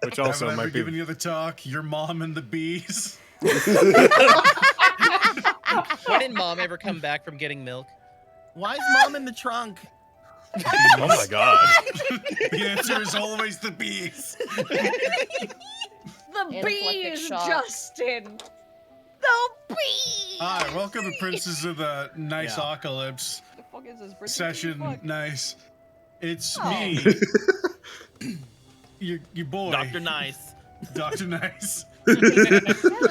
Which also Haven't I might ever be. given you the talk? Your mom and the bees. Why didn't Mom ever come back from getting milk? Why is Mom in the trunk? Oh my god. The answer is always the bees. The Anaphylactic bees, shock. Justin. The bees. Hi, welcome to Princes of the Nice Apocalypse The fuck is this? Bridget? session. Fuck. Nice. It's Oh. me, your boy, Dr. Nice. Dr. Nice. Hell I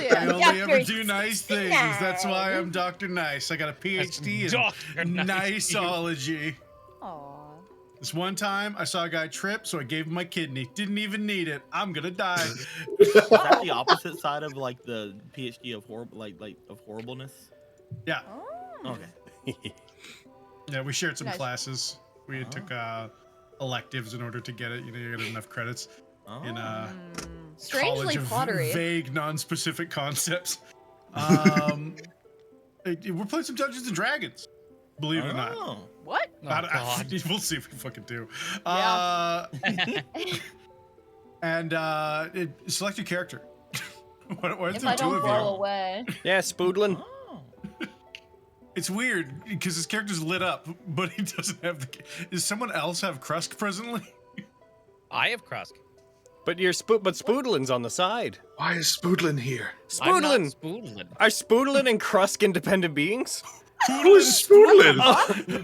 yeah. only Dr. ever do nice things. That's why I'm Dr. Nice. I got a PhD in Dr. Nice. niceology. Aw. This one time, I saw a guy trip, so I gave him my kidney. Didn't even need it. I'm gonna die. Is that the opposite side of like the PhD of of horribleness? Yeah, Oh. Okay. yeah. We shared some Nice. classes. We took electives in order to get it. You know, you get enough credits Oh. in Strangely college of pottery. vague, non-specific concepts. We're playing some Dungeons and Dragons. Believe it or not. Oh. What? Oh, God. We'll see if we fucking do. Yeah. And select your character. what If the I two don't of blow you? away. Yeah, Spoodlin. Oh. It's weird because his character's lit up, but he doesn't have the. Does someone else have Krusk presently? I have Krusk. But but Spoodlin's on the side. Why is Spoodlin here? I'm not Spoodlin! Spoodlin. Are Spoodlin and Krusk independent beings? Who is Spoodlin?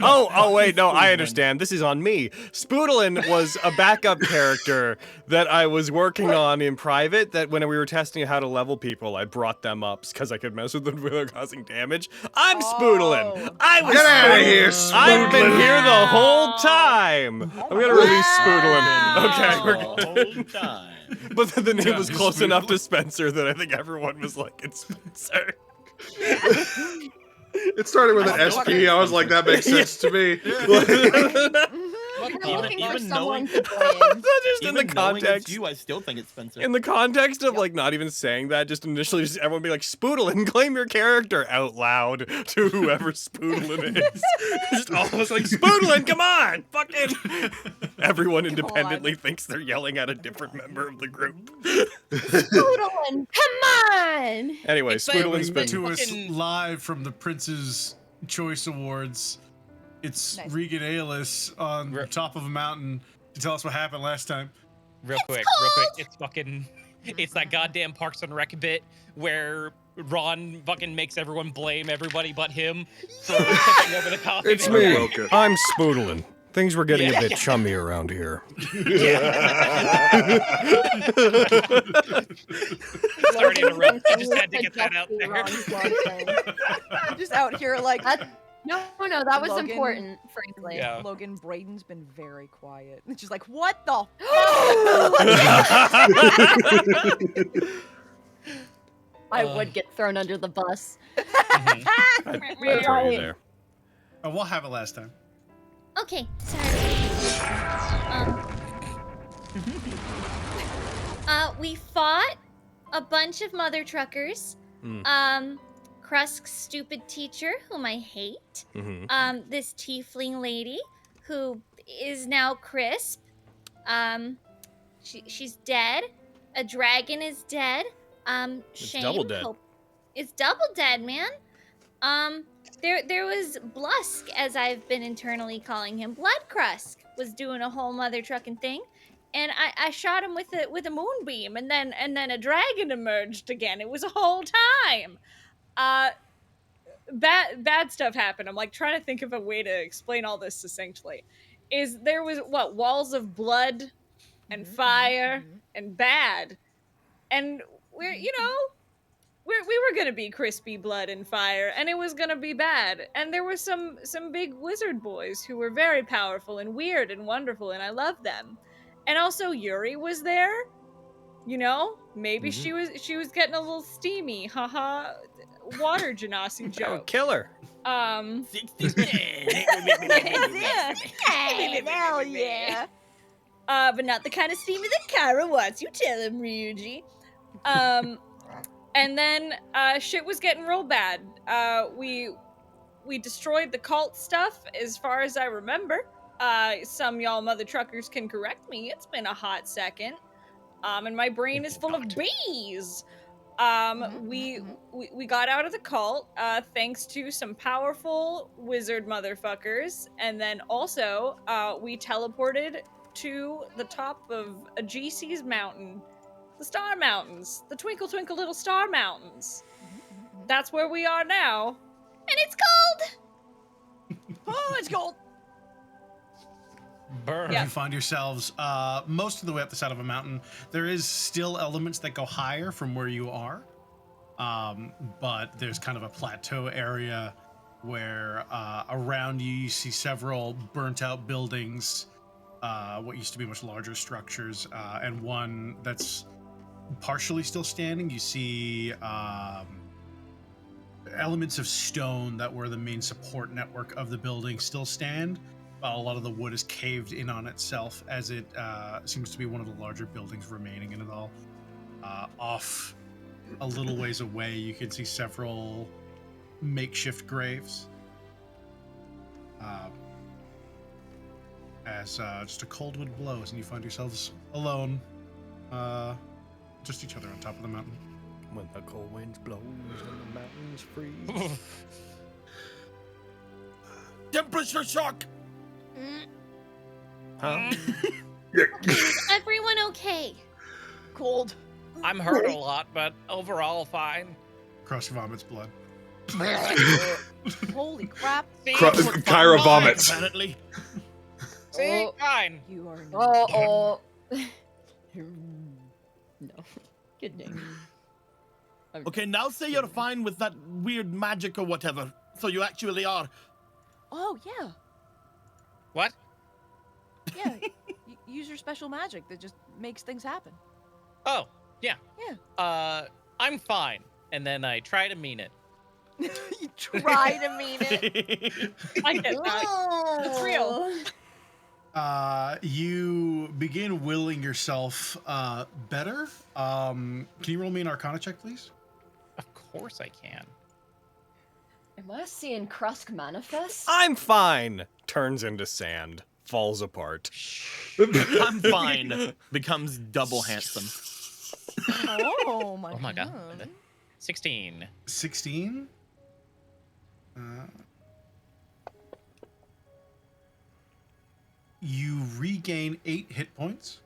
Oh, wait, no, I understand. This is on me. Spoodlin was a backup character that I was working on in private, that when we were testing how to level people, I brought them up because I could mess with them without causing damage. I'm Spoodlin! Oh. I was Get out of Spoodlin. here, I've been Spoodlin. here the whole time! I'm gonna release Spoodlin. Okay, we're The good. whole time. But the name Yeah, was just close enough to Spoodlin. Spencer that I think everyone was like, it's Spencer. It started with an SP. I was like, that makes sense to me. I'm Even- looking for even someone knowing- to blame. Just in Even the knowing it's context. you, I still think it's Spencer. In the context of like not even saying that, just initially just everyone be like, Spoodlin, claim your character out loud to whoever Spoodlin is. Just all of us like, Spoodlin, come on! Fucking everyone independently thinks they're yelling at a different member of the group. Spoodlin, come on! Anyway, It's like- Spoodlin's been To us Fucking- live from the Prince's Choice Awards. It's Nice. Regan Aylox on Re- top of a mountain to tell us what happened last time. Real quick. It's fucking. It's that goddamn Parks and Rec bit where Ron fucking makes everyone blame everybody but him for tipping over the coffee. It's I me. broke it. I'm Spoodlin. Things were getting a bit chummy around here. Sorry to interrupt. I just had to get that out there. I'm just out here like, No, that was Logan. important, frankly. Yeah. Logan, Braden's been very quiet. And she's like, what the I would get thrown under the bus. I feel you there. Oh, we'll have it last time. Okay, sorry. We fought a bunch of mother truckers. Krusk's stupid teacher, whom I hate. This tiefling lady, who is now Crisp. She's dead. A dragon is dead. Shame. double dead. It's double dead, man. There was Blusk, as I've been internally calling him. Blood Krusk was doing a whole mother trucking thing, and I shot him with a moonbeam, and then a dragon emerged again. It was a whole time. Bad stuff happened. I'm like trying to think of a way to explain all this succinctly. There was walls of blood and fire and bad, and we were gonna be crispy blood and fire, and it was gonna be bad. And there were some big wizard boys who were very powerful and weird and wonderful, and I loved them. And also Yuri was there. You know, maybe she was getting a little steamy. Haha, water genasi Oh, joke. killer. Hell yeah. But not the kind of steamy that Kyra wants. You tell him, Ryuji. And then shit was getting real bad. We destroyed the cult stuff, as far as I remember. Some y'all mother truckers can correct me. It's been a hot second. And my brain is full of bees. We got out of the cult thanks to some powerful wizard motherfuckers, and then also we teleported to the top of a GC's mountain, the Star Mountains, the Twinkle Twinkle Little Star Mountains. That's where we are now, and it's cold. Oh, it's gold. Burn. You find yourselves most of the way up the side of a mountain. There is still elements that go higher from where you are, but there's kind of a plateau area where around you see several burnt out buildings, what used to be much larger structures, and one that's partially still standing. You see elements of stone that were the main support network of the building still stand. A lot of the wood is caved in on itself, as it seems to be one of the larger buildings remaining in it all. Off a little ways away, you can see several makeshift graves. As just a cold wind blows and you find yourselves alone, just each other on top of the mountain. When the cold winds blow and the mountains freeze. Temperature shock. Huh? Is everyone okay? Cold. I'm hurt a lot, but overall fine. Cross vomits blood. Holy crap. See? Kyra vomits. Apparently. See? Oh. Fine. You are Oh. No. Kidding. Okay, now say you're fine with that weird magic or whatever. So you actually are. Oh, yeah. What? Yeah. Use your special magic that just makes things happen. Oh, yeah. Yeah. I'm fine. And then I try to mean it. You try to mean it. I get that. It's real. You begin willing yourself better. Can you roll me an Arcana check, please? Of course I can. Am I seeing Krusk manifest? I'm fine. Turns into sand. Falls apart. I'm fine. Becomes double handsome. Oh my, Oh my god. 16. 16. You regain 8 hit points.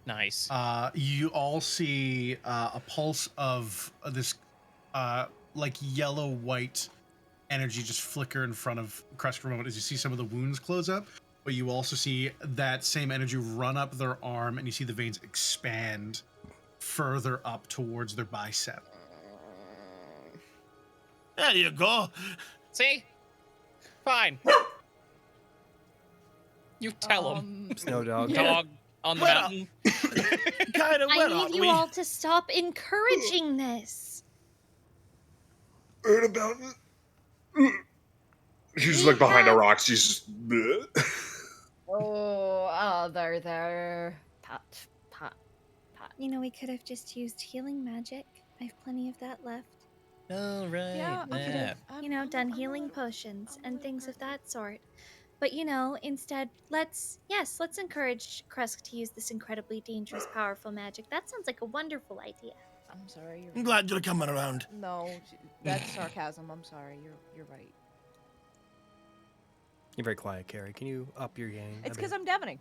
Nice. You all see a pulse of this like yellow-white energy just flicker in front of Crest for a moment as you see some of the wounds close up. But you also see that same energy run up their arm, and you see the veins expand further up towards their bicep. There you go. See? Fine. You tell him. Snow dog. Dog on the Well, mountain. Kind of I wet, need aren't you we? all to stop encouraging this. Heard about it? She's just like behind a rock. She's just. Bleh. Oh, there. Pat. You know, we could have just used healing magic. I have plenty of that left. All right. Yeah, I could have. You know, done healing potions and things of that sort. But you know, instead, let's encourage Krusk to use this incredibly dangerous, powerful magic. That sounds like a wonderful idea. I'm sorry. I'm glad you're coming around. No, that's sarcasm. I'm sorry. You're right. You're very quiet, Carrie. Can you up your game? It's because I'm demoning.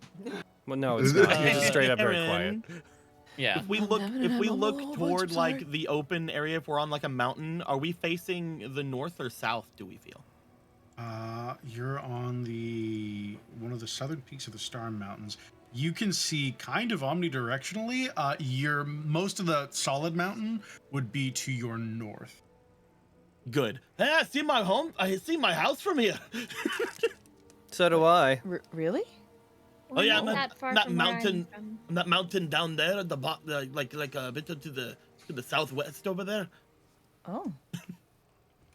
Well, no, it's not. You're just straight up very quiet. Aaron, Yeah. If we look toward like the open area, if we're on like a mountain, are we facing the north or south? Do we feel? You're on one of the southern peaks of the Star Mountains. You can see kind of omnidirectionally. Most of the solid mountain would be to your north. Good. Hey, I see my home. I see my house from here. So do I. Really? We're yeah, not that far that from where I'm mountain- from. That mountain down there at the bottom, like a bit to the southwest over there. Oh. We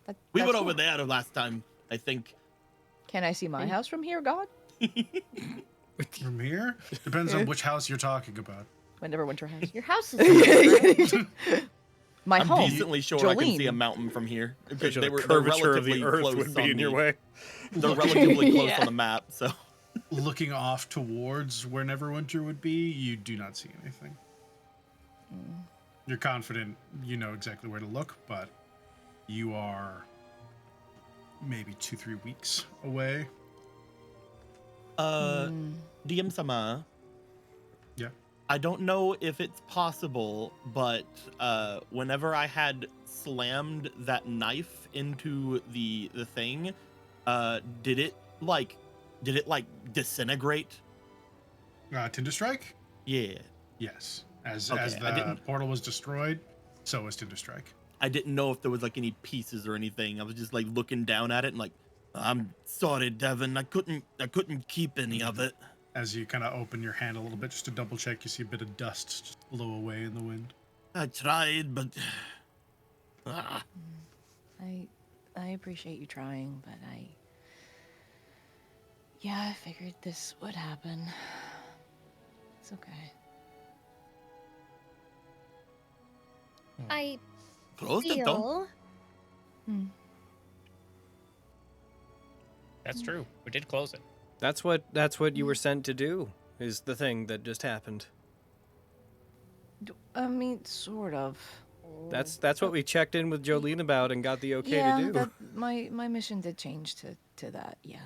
That's were cool. over there last time, I think. Can I see my house from here, God? From here? Depends on which house you're talking about. My Neverwinter house. Your house is My I'm home. decently sure I can see Jolene. a mountain from here. Because They're the curvature of relatively the earth close would be on in your the- way. They're relatively close Yeah. on the map, so. looking off towards where Neverwinter would be, you do not see anything. You're confident you know exactly where to look, but you are maybe 2-3 weeks away. DM Sama. Yeah. I don't know if it's possible, but whenever I had slammed that knife into the thing, did it disintegrate? Tinder Strike? Yeah. Yes. As Okay, the portal was destroyed, so was Tinder Strike. I didn't know if there was like any pieces or anything. I was just like looking down at it and like, I'm sorry, Devin. I couldn't keep any of it. As you kind of open your hand a little bit just to double check, you see a bit of dust just blow away in the wind. I tried, but I appreciate you trying, but I figured this would happen. It's okay. I closed it though. feel That's true. We did close it. That's what you were sent to do. Is the thing that just happened. I mean, sort of. That's what we checked in with Jolene about and got the okay yeah, to do. my mission did change to that. Yeah.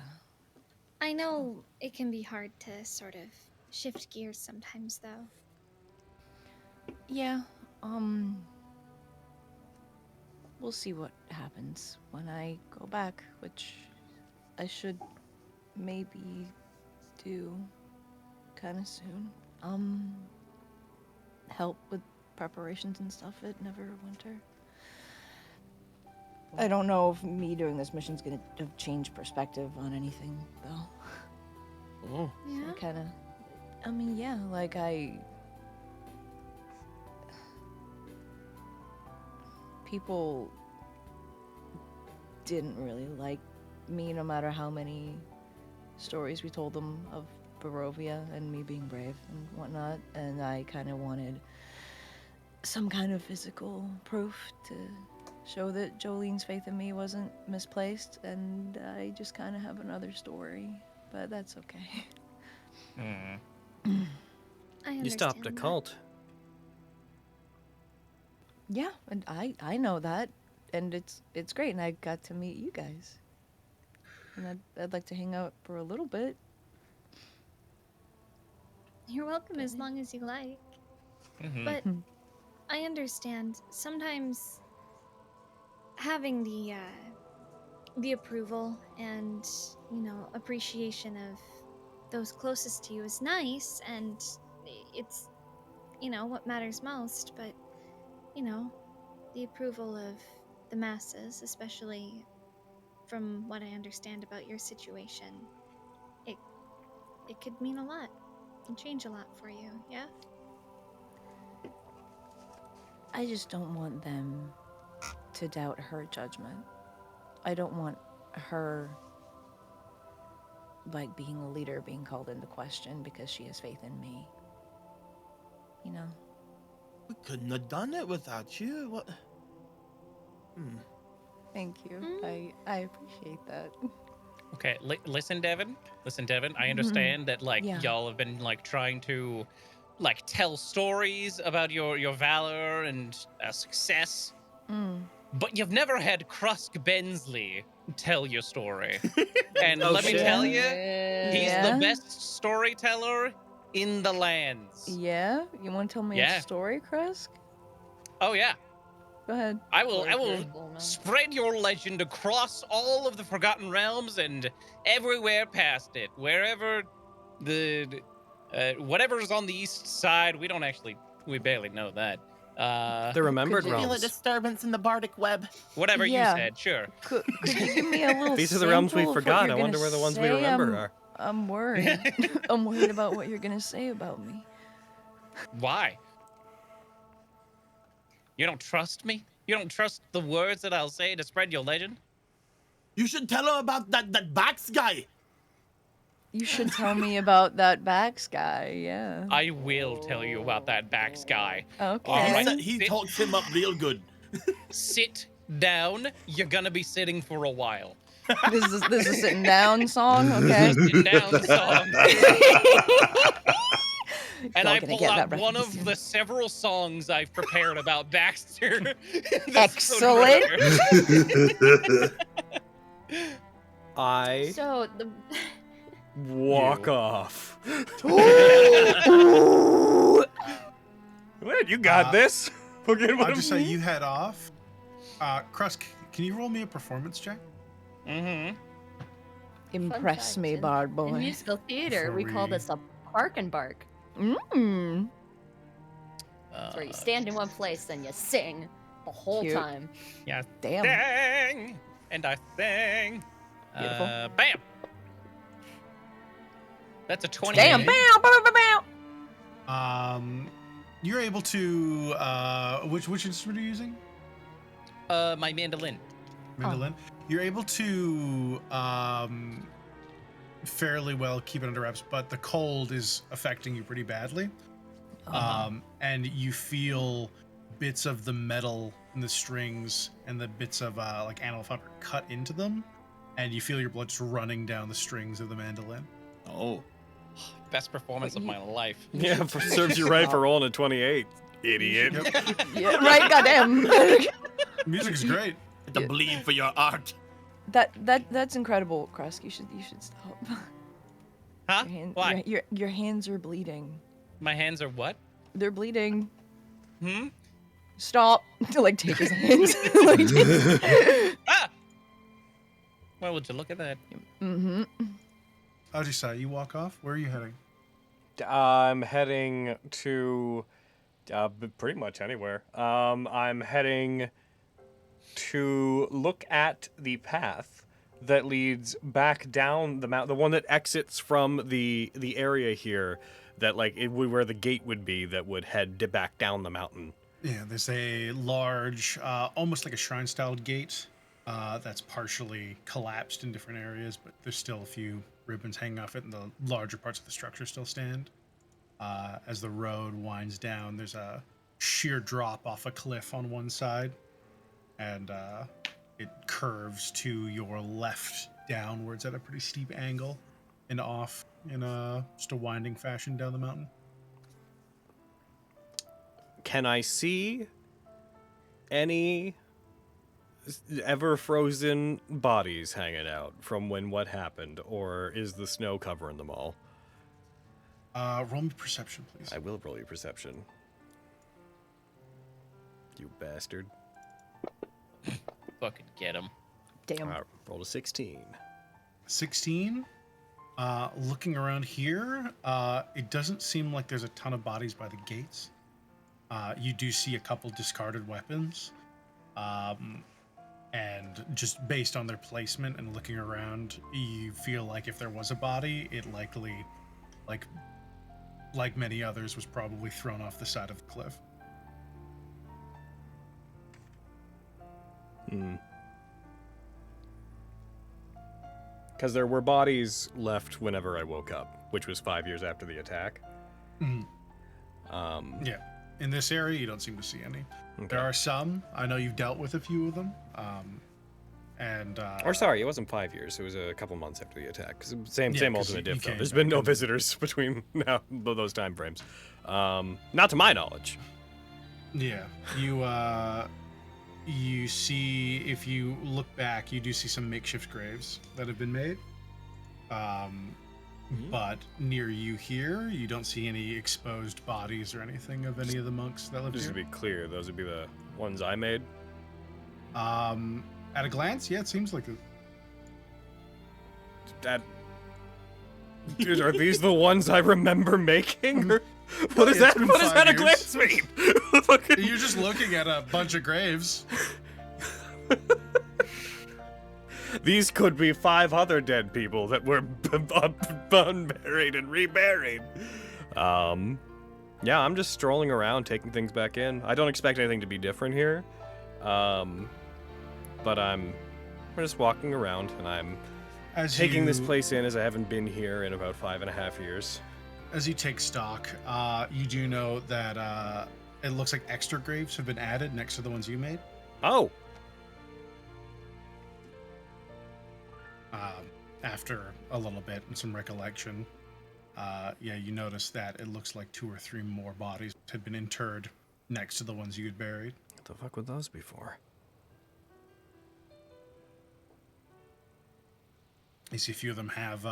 I know it can be hard to sort of shift gears sometimes, though. Yeah. We'll see what happens when I go back, which I should maybe do kind of soon. Help with preparations and stuff at Neverwinter. I don't know if me doing this mission's gonna change perspective on anything, though. Oh. Yeah. Kind of. I mean, yeah, like people didn't really like me, no matter how many stories we told them of Barovia and me being brave and whatnot, and I kind of wanted some kind of physical proof to show that Jolene's faith in me wasn't misplaced, and I just kind of have another story, but that's okay. I You stopped a understand that. cult. Yeah, and I know that, and it's great, and I got to meet you guys, and I'd like to hang out for a little bit. You're welcome as long as you like. Mhm. But I understand sometimes having the approval and, you know, appreciation of those closest to you is nice, and it's, you know, what matters most, but, you know, the approval of the masses, especially from what I understand about your situation, it could mean a lot and change a lot for you, yeah? I just don't want them to doubt her judgment. I don't want her, like, being a leader being called into question because she has faith in me. You know? We couldn't have done it without you. What? Thank you. I appreciate that. Okay, listen, Devin. Listen, Devin. I understand that, like, Yeah. y'all have been like trying to, like, tell stories about your valor and success, but you've never had Krusk Bensley tell your story. And let me Okay. tell you, he's Yeah? the best storyteller in the lands. Yeah? You want to tell me Yeah. a story, Krusk? Oh yeah, Go ahead. I will Cool, man. spread your legend across all of the Forgotten Realms and everywhere past it, wherever the whatever's on the east side. We barely know that. The remembered Could you Feel a realms. disturbance in the bardic web. Whatever Yeah. you said, sure. Could you give me a little These are the realms we sample of what forgot. you're I wonder gonna where the ones we say? remember are. I'm worried. I'm worried about what you're gonna say about me. Why? You don't trust me? You don't trust the words that I'll say to spread your legend? You should tell him about that Bax guy. You should tell me about that Bax guy. Yeah. I will tell you about that Bax guy. Okay. All right. He Sit- talks him up real good. Sit down. You're gonna be sitting for a while. This is a sitting down song, okay? Sitting down song. And Y'all I gonna pull get out that one reference of soon. the several songs I've prepared about Baxter. This Excellent. photographer. I So the walk You. off. Ooh. Wait, you got this. Forget what I'll just say you head off. Krusk, can you roll me a performance check? Mm-hmm. Impress fact, me, in- bard boy. in musical theater, Before we call we- this a bark and bark. Mm. It's where you stand in one place and you sing the whole Cute. time. Yeah. Damn. Dang. And I sang. Beautiful. Bam. That's a 20. Damn. Bow, bow, bow, bow. You're able to which instrument are you using? My mandolin. Mandolin. You're able to fairly well keep it under wraps, but the cold is affecting you pretty badly. And you feel bits of the metal and the strings and the bits of like animal fiber cut into them, and you feel your blood just running down the strings of the mandolin. Oh. Best performance of my life. Yeah, serves you right for rolling a 28, idiot. Yep. Yeah, right, goddamn. Music's great. To bleed for your art. That's incredible, Krusk. You should stop. Huh? Why? Your hands are bleeding. My hands are what? They're bleeding. Hmm? Stop. Like take his hands. Like, Ah! Well, would you look at that? mm-hmm. Ajisai, you walk off. Where are you heading? I'm heading to pretty much anywhere. I'm heading to look at the path that leads back down the mountain, the one that exits from the area here, that like it would, where the gate would be, that would head back down the mountain. Yeah, there's a large, almost like a shrine-style gate that's partially collapsed in different areas, but there's still a few ribbons hanging off it, and the larger parts of the structure still stand. As the road winds down, there's a sheer drop off a cliff on one side, and it curves to your left downwards at a pretty steep angle and off in just a winding fashion down the mountain. Can I see any ever frozen bodies hanging out from when what happened, or is the snow covering them all? Roll me perception, please. I will roll your perception. You bastard. Fucking get him. Damn. Roll a 16. 16. Looking around here, it doesn't seem like there's a ton of bodies by the gates. You do see a couple discarded weapons. And just based on their placement and looking around, you feel like if there was a body, it likely, like many others, was probably thrown off the side of the cliff. Because there were bodies left whenever I woke up, which was 5 years after the attack. Mhm. Yeah. In this area, you don't seem to see any. Okay. There are some. I know you've dealt with a few of them. Or sorry, it wasn't 5 years. It was a couple months after the attack. 'Cause same 'cause ultimate you diff though. came There's back been no and- visitors between now those time frames. Not to my knowledge. Yeah, you see, if you look back, you do see some makeshift graves that have been made. But near you here, you don't see any exposed bodies or anything of any of the monks that live Just to here. be clear, those would be the ones I made. At a glance, yeah, it seems like it. Dude, are these the ones I remember making? Or what is It's that? been What does 5 that a years. glance mean? Fucking- You're just looking at a bunch of graves. These could be 5 other dead people that were unburied and reburied. Yeah, I'm just strolling around, taking things back in. I don't expect anything to be different here. But we're just walking around, and I'm taking this place in as I haven't been here in about 5.5 years. As you take stock, you do know that it looks like extra graves have been added next to the ones you made. Oh! After a little bit and some recollection, you notice that it looks like 2 or 3 more bodies had been interred next to the ones you had buried. What the fuck would those be for? You see a few of them have,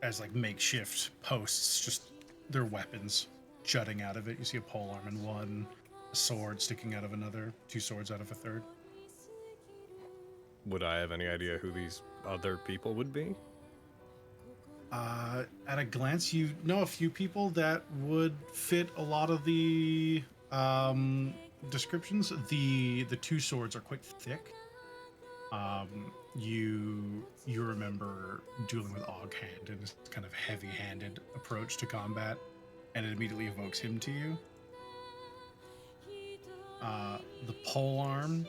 as like makeshift posts, just their weapons jutting out of it. You see a polearm in one, a sword sticking out of another, 2 swords out of a third. Would I have any idea who these other people would be? At a glance, you know a few people that would fit a lot of the descriptions. The 2 swords are quite thick. You remember dealing with Oghand and his kind of heavy-handed approach to combat, and it immediately evokes him to you. The polearm,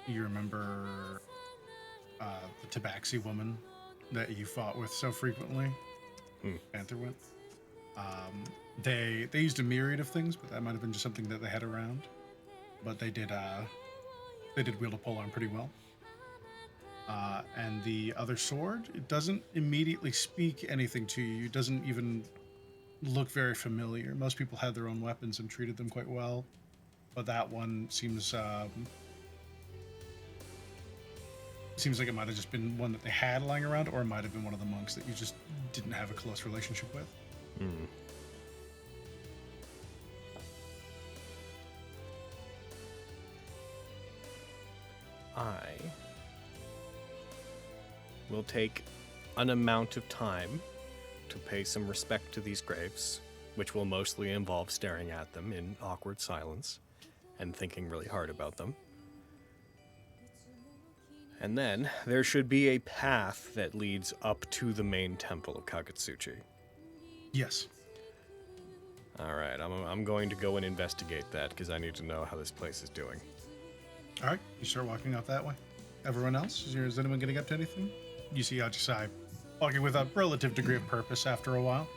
you remember the Tabaxi woman that you fought with so frequently, Panther with. They used a myriad of things, but that might have been just something that they had around. But they did wield a polearm pretty well. And the other sword, it doesn't immediately speak anything to you. It doesn't even look very familiar. Most people had their own weapons and treated them quite well, but that one seems like it might have just been one that they had lying around, or it might have been one of the monks that you just didn't have a close relationship with. I will take an amount of time to pay some respect to these graves, which will mostly involve staring at them in awkward silence and thinking really hard about them. And then there should be a path that leads up to the main temple of Kagutsuchi. Yes. All right, I'm going to go and investigate that because I need to know how this place is doing. All right, you start walking up that way. Everyone else? Is anyone getting up to anything? You see Ajisai walking with a relative degree of purpose after a while.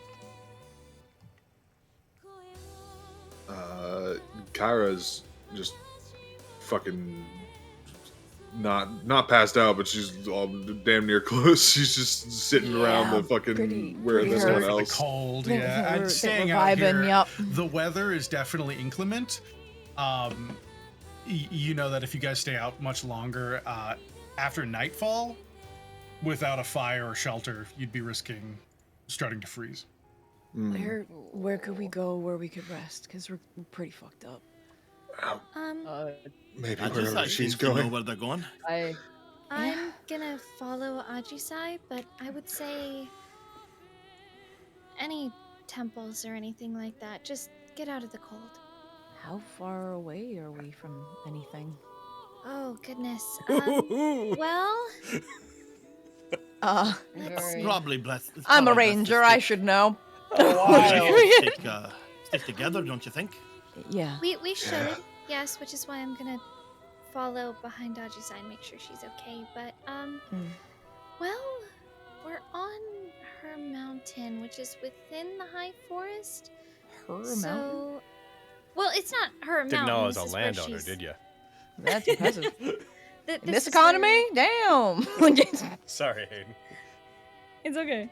Kyra's just fucking not passed out, but she's all damn near close. She's just sitting around the fucking where there's no one else. Cold, They yeah. were- And they staying were out vibing, here, yep. the weather is definitely inclement. You know that if you guys stay out much longer, after nightfall, without a fire or shelter, you'd be risking starting to freeze. Where could we go where we could rest? Because we're pretty fucked up. Maybe I just wherever like she's to know going. where they're going. I'm gonna follow Ajisai, but I would say any temples or anything like that, just get out of the cold. How far away are we from anything? Oh, goodness. Well, let's see. Probably blessed. I'm a ranger. I should know. Stick together, don't you think? Yeah. We should, yes, which is why I'm gonna follow behind Ajisai and make sure she's okay. But, well, we're on her mountain, which is within the high forest. Her mountain? Well, it's not her Didn't mountain. know I was a this is where landowner, she's- did you? That's impressive. In this is economy? Damn. Sorry, Hayden. It's okay.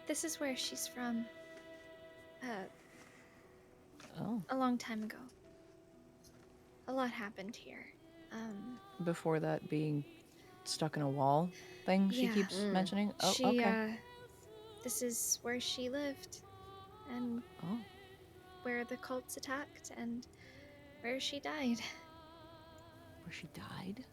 This is where she's from. Oh. A long time ago. A lot happened here. Before that being stuck in a wall thing she Yeah. keeps mentioning? Oh, She, okay. This is where she lived. And Oh. where the cults attacked and where she died. Where she died?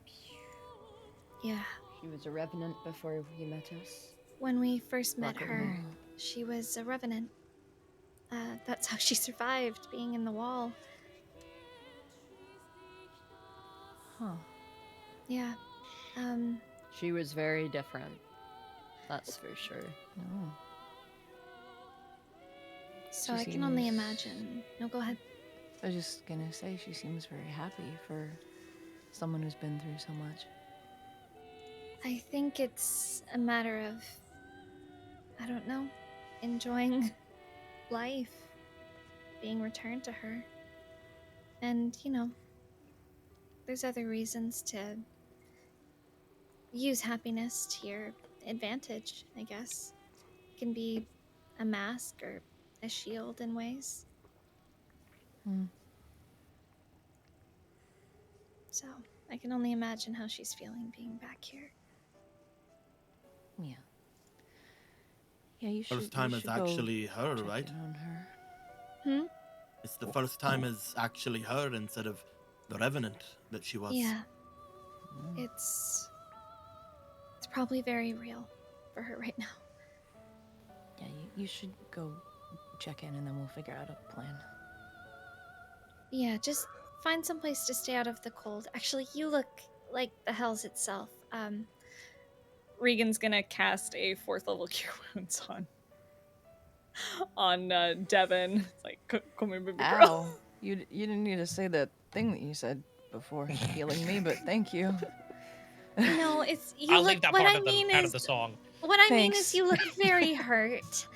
Yeah. She was a revenant before you met us. When we first met Luckily. her, she was a revenant. That's how she survived being in the wall. Huh. Yeah. She was very different. That's for sure. Oh. So She I can only seems- imagine. No, go ahead. I was just gonna say she seems very happy for someone who's been through so much. I think it's a matter of, I don't know, enjoying life, being returned to her. And, you know, there's other reasons to use happiness to your advantage, I guess. It can be a mask or a shield in ways. So, I can only imagine how she's feeling being back here. Yeah. Yeah, you should. First time you is should go actually her, check right? in on her. It's the first time is actually her instead of the Revenant that she was. Yeah. It's probably very real for her right now. Yeah, you should go check in, and then we'll figure out a plan. Yeah, just find some place to stay out of the cold. Actually, you look like the Hells itself. Regan's gonna cast a 4th level Cure Wounds on Devin. It's like, come here, baby girl. Ow. You didn't need to say that thing that you said before healing me, but thank you. No, it's you I'll look. leave that What part I of mean out is, of the song. what I mean Thanks. is, you look very hurt.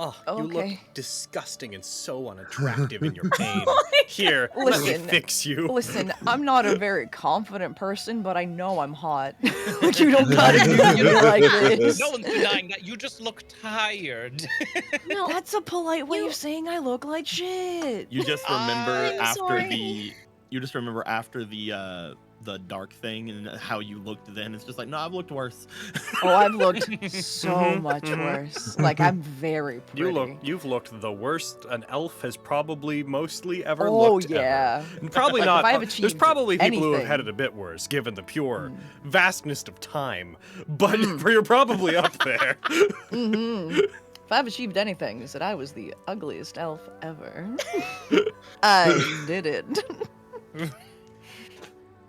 Oh, you look Okay. disgusting and so unattractive in your pain. Here, let me Listen, fix you. Listen, I'm not a very confident person, but I know I'm hot. Like, you don't gotta do me like this. No one's denying that. You just look tired. No, That's a polite way of saying I look like shit. You just remember I'm after sorry. the dark thing and how you looked then. It's just like, no, I've looked worse. Oh, I've looked so much worse. Like, I'm very pretty. You've looked the worst an elf has probably mostly ever Oh, looked yeah. ever. And probably Like, not. if I've There's achieved probably people who have anything- had it a bit worse, given the pure vastness of time. But you're probably up there. If I've achieved anything, it's that I was the ugliest elf ever. I did it.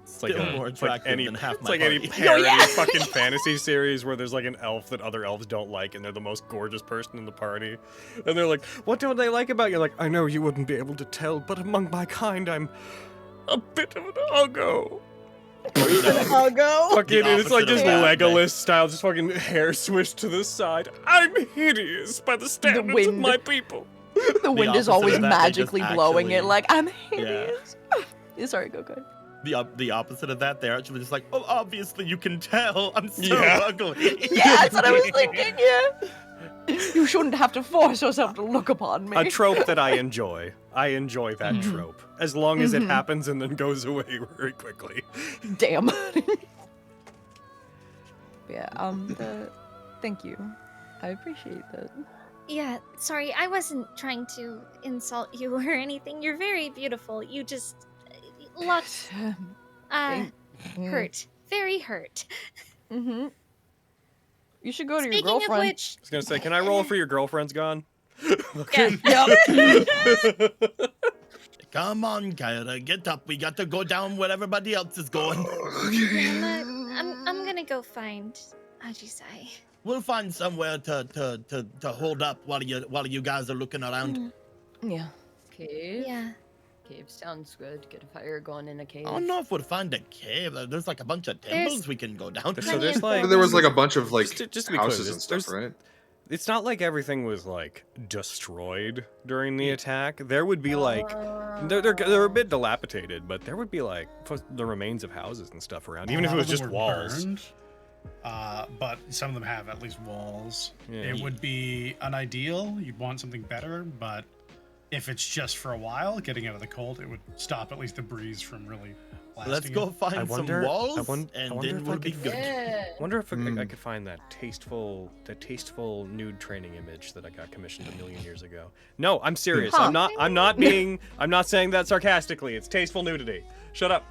It's like, Still more it's like attractive any, than half it's my like any party. parody yeah. fucking fantasy series where there's like an elf that other elves don't like, and they're the most gorgeous person in the party. And they're like, "What don't they like about you?" Like, I know you wouldn't be able to tell, but among my kind, I'm a bit of an uggo. Uggo. Fucking, and it's like opposite just of that, Legolas style, just fucking hair swished to the side. I'm hideous by the standards of wind. my people. The wind is opposite always of that, they just magically blowing it actually- like, I'm hideous. Sorry, go ahead. The opposite of that, they're actually just like, oh, obviously you can tell. I'm so Yeah. ugly. Yeah, that's what I was thinking, yeah. You shouldn't have to force yourself to look upon me. A trope that I enjoy. I enjoy that trope. As long as it happens and then goes away very quickly. Damn. Yeah, thank you. I appreciate that. Yeah, sorry, I wasn't trying to insult you or anything. You're very beautiful. You just looked hurt. Very hurt. Mm-hmm. You should go to your Speaking of girlfriend. which, I was gonna say, can I roll for your girlfriend's gone? yeah. Come on, Kyra, get up. We got to go down where everybody else is going. I'm gonna go find Ajisai. We'll find somewhere to hold up while you guys are looking around. Yeah. Cave? Yeah. Cave sounds good. Get a fire going in a cave. I don't know if we'll find a cave. There's like a bunch of temples we can go down. So there's like, There was like a bunch of like just to be clear, houses and stuff, right? it's not like everything was like destroyed during the attack. There would be like, they're a bit dilapidated, but there would be like the remains of houses and stuff around, even if it was just walls. Burned, but some of them have at least walls. Yeah. It would be an ideal. You'd want something better, but if it's just for a while, getting out of the cold, it would stop at least the breeze from really lasting. Let's go it. find some walls, and wonder then if we'll I be could- good. Yeah. Wonder if I could find that tasteful nude training image that I got commissioned a million years ago. No, I'm serious. Huh. I'm not saying that sarcastically. It's tasteful nudity. Shut up.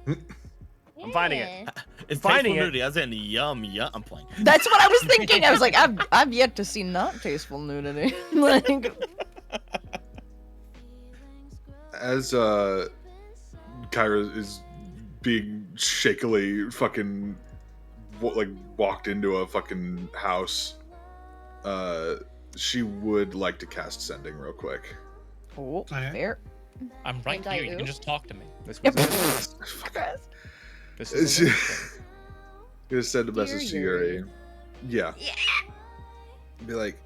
I'm finding it. It's Finding tasteful it. nudity, as in yum. I'm playing. That's what I was thinking. I was like, I've yet to see not tasteful nudity. Like, As Kyra is being shakily fucking walked into a fucking house, she would like to cast sending real quick. oh, Okay. fair. I'm right And I here. You do. can just talk to me. This Yep. was this is It's- Gonna send a message to Yuri. Yuri. Yeah. Be like,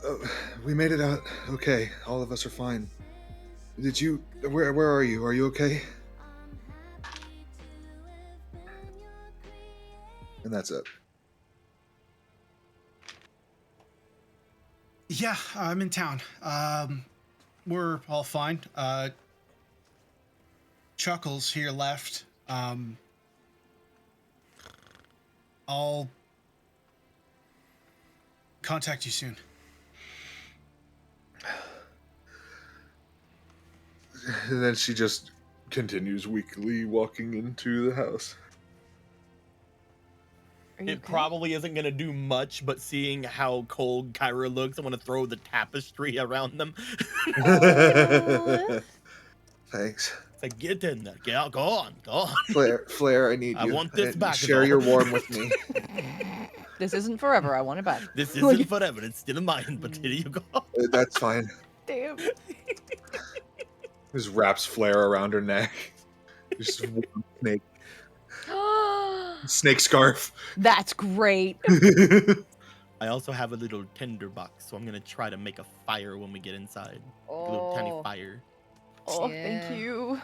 oh, we made it out. Okay, all of us are fine. Did you? Where are you? Are you okay? that's it. Yeah, I'm in town. We're all fine. Chuckles here left. I'll contact you soon. And then she just continues weakly walking into the house. Are you It okay? probably isn't gonna do much, but seeing how cold Kyra looks, I want to throw the tapestry around them. Thanks. It's like, get in there, go on, go on. Flare, I need I you. want this back, is Share all. your warm with me. This isn't forever. I want it back. This isn't forever. It's still mine, but here you go. That's fine. Damn. Just wraps Flare around her neck. Just warm snake scarf. That's great. I also have a little tinder box, so I'm gonna try to make a fire when we get inside. A little tiny fire. Oh, Yeah. thank you.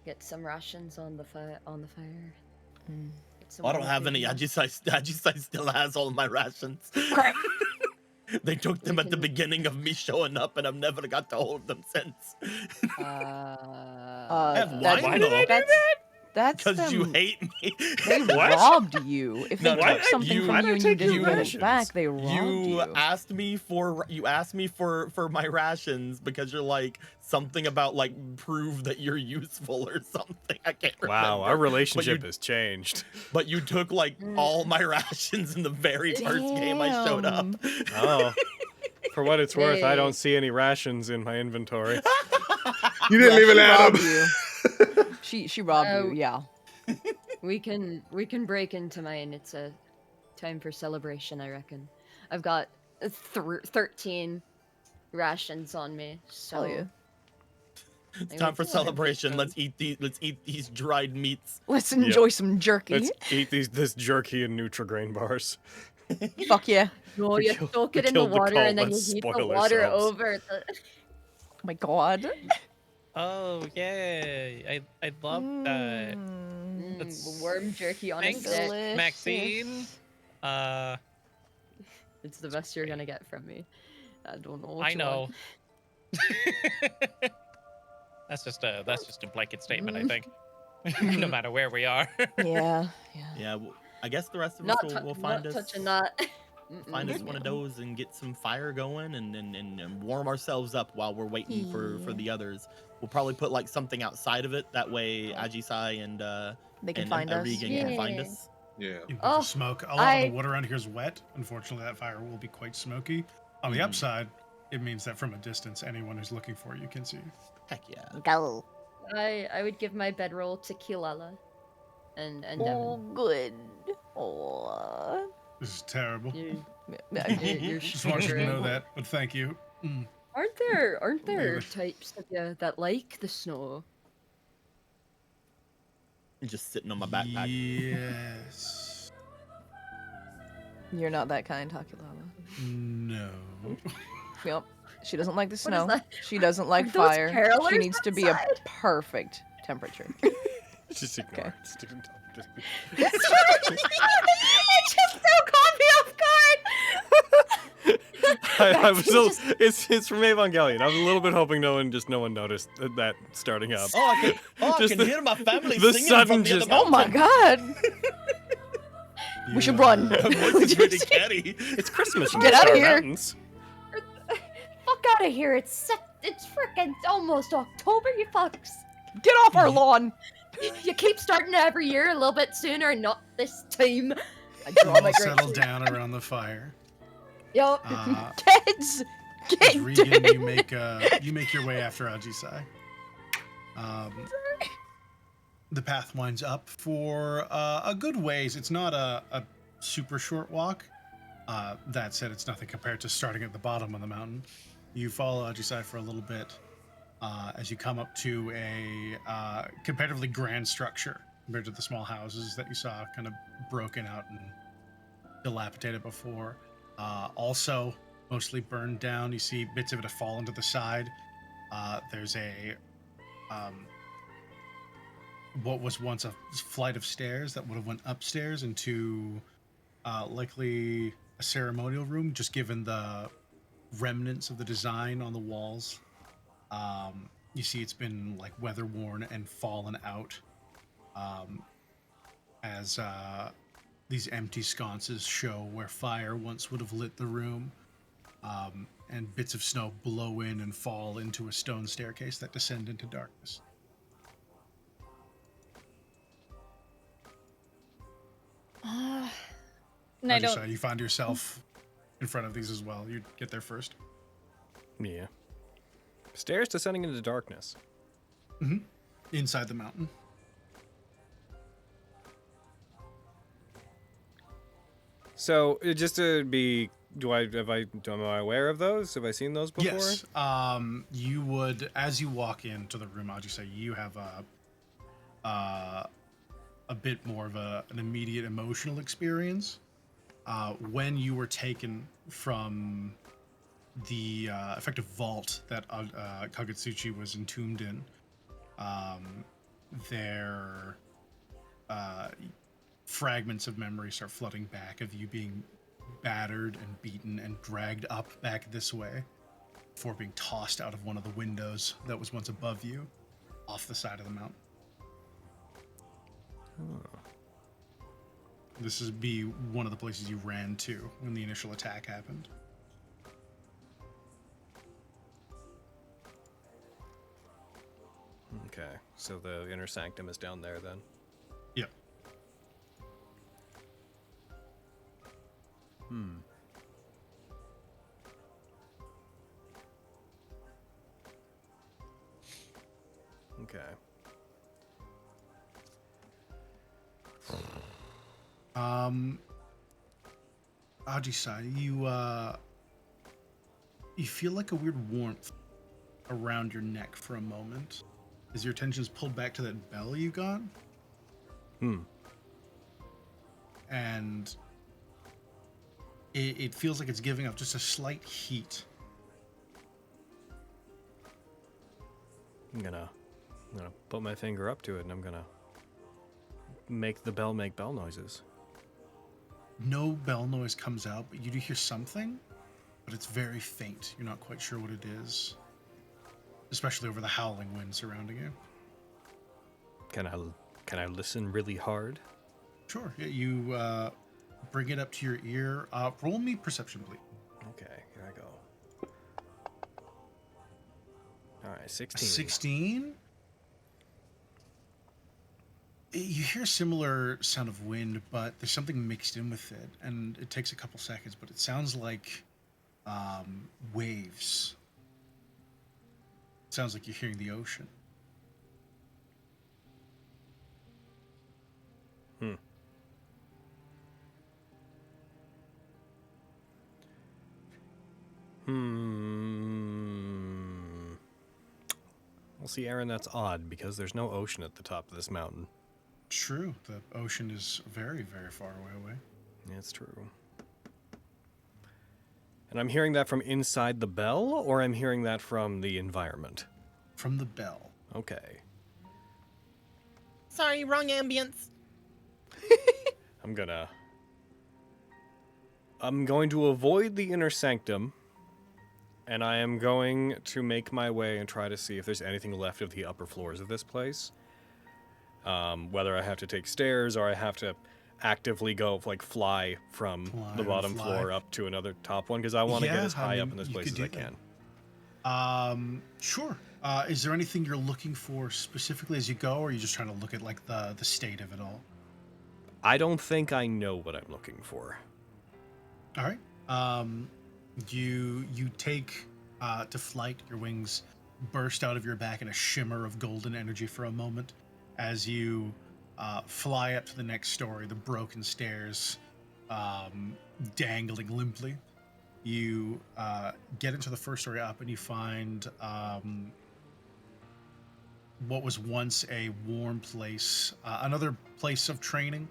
Get some rations on the fire. Mm. Get some I don't warm have any. food. Ajisai still has all my rations. Crap. They took them at the can- beginning of me showing up, and I've never got to hold them since. Uh, have That's- wine, though. That's Because you them. hate me. They What? robbed you. If No, they no, took something you- from why you did I and you take didn't your get it rations? back, they robbed you. asked me for my rations because you're like something about like prove that you're useful or something. I can't remember. Wow, our relationship you- has changed. But you took like all my rations in the very first game I showed up. Damn. Oh. For what it's worth, I Hey. don't see any rations in my inventory. You didn't Yeah, even she add robbed him. you. She robbed Oh. you. Yeah. we can break into mine. It's a time for celebration, I reckon. I've got 13 rations on me. So Hell yeah. It's time for celebration. Let's eat these dried meats. Let's enjoy some jerky. Let's eat this jerky and Nutrigrain bars. Fuck yeah. No, We you killed- soak we it in the killed the water cult, and then you let's heat the spoil water ourselves. over. Oh my god. Oh yay! I love that. That's- Worm jerky on a Thanks, stick. Delicious. Maxine. It's the best you're gonna get from me. I don't know. What I you know. want. That's just a blanket statement, I think. No matter where we are. Yeah. Yeah. Yeah, well, I guess the rest of Not, us will find not us. touching that. Find us Mm-mm. one of those and get some fire going and warm ourselves up while we're waiting for the others. We'll probably put like something outside of it. That way Ajisai and They can find us. Regan can find us. Yeah. In Oh, the smoke. A lot of I- the wood around here is wet. Unfortunately, that fire will be quite smoky. On the upside, it means that from a distance, anyone who's looking for you can see you. Heck yeah. Go. I would give my bedroll to Kilala and Oh, Devin. good. Oh. This is terrible. You're Just want you to know shivering. that, but thank you. Mm. Aren't there Yeah. types of you that like the snow? Just sitting on my backpack. Yes. You're not that kind, Hakulala. No. Yep. She doesn't like the What is snow. that? She doesn't like Are those fire. She carolers needs to be a outside? perfect temperature. Just ignore Okay. it. Just ignore it. It just so caught me off guard. I was it's from Evangelion. I was a little bit hoping no one noticed that starting up. Oh, I can Just the- hear my family the singing sudden from the just- other Oh my god! We should run. My voice is pretty catty. It's Christmas in Get the outta Star here. Mountains. Fuck out of here! It's freaking almost October. You fucks. Get off our lawn! You keep starting every year a little bit sooner, not this time. I draw my All settle great. down around the fire. Yup. Kids! As Get Regan, dead! you make your way after Ajisai. The path winds up for a good ways. It's not a super short walk. That said, it's nothing compared to starting at the bottom of the mountain. You follow Ajisai for a little bit as you come up to a comparatively grand structure compared to the small houses that you saw kind of broken out and dilapidated before. Also, mostly burned down. You see bits of it have fallen to the side. There's a what was once a flight of stairs that would have went upstairs into likely a ceremonial room, just given the remnants of the design on the walls. You see it's been like weather worn and fallen out as these empty sconces show where fire once would have lit the room, and bits of snow blow in and fall into a stone staircase that descend into darkness. And I Ajisa, don't. you find yourself in front of these as well. You get there first. Yeah. Stairs descending into darkness. Inside the mountain. So just to be, am I aware of those? Have I seen those before? Yes. You would, as you walk into the room, Ajisa, you have a bit more of an immediate emotional experience. When you were taken from the effective vault that Kagutsuchi was entombed in, their fragments of memory start flooding back of you being battered and beaten and dragged up back this way before being tossed out of one of the windows that was once above you off the side of the mountain. This would be one of the places you ran to when the initial attack happened. Okay, so the inner sanctum is down there then. Yep. Okay. Ajisa, you feel like a weird warmth around your neck for a moment as your attention is pulled back to that bell you got. And it feels like it's giving off just a slight heat. I'm gonna put my finger up to it and I'm gonna make the bell make bell noises. No bell noise comes out, but you do hear something, but it's very faint. You're not quite sure what it is, especially over the howling wind surrounding you. Can I listen really hard? Sure. Yeah, you bring it up to your ear. Roll me perception, please. Okay, here I go. All right, 16. 16? You hear a similar sound of wind, but there's something mixed in with it, and it takes a couple seconds, but it sounds like waves. It sounds like you're hearing the ocean. Well, see, Aaron, that's odd because there's no ocean at the top of this mountain. True. The ocean is very, very far away. Yeah, it's true. And I'm hearing that from inside the bell, or I'm hearing that from the environment? From the bell. Okay. Sorry, wrong ambience. I'm going to avoid the inner sanctum, and I am going to make my way and try to see if there's anything left of the upper floors of this place. Whether I have to take stairs or I have to actively go, like, fly from the bottom floor up to another top one, because I want to get as high up in this place as I can. Sure. Is there anything you're looking for specifically as you go, or are you just trying to look at, like, the state of it all? I don't think I know what I'm looking for. All right. You take to flight. Your wings burst out of your back in a shimmer of golden energy for a moment as you fly up to the next story, the broken stairs dangling limply. You get into the first story up and you find what was once a warm place, another place of training.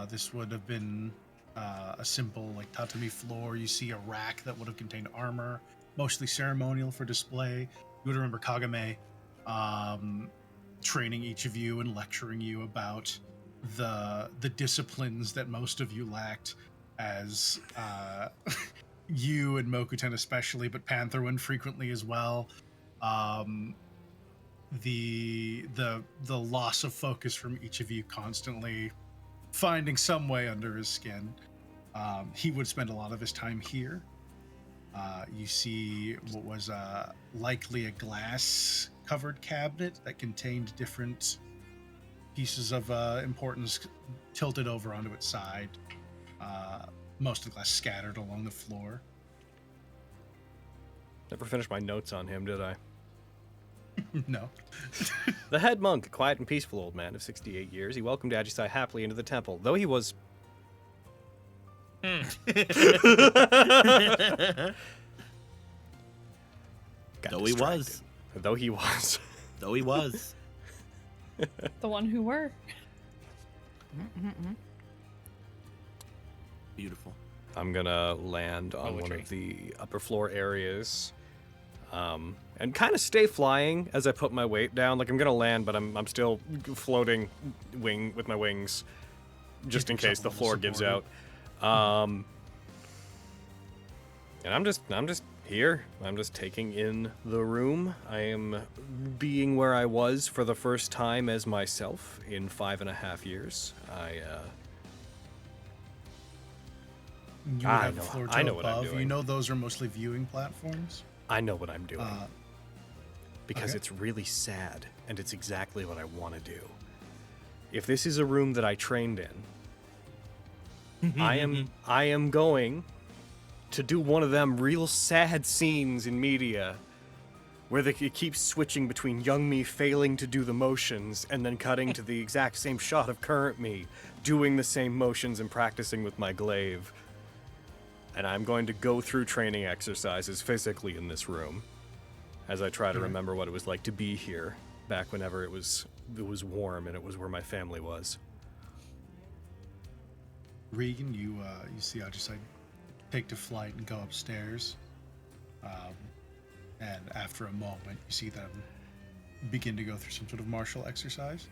This would have been a simple, like, tatami floor. You see a rack that would have contained armor, mostly ceremonial for display. You would remember Kagame training each of you and lecturing you about the disciplines that most of you lacked, as you and Mokuten especially, but Pantherwind frequently as well. The loss of focus from each of you constantly finding some way under his skin. He would spend a lot of his time here. You see what was likely a glass covered cabinet that contained different pieces of importance tilted over onto its side. Most of the glass scattered along the floor. Never finished my notes on him, did I? No. The head monk, a quiet and peaceful old man of 68 years, he welcomed Ajisai happily into the temple, though he was... Though he was. Though he was. Though he was. The one who were. Beautiful. I'm gonna land on one Poetry. of the upper floor areas, and kind of stay flying as I put my weight down. Like I'm gonna land, but I'm still floating with my wings, just Keep in case yourself a the little floor gives out. supported. And I'm just here. I'm just taking in the room. I am being where I was for the first time as myself in 5.5 years. You would I have know- the floor I to know what I'm above. You doing. know those are mostly viewing platforms. I know what I'm doing. Because okay. it's really sad, and it's exactly what I want to do. If this is a room that I trained in, I am going to do one of them real sad scenes in media where it keeps switching between young me failing to do the motions and then cutting to the exact same shot of current me doing the same motions and practicing with my glaive. And I'm going to go through training exercises physically in this room as I try to remember what it was like to be here back whenever it was warm and it was where my family was. Regan, you see Ajisai take to flight and go upstairs. And after a moment, you see them begin to go through some sort of martial exercise.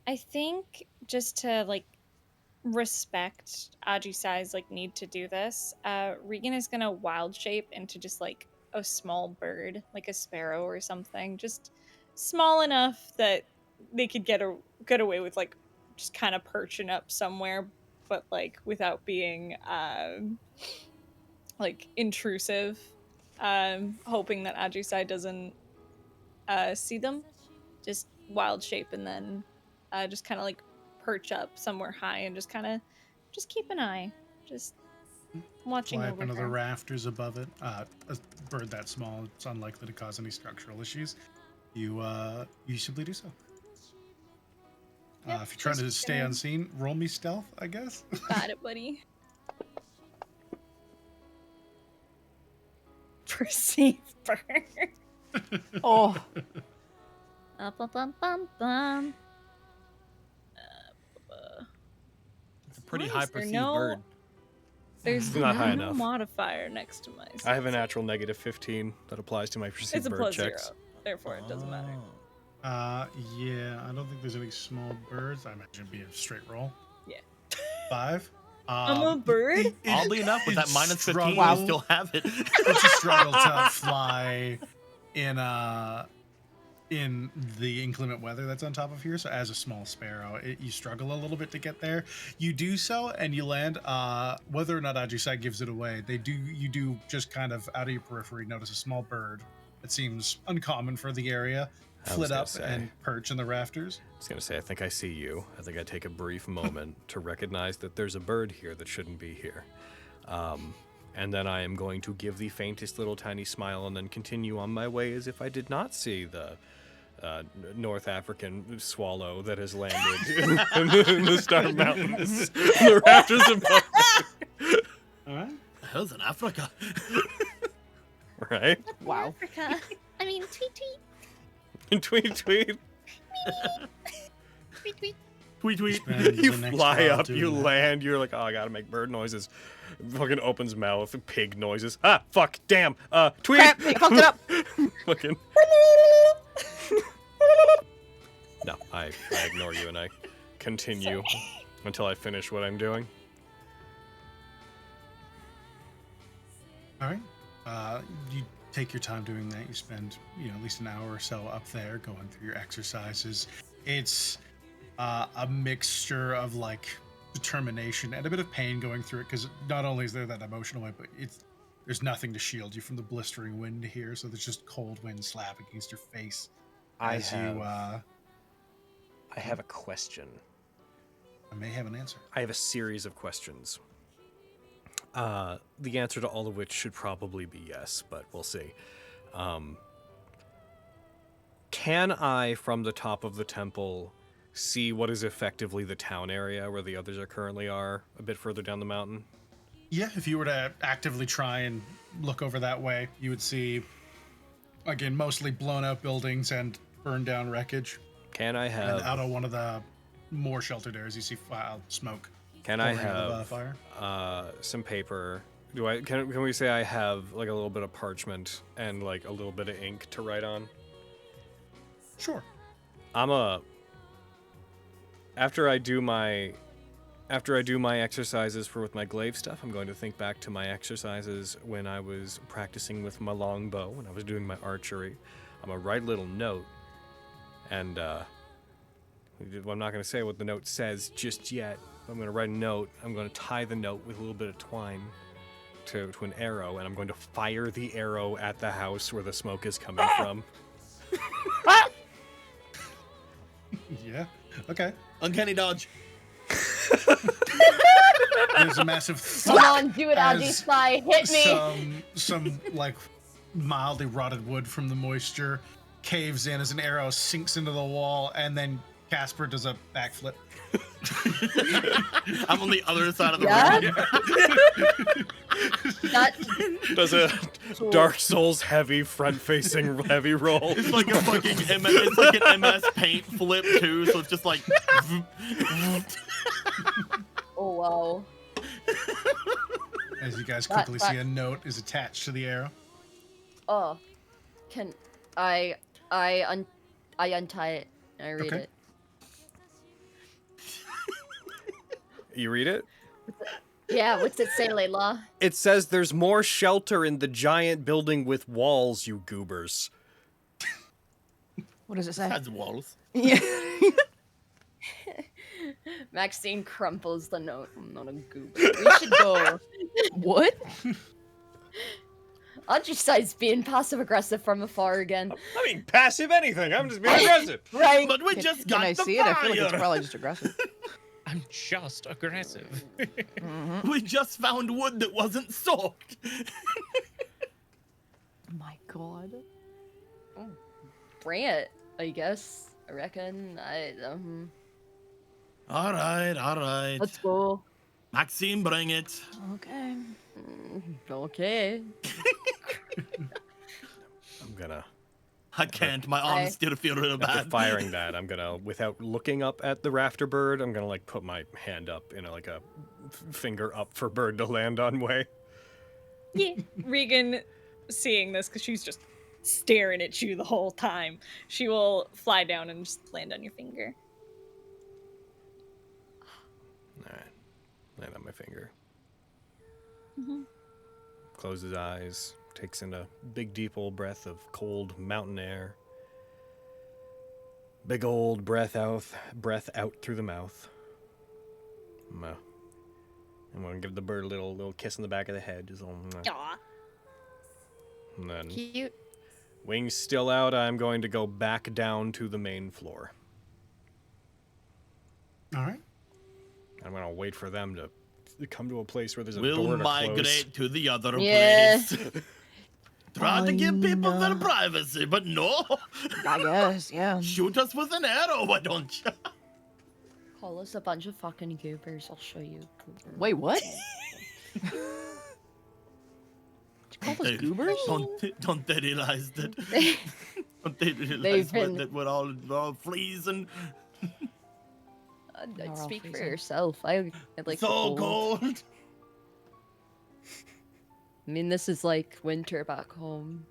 I think just to like respect Ajisai's like need to do this, Regan is gonna wild shape into just like a small bird, like a sparrow or something, just small enough that they could get away with like just kind of perching up somewhere, but like without being like intrusive. Hoping that Ajisai doesn't see them. Just wild shape and then just kind of like perch up somewhere high and just kind of just keep an eye, just watching Fly up over into the her. rafters above it. A bird that small, it's unlikely to cause any structural issues. You simply do so. Yep, If you're trying to just stay gonna- unseen, roll me stealth, I guess. Got it, buddy. Perceive bird. Oh, Bum. It's a pretty Why high is there perceived no- bird. There's Not high no enough. modifier next to my. I have a natural -15 that applies to my perceived It's a bird plus checks. 0, therefore it doesn't matter. Yeah, I don't think there's any small birds. I imagine it'd be a straight roll. Yeah. 5. I'm a bird? Oddly enough, with that it -15, struggle- you still have it. It's a struggle to fly in the inclement weather that's on top of here. So as a small sparrow, you struggle a little bit to get there. You do so and you land. Whether or not Ajisai gives it away, you do just kind of out of your periphery notice a small bird that seems uncommon for the area I was flit gonna up say. and perch in the rafters. I was gonna say, I think I see you. I think I take a brief moment to recognize that there's a bird here that shouldn't be here. And then I am going to give the faintest little tiny smile and then continue on my way as if I did not see the North African swallow that has landed in the Star Mountains. The rafters above me. All right. That was in Africa. Right? wow. Africa. I mean, tweet, tweet, Tweet, tweet. tweet, tweet. Tweet, tweet. Spend You the next fly while up, doing you that. land, you're like, oh, I gotta make bird noises. Fucking opens mouth, pig noises. Ah, fuck, damn. Tweet. Crap, I fucked it up. Fucking. No, I ignore you and I continue until I finish what I'm doing. All right. You take your time doing that. You spend, at least an hour or so up there going through your exercises. It's a mixture of like determination and a bit of pain going through it, because not only is there that emotional way, but there's nothing to shield you from the blistering wind here. So there's just cold wind slapping against your face. I have a question. I may have an answer. I have a series of questions. The answer to all of which should probably be yes, but we'll see. Can I, from the top of the temple, see what is effectively the town area where the others currently are, a bit further down the mountain? Yeah, if you were to actively try and look over that way, you would see, again, mostly blown out buildings and burned down wreckage. Can I And have... out of one of the more sheltered areas, you see smoke. Can I pouring out of, have fire. some paper? Can we say I have like a little bit of parchment and like a little bit of ink to write on? Sure. After I do my exercises with my glaive stuff, I'm going to think back to my exercises when I was practicing with my longbow, when I was doing my archery. I'm gonna write a little note, and I'm not gonna say what the note says just yet. I'm going to write a note. I'm going to tie the note with a little bit of twine to an arrow, and I'm going to fire the arrow at the house where the smoke is coming from. Yeah. Okay. Uncanny dodge. There's a massive Come on, do it, as Aji Spy. Hit me. Some like mildly rotted wood from the moisture caves in as an arrow sinks into the wall, and then Casper does a backflip. I'm on the other side of the Yeah? room. That Does a Dark Souls heavy front-facing heavy roll. It's like a fucking it's like an MS Paint flip too, so it's just like. oh wow. As you guys That- quickly that- see, a note is attached to the arrow. Oh, can I untie it and I read Okay. it. You read it? Yeah, what's it say, Layla? It says there's more shelter in the giant building with walls, you goobers. What does it say? Has walls. Yeah. Maxine crumples the note. I'm not a goober. We should go. What? Aji Spy's being passive aggressive from afar again. I mean, passive anything. I'm just being aggressive. Right. But we Can, just can got I the see it? I feel like it's fire. probably just aggressive. I'm just aggressive. We just found wood that wasn't soaked. My God. Bring it, I guess. I reckon. All right. Let's go. Maxime, bring it. Okay. Okay. I'm gonna... I can't. My arms still feel real After bad. firing that, I'm gonna, without looking up at the rafter bird, I'm gonna like put my hand up in like a finger up for bird to land on way. Yeah. Regan, seeing this, because she's just staring at you the whole time, she will fly down and just land on your finger. Alright. Land on my finger. Mm-hmm. Close his eyes. Takes in a big, deep old breath of cold mountain air. Big old breath out through the mouth. I'm gonna give the bird a little kiss in the back of the head. Just a little, Aw. and then, Cute. wings still out, I'm going to go back down to the main floor. All right. I'm gonna wait for them to come to a place where there's a We'll door to close. migrate to the other Yeah. place. Try to give people their privacy, but no. I guess, yeah. Shoot us with an arrow, why don't you? Call us a bunch of fucking goobers. I'll show you. Goober. Wait, what? Did you call us goobers? Don't they realize that? Don't they realize They've been- that we're all fleas and... We're all Speak for freezing. yourself. I like the So cold. cold. I mean, this is like winter back home.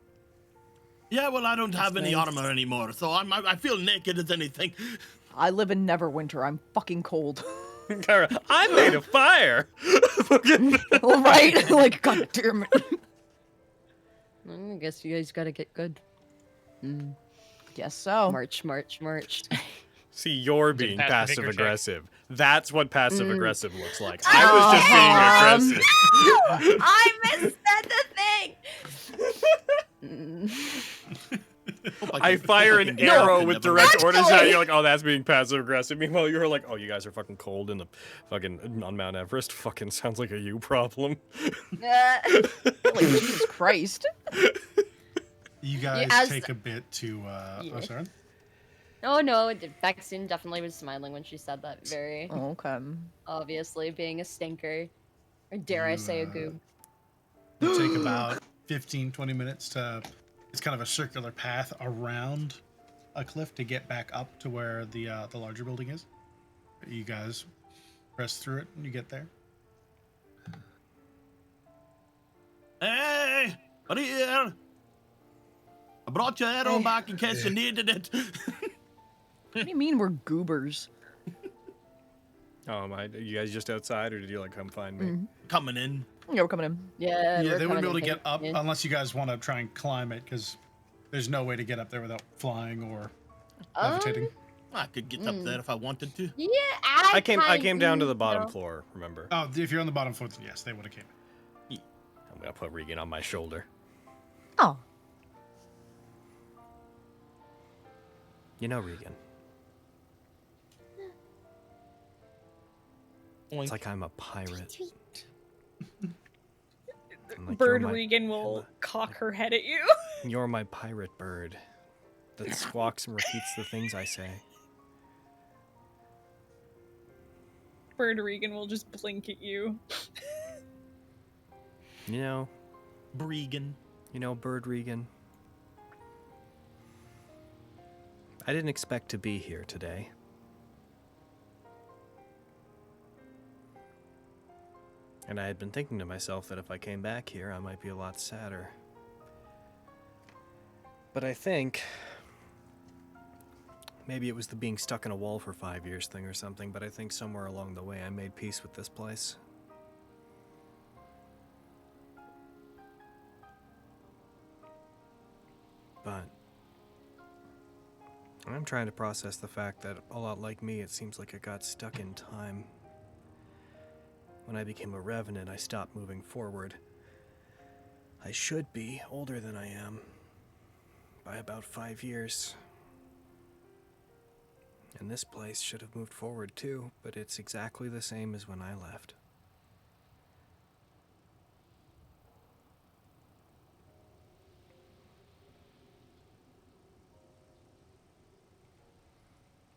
Yeah, well, I don't have any nice. armor anymore, so I feel naked as anything. I live in Neverwinter. I'm fucking cold. Kyra, I'm made of fire. Right? Like, god damn it. I guess you guys gotta get good. Guess so. March. See, you're being passive passive check. aggressive. That's what passive aggressive looks like. I was just being aggressive. I missaid the thing. I fire an arrow with direct orders at you, like, oh, that's being passive aggressive. Meanwhile, you're like, oh, you guys are fucking cold in the fucking on Mount Everest. Fucking sounds like a you problem. Like, Jesus Christ. You guys as- take a bit to. Oh, sorry. Oh no, Vexen definitely was smiling when she said that. Very Okay. obviously being a stinker, or dare I say a You, goob. You take about 15, 20 minutes to. It's kind of a circular path around a cliff to get back up to where the larger building is. You guys press through it and you get there. Hey, what are you? I brought your arrow back in case you needed it. What do you mean we're goobers? Oh, you guys just outside, or did you like come find me? Coming in. Yeah, we're coming in. Yeah, Yeah, we're they wouldn't be coming able to in get up pink. unless you guys want to try and climb it, because there's no way to get up there without flying or levitating. I could get up there if I wanted to. Yeah, I came down to the bottom no. floor. Remember? Oh, if you're on the bottom floor, then yes, they would have came. I'm gonna put Regan on my shoulder. Oh. You know, Regan. It's like I'm a pirate. I'm like, Bird you're my- Regan will cock her head at you. You're my pirate bird that squawks and repeats the things I say. Bird Regan will just blink at you. You know, Bregan. Bird Regan. I didn't expect to be here today. And I had been thinking to myself that if I came back here, I might be a lot sadder. But I think maybe it was the being stuck in a wall for 5 years thing or something, but I think somewhere along the way I made peace with this place. But I'm trying to process the fact that, a lot like me, it seems like I got stuck in time. When I became a revenant, I stopped moving forward. I should be older than I am, by about 5 years. And this place should have moved forward too, but it's exactly the same as when I left.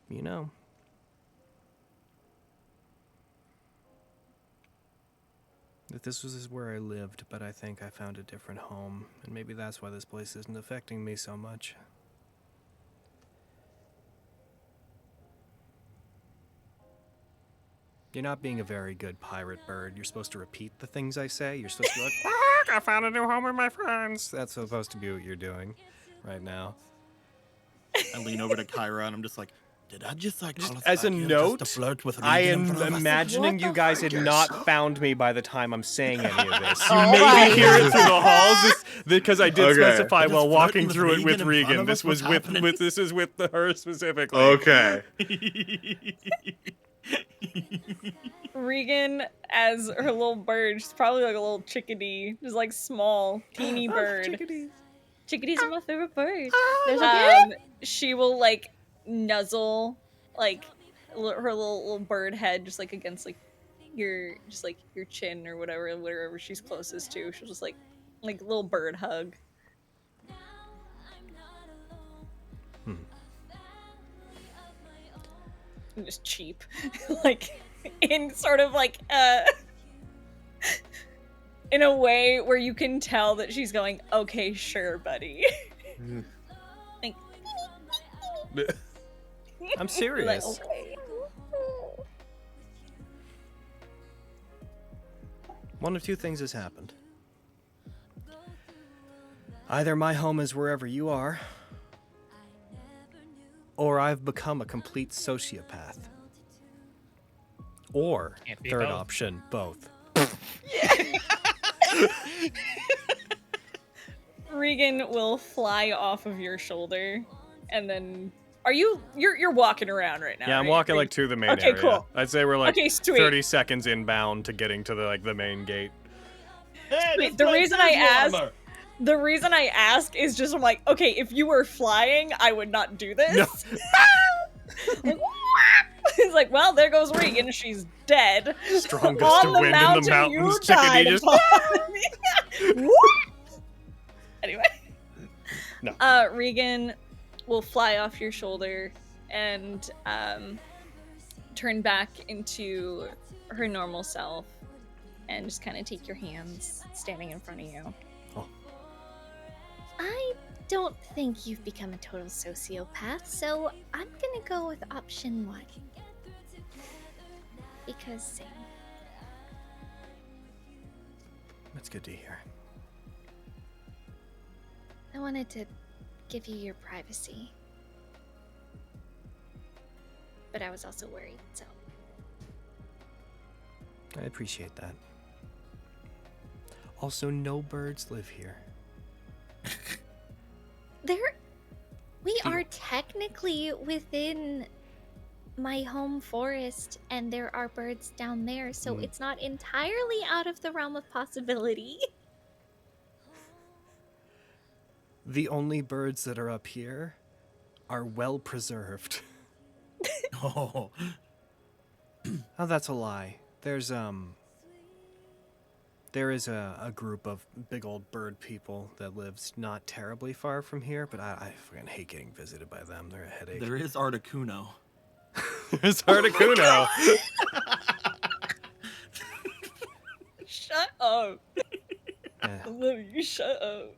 You know, that this was where I lived, but I think I found a different home, and maybe that's why this place isn't affecting me so much. You're not being a very good pirate bird. You're supposed to repeat the things I say. You're supposed to be like, "Look, I found a new home with my friends." That's supposed to be what you're doing right now. I lean over to Kyra and I'm just like, did I just like call us As a back here note, just to flirt with I Regan in am front of us? imagining you guys had not found me by the time I'm saying any of this. You All may right. be hearing through the halls because I did Okay. specify Just while walking flirting through with it with Regan in front Regan. of This us? was What's happening? this is with her specifically. Okay. Regan, as her little bird, she's probably like a little chickadee, just like small, teeny bird. Chickadees are my favorite bird. There's a She will like nuzzle like her little bird head just like against like your chin or whatever she's closest to. She'll just like little bird hug. And just cheap, like in sort of like in a way where you can tell that she's going, okay, sure, buddy. Like, I'm serious. like, okay. One of two things has happened. Either my home is wherever you are, or I've become a complete sociopath. Or, Can't be third both. option, both. Regan will fly off of your shoulder, and then you're walking around right now? Yeah, I'm right? walking Are like to the main Okay, area. cool. I'd say we're like Okay, sweet. 30 seconds inbound to getting to the main gate. Hey, Wait, this the place reason is I asked- warmer. The reason I ask is just I'm like, okay, if you were flying, I would not do this. No. Like, it's like, well, there goes Regan. She's dead. Strongest On the wind mountain, in the mountains. you Chickadee died just. upon. Anyway. No. Regan will fly off your shoulder and turn back into her normal self and just kind of take your hands standing in front of you. Oh. I don't think you've become a total sociopath, so I'm gonna go with option 1. Because same. That's good to hear. I wanted to give you your privacy. But I was also worried, so. I appreciate that. Also, no birds live here. We are technically within my home forest, and there are birds down there, so it's not entirely out of the realm of possibility. The only birds that are up here are well preserved. Oh. Oh, that's a lie. There is a group of big old bird people that lives not terribly far from here, but I fucking hate getting visited by them. They're a headache. There is Articuno. There's Articuno. Shut up. Yeah. I love you. Shut up.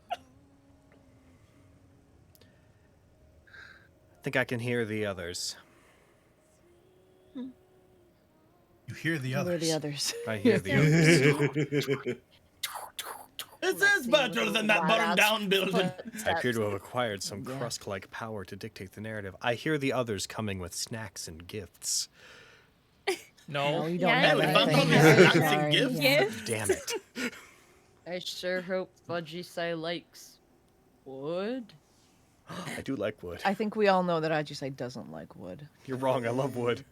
I think I can hear the others. You hear the Who are others. the others? I hear the others. This is better than that burned down building. I appear to have acquired some Yeah. Krusk-like power to dictate the narrative. I hear the others coming with snacks and gifts. No, No. you don't Yeah, have we anything. found all these Sorry, snacks and gifts. yeah. Damn it. I sure hope Fudgy likes wood. I do like wood. I think we all know that Ajisai doesn't like wood. You're wrong. I love wood.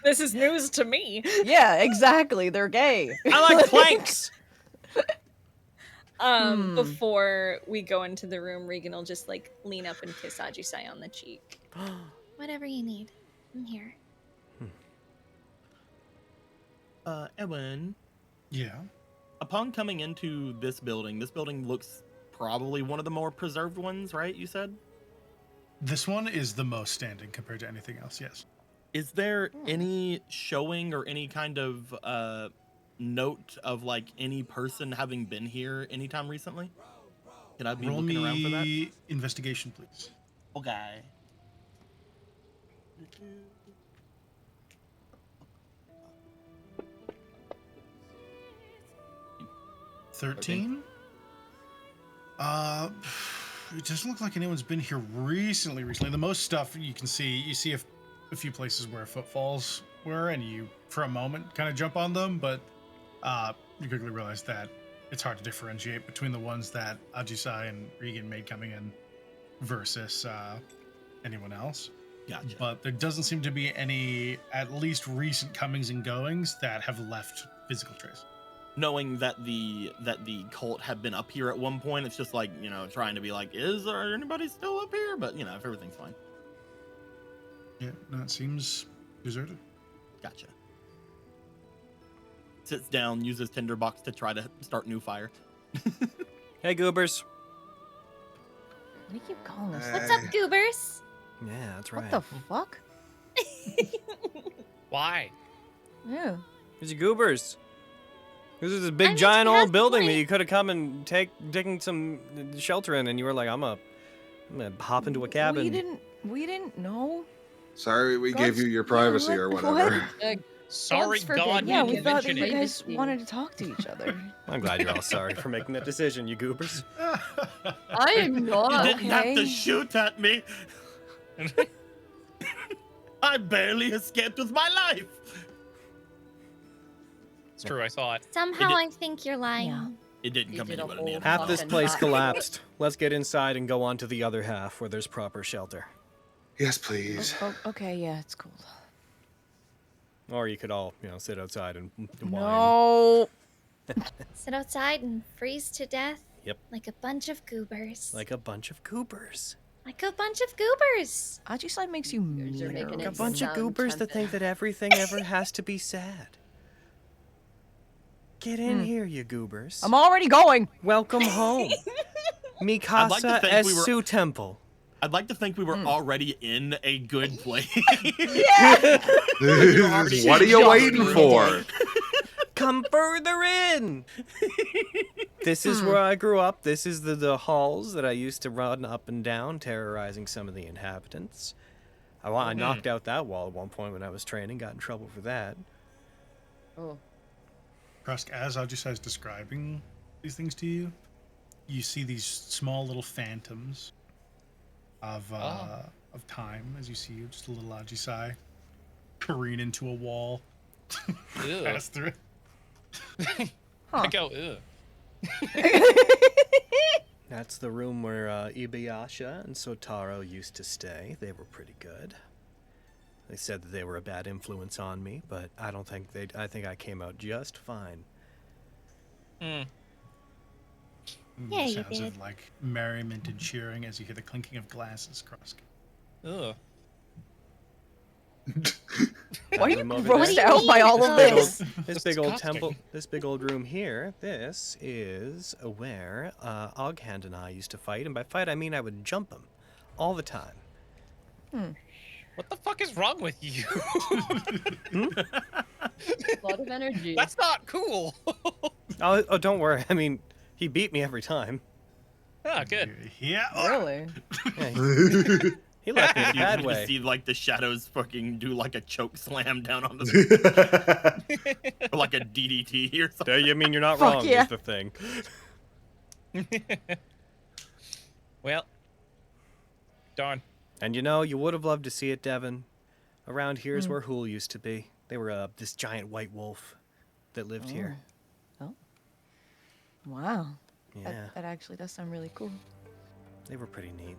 This is news to me. Yeah, exactly. They're gay. I like planks. Before we go into the room, Regan will just like lean up and kiss Ajisai on the cheek. Whatever you need, I'm here. Ewan, Yeah. upon coming into this building looks probably one of the more preserved ones, right? You said? This one is the most standing compared to anything else, yes. Is there any showing or any kind of note of like any person having been here anytime recently? Can I be Roll looking around for that? me investigation, please. Okay. 13? It doesn't look like anyone's been here recently. The most stuff you see a few places where footfalls were, and you, for a moment, kind of jump on them, but you quickly realize that it's hard to differentiate between the ones that Ajisai and Regan made coming in versus anyone else. Gotcha. But there doesn't seem to be any, at least recent comings and goings, that have left physical trace. Knowing that the cult had been up here at one point, it's just like, trying to be like, is there anybody still up here? But if everything's fine. Yeah, no, it seems deserted. Gotcha. Sits down, uses tinderbox to try to start new fire. Hey, goobers. What do you keep calling us? What's up, goobers? Yeah, that's right. What the fuck? Why? Yeah. Where's your goobers? This is this big, mean, giant to old be building that honest, you could have come and taken some shelter in, and you were like, I'm gonna hop into a cabin. We didn't know. Sorry, we God, gave you your yeah, privacy or what- whatever. Sorry, forbid God, Yeah, you we didn't thought that mention you it. guys Privacy. wanted to talk to each other. I'm glad you're all sorry for making that decision, you goobers. I am You not. didn't have to Okay. shoot at me. I barely escaped with my life. It's true, I saw it. Somehow did- I think you're lying. Yeah. It didn't You come did a anywhere near whole that. Half this fucking place back. collapsed. Let's get inside and go on to the other half where there's proper shelter. Yes, please. Oh, okay, yeah, it's cold. Or you could all, sit outside and whine. No. Sit outside and freeze to death. Yep. Like a bunch of goobers. Like a bunch of goobers. Like a bunch of goobers. Ajisai makes you You're making meaner. it Like a bunch of sound goobers that think tempting. that everything ever has to be sad. Get in here, you goobers. I'm already going. Welcome home. Mikasa like to think we were- Esu Temple. I'd like to think we were already in a good place. What are you waiting for? Come further in. This is where I grew up. This is the halls that I used to run up and down, terrorizing some of the inhabitants. I knocked out that wall at one point when I was training, got in trouble for that. Oh. Krusk, as Ajisai is describing these things to you, you see these small little phantoms of time as you see just a little Ajisai careen into a wall, Ew. pass through it. I go, ugh. That's the room where Ibayasha and Sotaro used to stay. They were pretty good. They said that they were a bad influence on me, but I don't think I think I came out just fine. Mm. Yeah, you Sounds did. of like merriment and cheering as you hear the clinking of glasses, Krusk. Ugh. Why are you Room over grossed there. out by all of this? This big old Disgusting. temple, this big old room here, this is where Oghand and I used to fight, and by fight I mean I would jump him all the time. What the fuck is wrong with you? A lot of energy. That's not cool. Oh, don't worry. I mean, he beat me every time. Ah, good. Yeah. Really? Yeah, he left me in a You bad can way. just see like the shadows fucking do like a choke slam down on the or like a DDT or something. You mean you're not Fuck wrong? yeah. Is the thing. Well, darn. And you would have loved to see it, Devin. Around here is where Hool used to be. They were this giant white wolf that lived here. Wow. Yeah, That actually does sound really cool. they were pretty neat.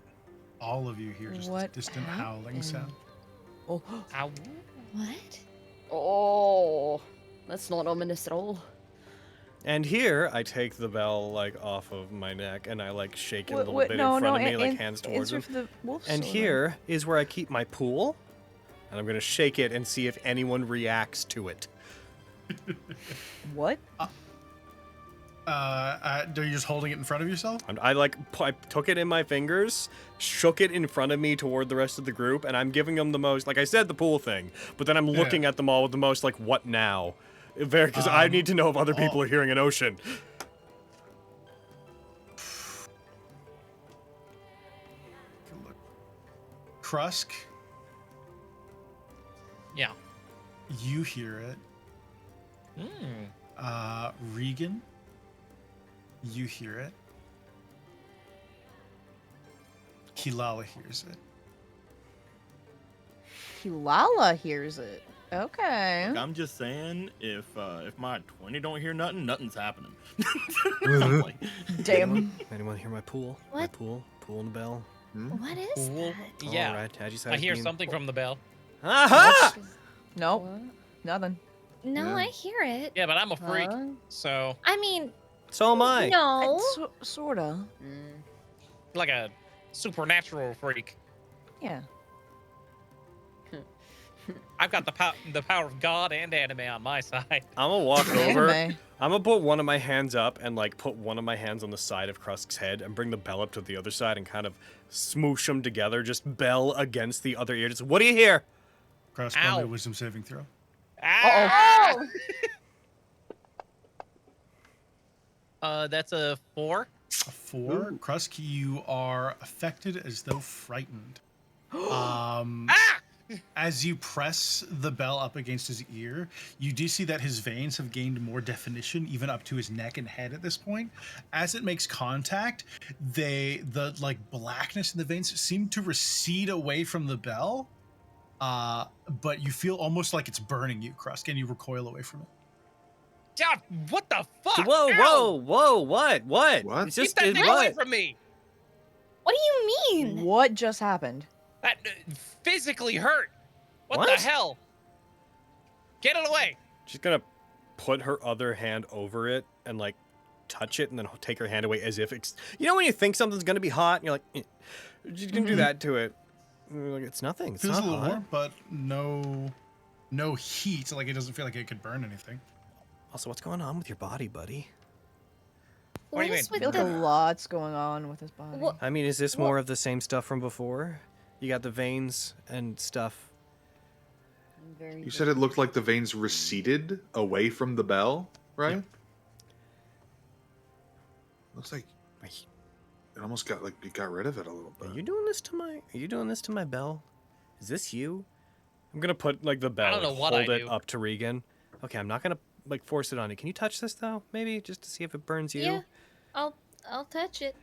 All of you hear just this What distant howling happened? sound. Oh, Ow. What? Oh, that's not ominous at all. And here, I take the bell like off of my neck and I like shake it a little what? bit No, in front no, of me, like an- hands towards answer him. for the wolf And sword. here is where I keep my pool, and I'm gonna shake it and see if anyone reacts to it. What? Are you just holding it in front of yourself? I took it in my fingers, shook it in front of me toward the rest of the group, and I'm giving them the most, like I said, the pool thing. But then I'm looking at them all with the most, like, what now? Because I need to know if other people are hearing an ocean. Krusk, Yeah. you hear it. Mm. Regan, you hear it. Kilala hears it. Kilala hears it. Okay. I'm just saying, if my 20 don't hear nothing, nothing's happening. I'm like, Damn. Anyone hear my pool? My What? pool in the bell. What is Cool. that? Yeah. All right, how'd you say I it's hear being- something from the bell. Aha! Nope. Nothing. No, Yeah. I hear it. Yeah, but I'm a freak, Huh? so I mean, So am I. no. Sorta. Mm. like a supernatural freak. Yeah. I've got the power of God and anime on my side. I'm gonna walk over. Anime. I'm gonna put one of my hands up and like put one of my hands on the side of Krusk's head and bring the bell up to the other side and kind of smoosh them together. Just bell against the other ear. Just, what do you hear? Krusk, Ow. roll me a wisdom saving throw. Ah! Oh! That's a 4. A 4. Krusk, you are affected as though frightened. Ah! As you press the bell up against his ear, you do see that his veins have gained more definition, even up to his neck and head at this point. As it makes contact, the like blackness in the veins seem to recede away from the bell, but you feel almost like it's burning you, Krusk, and you recoil away from it. God, what the fuck? Whoa, Ow! whoa, what? What? It's Keep just that it, thing away what? from me! What do you mean? What just happened? That physically hurt. What What? the hell? Get it away. She's gonna put her other hand over it and like touch it, and then take her hand away as if it's. You know when you think something's gonna be hot, and you're like, she's gonna do that to it. And you're like, it's nothing. It's Feels not a little hot. warm, but no heat. Like it doesn't feel like it could burn anything. Also, what's going on with your body, buddy? What do you is mean? I with feel like a the lot's going on with his body. What- I mean, is this more of the same stuff from before? You got the veins and stuff. You said it looked like the veins receded away from the bell, right? Yep. Looks like it almost got like you got rid of it a little bit. Are you doing this to my? Are you doing this to my bell? Is this you? I'm gonna put like the bell. don't know and what hold I it do. up to Regan. Okay, I'm not gonna like force it on you. Can you touch this though? Maybe just to see if it burns you. Yeah, I'll touch it.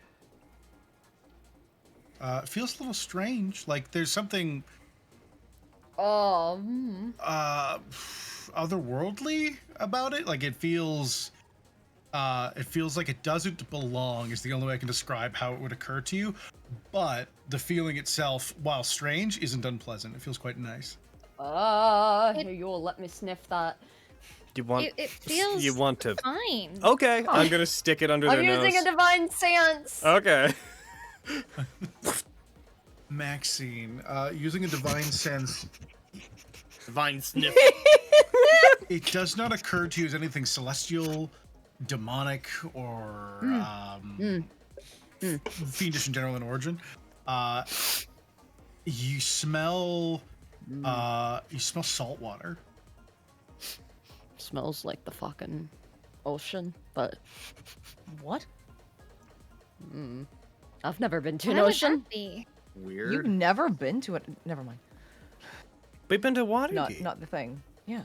It feels a little strange. Like there's something Oh. otherworldly about it. Like it feels like it doesn't belong is the only way I can describe how it would occur to you. But the feeling itself, while strange, isn't unpleasant. It feels quite nice. Here, you'll let me sniff that. You want? It feels You want to? fine. Okay, I'm gonna stick it under I'm their using nose. a divine sense. Okay. Maxine, using a divine sense, Divine sniff. it does not occur to you as anything celestial, demonic, or fiendish in general in origin. You smell salt water. Smells like the fucking ocean, but What? I've never been to an Why would ocean. that be? Weird. You've never been to it? Never mind. We've been to Waterdeep. Not the thing. Yeah.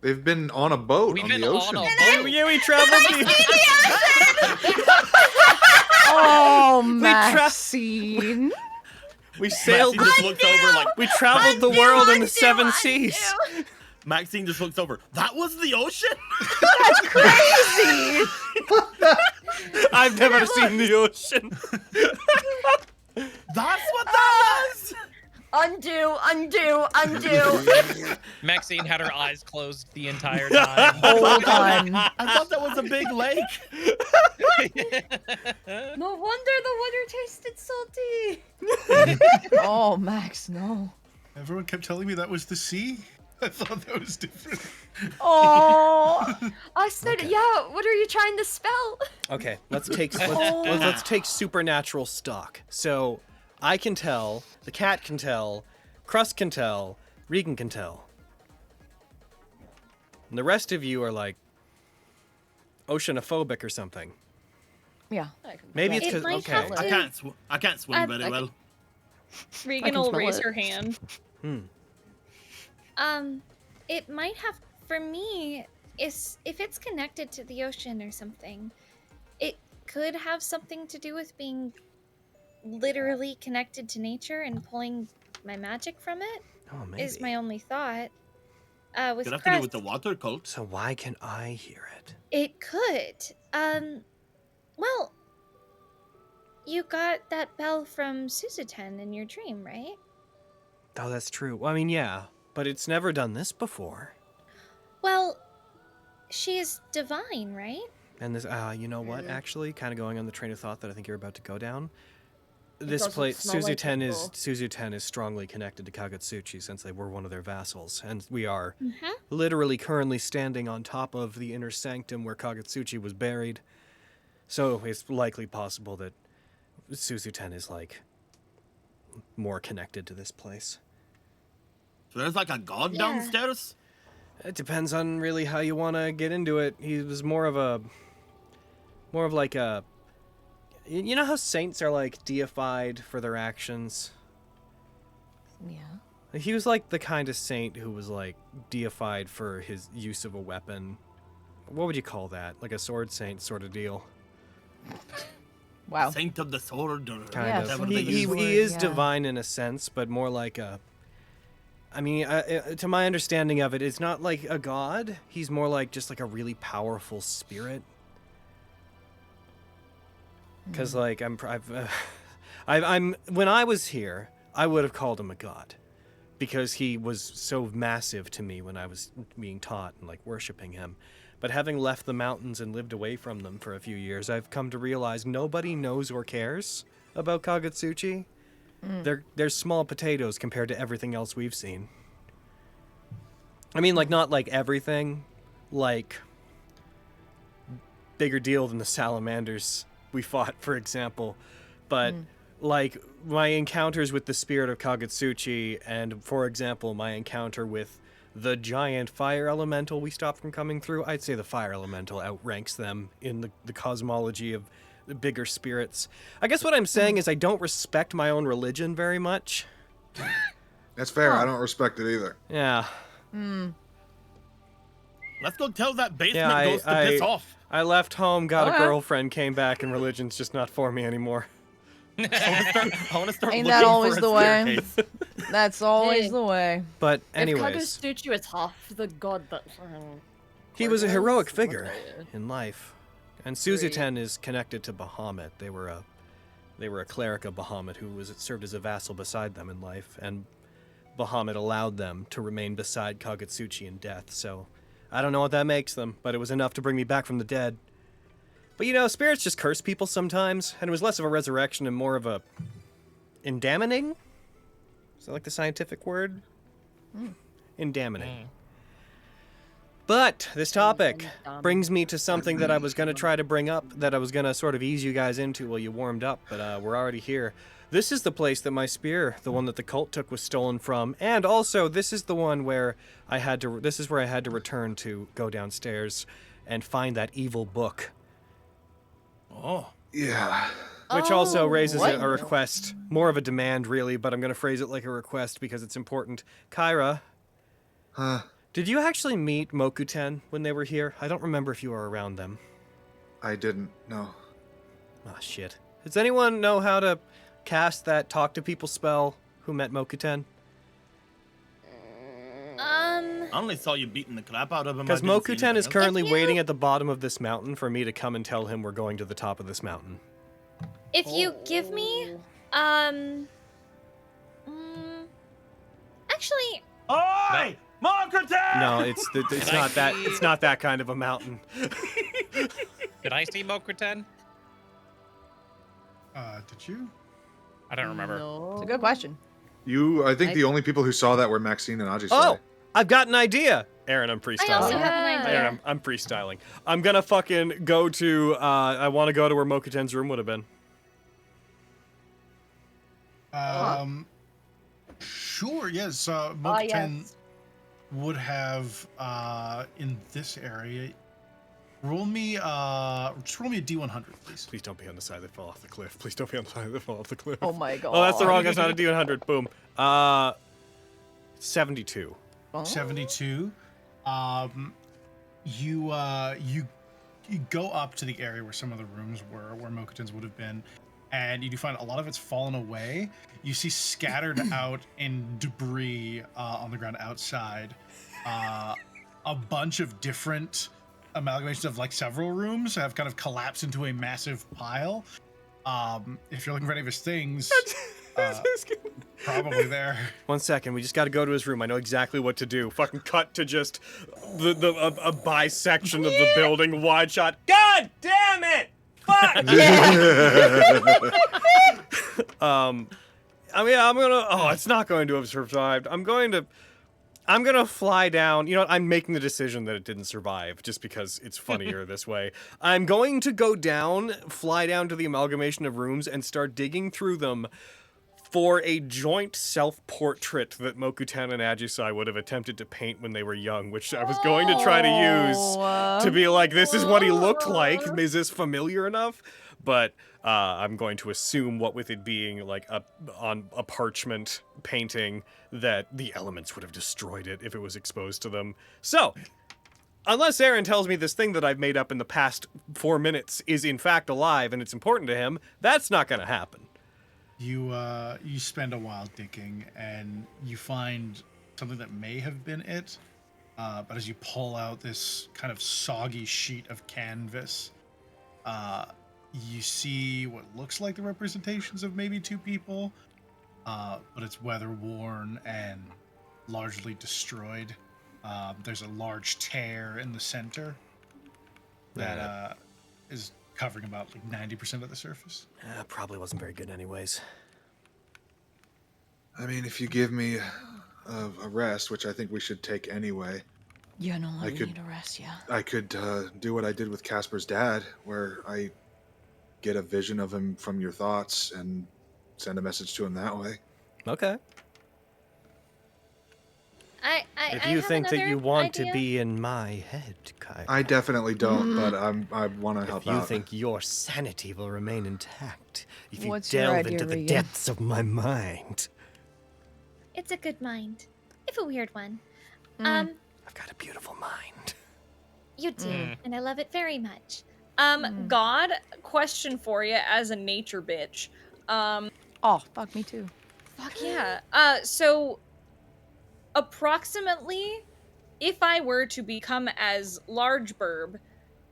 They've been on a boat We've on been the ocean. on a boat. Yeah, we traveled. Oh, tra- Maxine. We sailed. Maxine just looks over like We traveled the world in the seven seas. Maxine just looks over. That was the ocean. That's crazy. I've never seen the ocean. That's what that was. Undo. Maxine had her eyes closed the entire time. Hold on. I thought that was a big lake. No wonder the water tasted salty. Oh, Max, no. Everyone kept telling me that was the sea. I thought that was different. Oh. I said, Okay. yeah. What are you trying to spell? Okay, let's take supernatural stock. So, I can tell, the cat can tell, Crust can tell, Regan can tell. And the rest of you are like oceanophobic or something. Yeah. Maybe it's It because might okay. have to- I can't swim very well. Regan can will smell raise it. her hand. It might have, for me, is if it's connected to the ocean or something, it could have something to do with being literally connected to nature and pulling my magic from it. Oh, maybe. Is my only thought. With Could have to do with Crest, the water cult. So why can I hear it? it could. Well, you got that bell from Suzuten in your dream, right? Oh, that's true. Well, I mean, yeah, but it's never done this before. Well, she's divine, right? And this, you know what? Actually, kind of going on the train of thought that I think you're about to go down. This doesn't place, smell like Suzuten it, is though. Suzuten is strongly connected to Kagetsuchi since they were one of their vassals, and we are Mm-hmm. literally currently standing on top of the inner sanctum where Kagetsuchi was buried. So it's likely possible that Suzuten is like more connected to this place. So there's like a god Yeah. downstairs. It depends on really how you want to get into it. He was more of like a, you know how saints are like deified for their actions? Yeah. He was like the kind of saint who was like deified for his use of a weapon. What would you call that? Like a sword saint sort of deal. Wow. Saint of the sword. Or Kind Yeah, of. saint He, of the he, sword, he is yeah. divine in a sense, but more like a. I mean, to my understanding of it, it's not like a god. He's more like just like a really powerful spirit. Because like I'm when I was here, I would have called him a god, because he was so massive to me when I was being taught and like worshiping him. But having left the mountains and lived away from them for a few years, I've come to realize nobody knows or cares about Kagutsuchi. They're small potatoes compared to everything else we've seen. I mean, like, not like everything, like bigger deal than the salamanders we fought, for example. But like my encounters with the spirit of Kagutsuchi, and for example, my encounter with the giant fire elemental we stopped from coming through, I'd say the fire elemental outranks them in the cosmology of the bigger spirits. I guess what I'm saying is I don't respect my own religion very much. That's fair. I don't respect it either. Yeah. Let's go tell that basement Yeah, ghost to piss off. I left home, got Okay. a girlfriend, came back, and religion's just not for me anymore. I want to start Ain't looking that always for a the way? staircase. That's always Hey. the way. But If anyways, Kagutsuchi was half the god that... he was a heroic What figure are you? in life. And Suzuten is connected to Bahamut. They were a cleric of Bahamut who served as a vassal beside them in life, and Bahamut allowed them to remain beside Kagutsuchi in death. So I don't know what that makes them, but it was enough to bring me back from the dead. But you know, spirits just curse people sometimes, and it was less of a resurrection and more of a endamining? Is that like the scientific word? Endamining. But this topic brings me to something that I was going to try to bring up, that I was going to sort of ease you guys into while you warmed up, but we're already here. This is the place that my spear, the one that the cult took, was stolen from, and also this is the one where this is where I had to return to go downstairs and find that evil book. Oh. Yeah. Which also raises what? a request, more of a demand really, but I'm going to phrase it like a request because it's important. Kyra, Huh. did you actually meet Mokuten when they were here? I don't remember if you were around them. I didn't. No. Ah, shit. Does anyone know how to cast that talk to people spell who met Mokuten? I only saw you beating the crap out of him. Because I didn't see Mokuten anything is else. currently If you- waiting at the bottom of this mountain for me to come and tell him we're going to the top of this mountain. If you give me, actually, Oi! Mokuten! No, it's not that kind of a mountain. Did I see Mokuten? Did you? I don't remember. It's a good question. I think the only people who saw that were Maxine and Aji saw Oh, I've got an idea. Aaron, I'm freestyling. I also have an idea. Aaron, I'm freestyling. I'm gonna fucking go to, I want to go to where Mokuten's room would have been. Sure, yes. Mokuten yes. would have in this area. Roll me just roll me a D100, please. Please don't be on the side that fell off the cliff. Please don't be on the side that fell off the cliff. Oh my god. Oh, that's the wrong. That's not a D100. Boom. 72. Oh. 72. You go up to the area where some of the rooms were, where Mokuten's would have been, and you do find a lot of it's fallen away. You see scattered out in debris on the ground outside a bunch of different amalgamations of like several rooms have kind of collapsed into a massive pile. If you're looking for any of his things, probably there. 1 second. We just got to go to his room. I know exactly what to do. Fucking cut to just a bisection of the building, wide shot. God damn it! Fuck! I mean, I'm gonna. Oh, it's not going to have survived. I'm gonna fly down. You know what? I'm making the decision that it didn't survive just because it's funnier this way. I'm going to go down, fly down to the amalgamation of rooms and start digging through them for a joint self-portrait that Mokuten and Ajisai would have attempted to paint when they were young, which I was going to try to use to be like, this is what he looked like. Is this familiar enough? but I'm going to assume what with it being like on a parchment painting that the elements would have destroyed it if it was exposed to them. So, unless Aaron tells me this thing that I've made up in the past 4 minutes is in fact alive and it's important to him, that's not going to happen. You spend a while digging and you find something that may have been it, but as you pull out this kind of soggy sheet of canvas, you see what looks like the representations of maybe 2 people, but it's weather worn and largely destroyed. There's a large tear in the center that is covering about like 90% of the surface. Probably wasn't very good anyways. I mean, if you give me a rest, which I think we should take anyway, You no longer need a rest, yeah. I could do what I did with Casper's dad, where I get a vision of him from your thoughts and send a message to him that way. Okay. If you think that you want idea. to be in my head, Kai. I definitely don't, but I want to help If you out. think your sanity will remain intact, if you What's your delve idea, into the Regan? depths of my mind. It's a good mind, if a weird one. I've got a beautiful mind. You do, and I love it very much. God, question for you as a nature bitch. Oh, fuck me too. Fuck yeah. So approximately, if I were to become as large burb,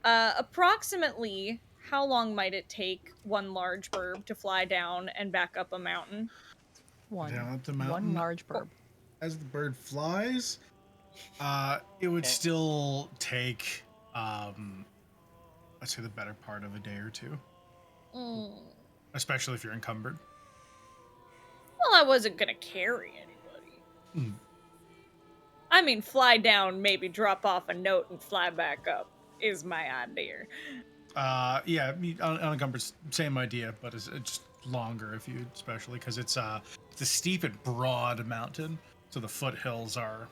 approximately how long might it take one large burb to fly down and back up a mountain? Down up the mountain. One large burb. As the bird flies, it would still take, I'd say the better part of a day or 2. Especially if you're encumbered. Well, I wasn't gonna carry anybody. I mean, fly down, maybe drop off a note and fly back up is my idea. Yeah, unencumbered, same idea, but it's just longer if you, especially because it's a steep and broad mountain, so the foothills are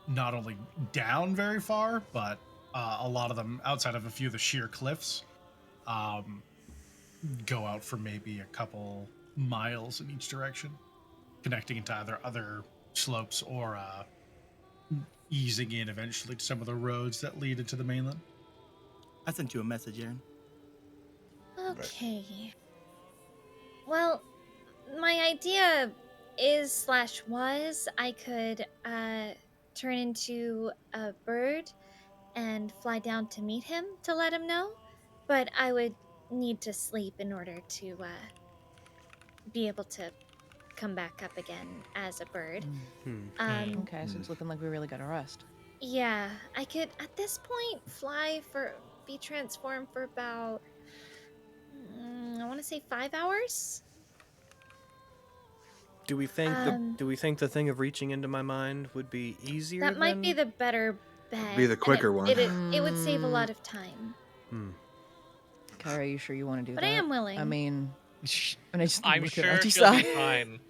not only down very far, but a lot of them, outside of a few of the sheer cliffs, go out for maybe a couple miles in each direction, connecting into either other slopes or easing in eventually to some of the roads that lead into the mainland. I sent you a message, Aaron. Okay. Well, my idea was I could turn into a bird and fly down to meet him to let him know, but I would need to sleep in order to be able to come back up again as a bird. Okay, so it's looking like we really got to rest. Yeah, I could at this point be transformed for about I want to say 5 hours. Do we think the thing of reaching into my mind would be easier? That might be the better bet. Be the and quicker one. It would save a lot of time. Kara, are you sure you want to do But that? I am willing. I mean, when I just I'm look sure at she'll be Archie fine.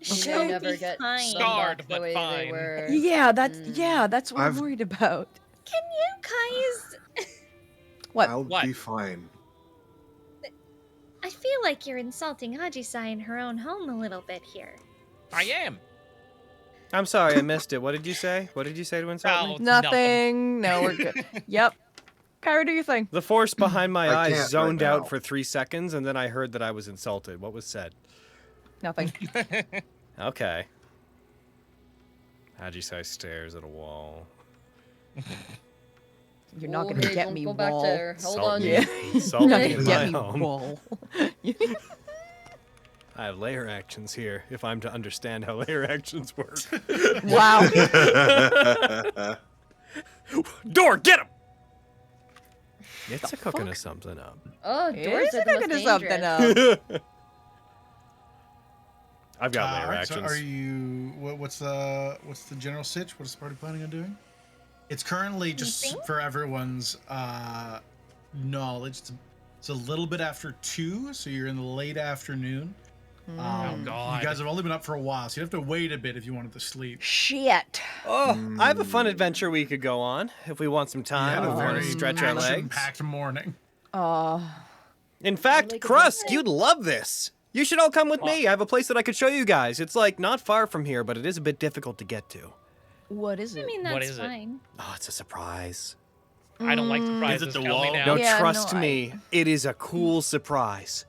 She'll They never be get fine. summed Scarred, back the but way fine. they were. Yeah, that's what I'm I've- worried about. Can you guys? What? I'll What? be fine. I feel like you're insulting Ajisai in her own home a little bit here. I am. I'm sorry, I missed it. What did you say? What did you say to insult me? Oh, Nothing. No, we're good. Yep. Kara, do your thing. The force behind my I eyes can't zoned right out now. for 3 seconds, and then I heard that I was insulted. What was said? Nothing. Okay. Ajisai stares at a wall. You're not Oh, gonna hey, get don't me, go back wall. there. Hold Insult on. me. Yeah. Insult You're not me gonna in get my me, home. wall. I have layer actions here, if I'm to understand how layer actions work. Wow. Door, get him! It's a cooking us something up. Oh, doors Is are it the most gonna something dangerous. up? I've got layer Alright, so actions. are you? What's the general sitch? What is the party planning on doing? It's currently just Sleeping? for everyone's knowledge. It's a little bit after 2, so you're in the late afternoon. Oh God. You guys have only been up for a while, so you have to wait a bit if you wanted to sleep. Shit. Oh, I have a fun adventure we could go on if we want some time. You If we had a want to very stretch our legs. action-packed morning. In fact, like it Krusk, you'd love this. You should all come with me. I have a place that I could show you guys. It's like not far from here, but it is a bit difficult to get to. What is it? I mean, What that's is it? fine. Oh, it's a surprise. I don't like surprises. Is it the Tell me wall? now. No, Yeah, trust no, me. It is a cool surprise.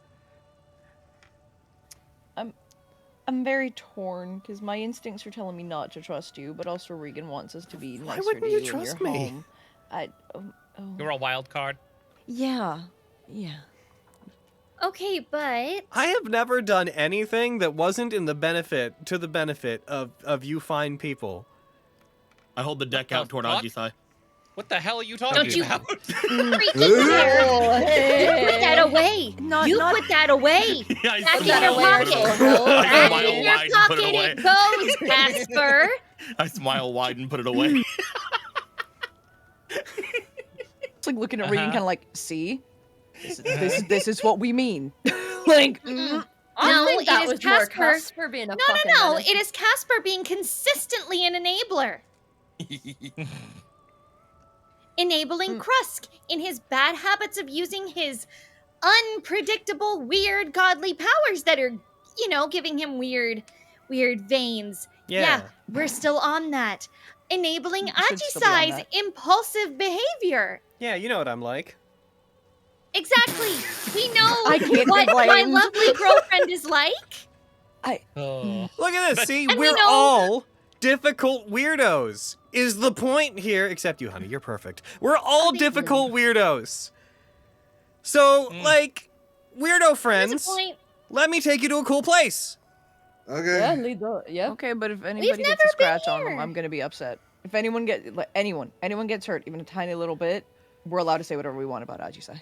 I'm very torn because my instincts are telling me not to trust you, but also Regan wants us to be Why nicer wouldn't to you you trust in your me? home. You're a wild card. Yeah. Okay, but I have never done anything that wasn't to the benefit of you fine people. I hold the deck the out toward fuck? Ajisai. What the hell are you talking Don't you- about? freaking dare! You put that away. You put that away. I Back in smile your and put it pocket. away. I Back smile in your wide and put pocket it away. it goes, Casper. I smile wide and put it away. It's like looking at Regan, kind of like, see, this is what we mean. Like, I No, think it that is was more Casper. Casper being a No, fucking no, no. menace. It is Casper being consistently an enabler. Enabling Krusk in his bad habits of using his unpredictable, weird, godly powers that are, giving him weird veins. Yeah. We're still on that. Enabling You should still be on Ajisai's that. impulsive behavior. Yeah, you know what I'm like. Exactly. We know I can't be what my blamed. lovely girlfriend is like. Oh. Look at this. See, And we we're know- all difficult weirdos. Is the point here? Except you, honey. You're perfect. We're all difficult weirdos. So, like, weirdo There's a friends, point. let me take you to a cool place. Okay. Yeah, lead the yeah. okay, but if anybody gets never a scratch been on them, here. I'm gonna be upset. If anyone anyone gets hurt, even a tiny little bit, we're allowed to say whatever we want about Ajisai.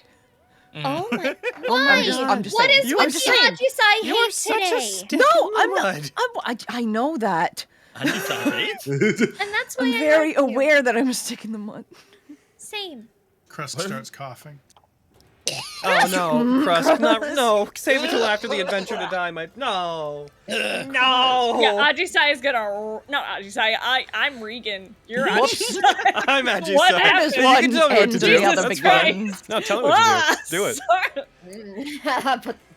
Oh my. Why? I'm just What saying. is You with are the saying- Ajisai You are hate such a today? stick No, in the I'm mud. not. I know that. Ajisai, And that's why I'm I very love you. aware that I'm a stick in the mud. Same. Krusk starts coughing. Oh no, Krusk, no, save it till after the adventure to die, no. No. Yeah, Ajisai is gonna. No, Ajisai. I'm Regan. You're Ajisai. I'm Ajisai. What You happened? can tell me what to ends do. the other Jesus begins. No, tell me what to do. Do it.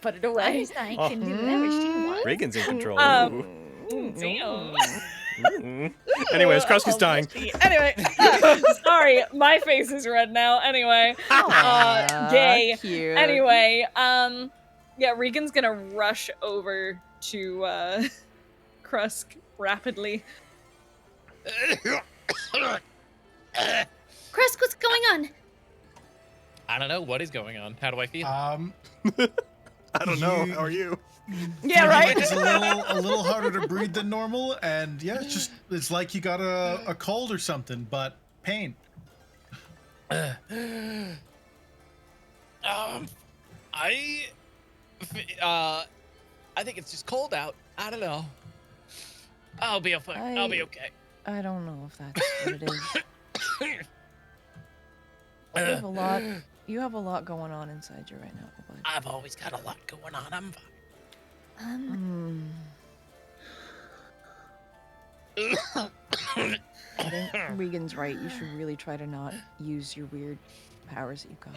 put it away. Ajisai Oh. can do whatever she wants. Regan's in control. Um, Ooh. Damn. Mm. Anyways, Krusk is dying. Anyway, sorry, my face is red now. Anyway, gay. Cute. Anyway, yeah, Regan's gonna rush over to Krusk rapidly. Krusk, what's going on? I don't know. What is going on? How do I feel? I don't know. How are you? Yeah, right. It's a little harder to breathe than normal, and yeah, it's like you got a cold or something, but pain. I think it's just cold out. I don't know. I'll be okay. I'll be okay. I don't know if that's what it is. You have a lot going on inside you right now, bud. I've always got a lot going on. I'm fine. I think Regan's right. You should really try to not use your weird powers that you got.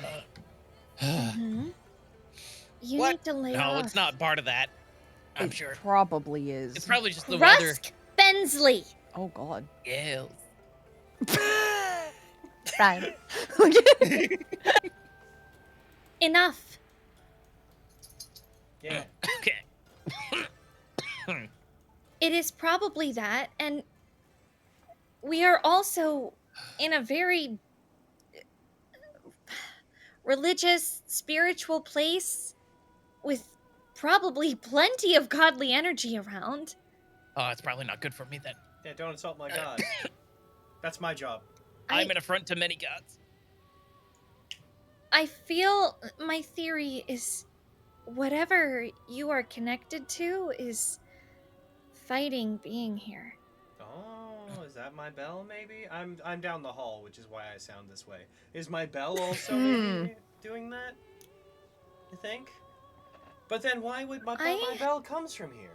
You What? need to lay No, off. it's not part of that. I'm It sure. probably is. It's probably just the weather. Rusk Bensley. Oh God. Yeah. Fine. Enough. Yeah. Okay. It is probably that, and we are also in a very religious, spiritual place with probably plenty of godly energy around. Oh, it's probably not good for me then. Yeah, don't insult my god. That's my job. I'm an affront to many gods. I feel my theory is whatever you are connected to is fighting being here. Oh, is that my bell maybe? I'm down the hall, which is why I sound this way. Is my bell also maybe doing that? You think? But then why would my bell comes from here?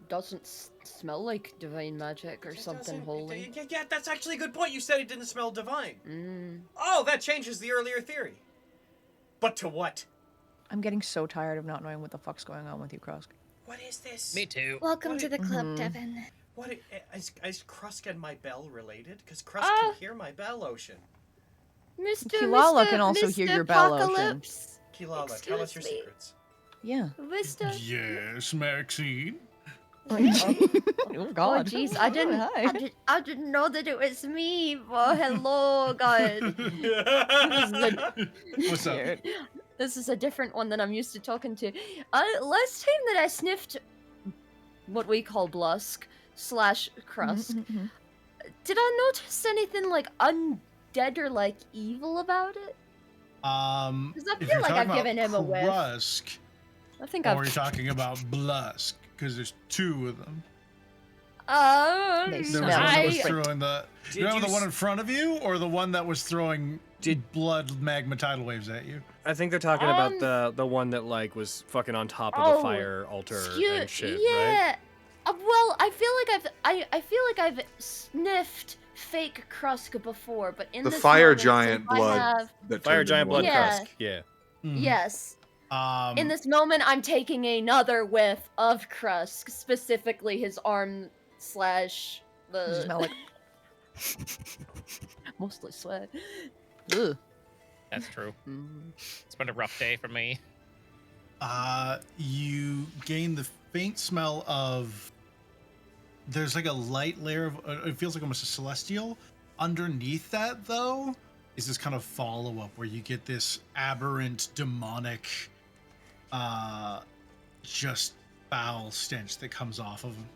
doesn't smell like divine magic or something holy. Yeah, that's actually a good point. You said it didn't smell divine. Mm. Oh, that changes the earlier theory. But to what? I'm getting so tired of not knowing what the fuck's going on with you, Krusk. What is this? Me too. Welcome What to it- the club, Devin. What is Krusk and my bell related? Because Krusk can hear my bell ocean. Mr. Kilala Mr. can also Mr. hear your bell ocean. Apocalypse. Kilala, tell us your Excuse me. secrets. Yeah. Mr. Yes, Maxine. Oh Oh God. jeez, I didn't. Hi. I didn't know that it was me. Oh, hello, guys. What's up? This is a different one than I'm used to talking to. Last time that I sniffed what we call Blusk / Crust, did I notice anything like undead or like evil about it? I If feel you're like talking I've given him a about whiff. Krusk, I think or I've. are you talking about Blusk? Because there's two of them. They There was smell one that was different. throwing the. Did You remember you the one s- in front of you, or the one that was throwing blood magma tidal waves at you? I think they're talking about Um, the one that like was fucking on top of the oh, fire altar Excuse, and shit, right? yeah. Well, I feel like I feel like I've sniffed fake Krusk before, but in The this fire moment, giant since I blood have- that Fire turned giant into blood one. Yeah. Krusk. Yeah. Mhm. Yes. In Um, this moment, I'm taking another whiff of Krusk, specifically his arm / Does it the smell like? mostly sweat. Ugh. That's true. Mm. It's been a rough day for me. you gain the faint smell of. There's like a light layer of. It feels like almost a celestial. Underneath that, though, is this kind of follow-up where you get this aberrant, demonic, just foul stench that comes off of him.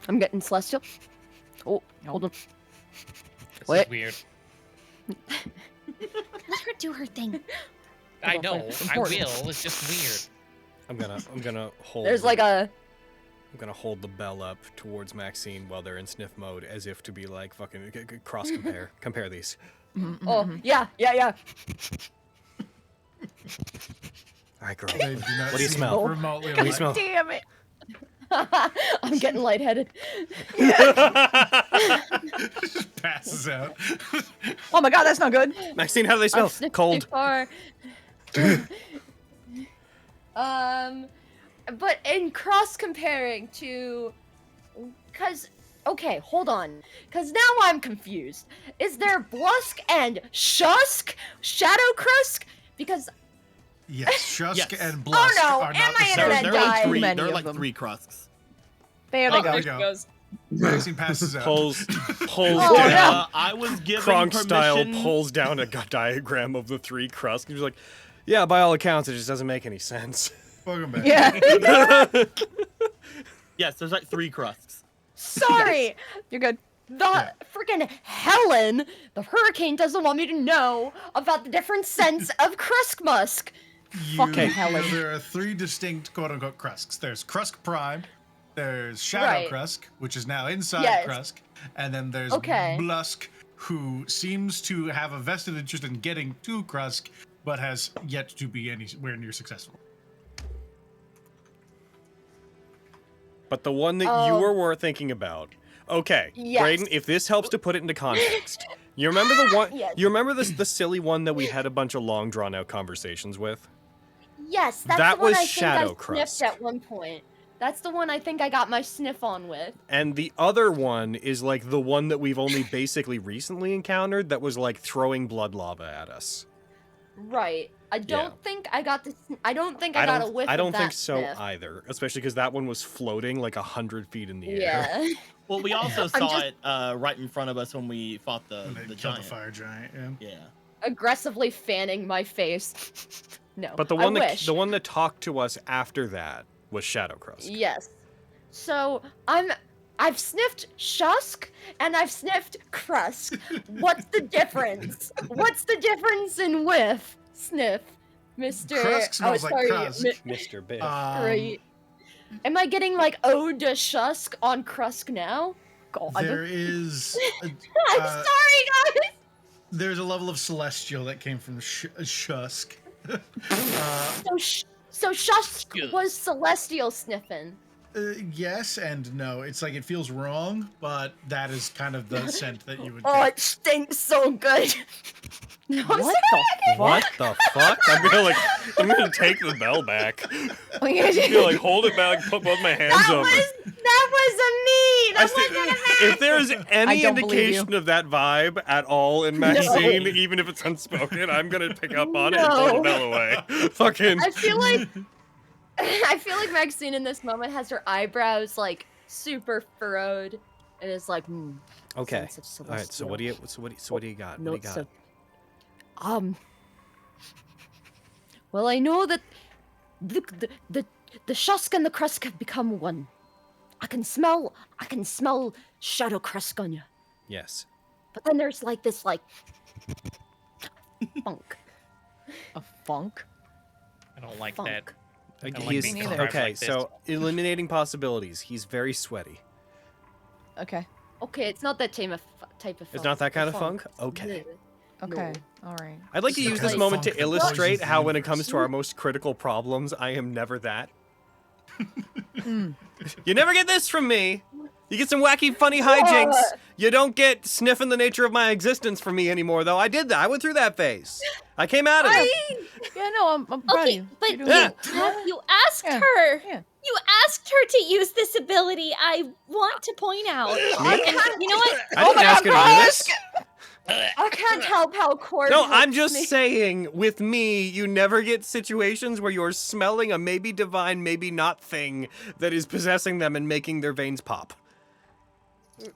I'm getting celestial. Oh, hold on. This What? is weird. Let her do her thing. I Hold on, know. it's I important. will. It's just weird. I'm gonna hold. There's like a. I'm gonna hold the bell up towards Maxine while they're in sniff mode, as if to be like fucking cross compare these. Oh, yeah. All right, girl. They do not What do you seem smell? remotely What do you alike. smell? Damn it. I'm getting lightheaded. Just passes out. Oh my God, that's not good. Maxine, how do they smell? I've sniffed Cold. too far. But in cross comparing to, cause okay, hold on, cause now I'm confused. Is there Blusk and Shusk, Shadow Krusk? Because Yes, Shusk Yes. and Blusk no, are am not the I same. internet There died? are Too three. many There are of like them. 3 Krusks. There Oh, they go. there she goes. Maxine passes out. Pulls Oh, down. no. I was given Kronk permission. style pulls down a diagram of the 3 Krusks. He's like, yeah, by all accounts, it just doesn't make any sense. Welcome back. Yeah. Yes, there's like 3 Krusks. sorry, You're good. the freaking Helen, the hurricane doesn't want me to know about the different scents of Krusk Musk. Fucking Helen. There are 3 distinct quote-unquote Krusks. There's Krusk Prime, there's Shadow Right. Krusk, which is now inside Yes. Krusk, and then there's Okay. Blusk, who seems to have a vested interest in getting to Krusk, but has yet to be anywhere near successful. But the one that you were thinking about. Okay, Yes. Brayden, if this helps to put it into context. You remember the one Yes. you remember the silly one that we had a bunch of long drawn out conversations with? Yes, that's That the one was I Shadow think I sniffed Krusk. at one point. That's the one I think I got my sniff on with. And the other one is like the one that we've only basically recently encountered that was like throwing blood lava at us. Right. I don't Yeah. think I got this. I don't think I got a whiff. I don't of that think so sniff. either, especially because that one was floating like 100 feet in the air. Yeah. Well, we also I'm saw just- it right in front of us when we fought the And they killed giant. the fire giant. Yeah. Yeah. Aggressively fanning my face. No. But the I one that wish. the one that talked to us after that was Shadow Krusk. Yes. So I've sniffed Shusk and I've sniffed Krusk. What's the difference? What's the difference in whiff? Sniff, Mr. Krusk smells like sorry, Krusk. Mr. Biff. Right. Am I getting like Ode to Shusk on Krusk now? God. There is I'm uh, sorry, guys. there's a level of celestial that came from Shusk. So, So Shusk was celestial sniffing. Yes and no. It's like it feels wrong, but that is kind of the scent that you would Oh, get. it stinks so good. No, I'm What sorry. What the fuck? I'm gonna take the bell back. What are you gonna I'm do? gonna like hold it back, put both my hands over. That was a me. That wasn't a If there's any don't believe you. indication of that vibe at all in Maxine, even if it's unspoken, I'm gonna pick up on it and pull the No. bell away. Fucking. I feel like Maxine in this moment has her eyebrows like super furrowed and is like, Okay. sense of All right. So what do you? So what do you got? What do you notes got? of- Well, I know that the Shusk and the Krusk have become one. I can smell Shadow Krusk on you. Yes. But then there's like this like funk. A funk? I don't like Funk. that. Like, don't like he's being neither. described okay. like this. So eliminating possibilities. He's very sweaty. Okay. Okay, it's not that type of funk. It's not that kind of The funk. Okay. Okay. All right. I'd like to It's use the this kind of moment funk to that illustrate poisons the how, when it universe. comes to our most critical problems, I am never that. Mm. You never get this from me. You get some wacky, funny hijinks. What? You don't get sniffing the nature of my existence from me anymore, though. I did that. I went through that phase. I came out of it. Yeah, no, I'm proud of Okay, you. but You're doing Yeah. good. you asked Yeah. her. Yeah. You asked her to use this ability. I want to point out. And you know what? I didn't ask her to do this. I can't help how Cord No, I'm helps just me. saying, with me, you never get situations where you're smelling a maybe divine, maybe not thing that is possessing them and making their veins pop.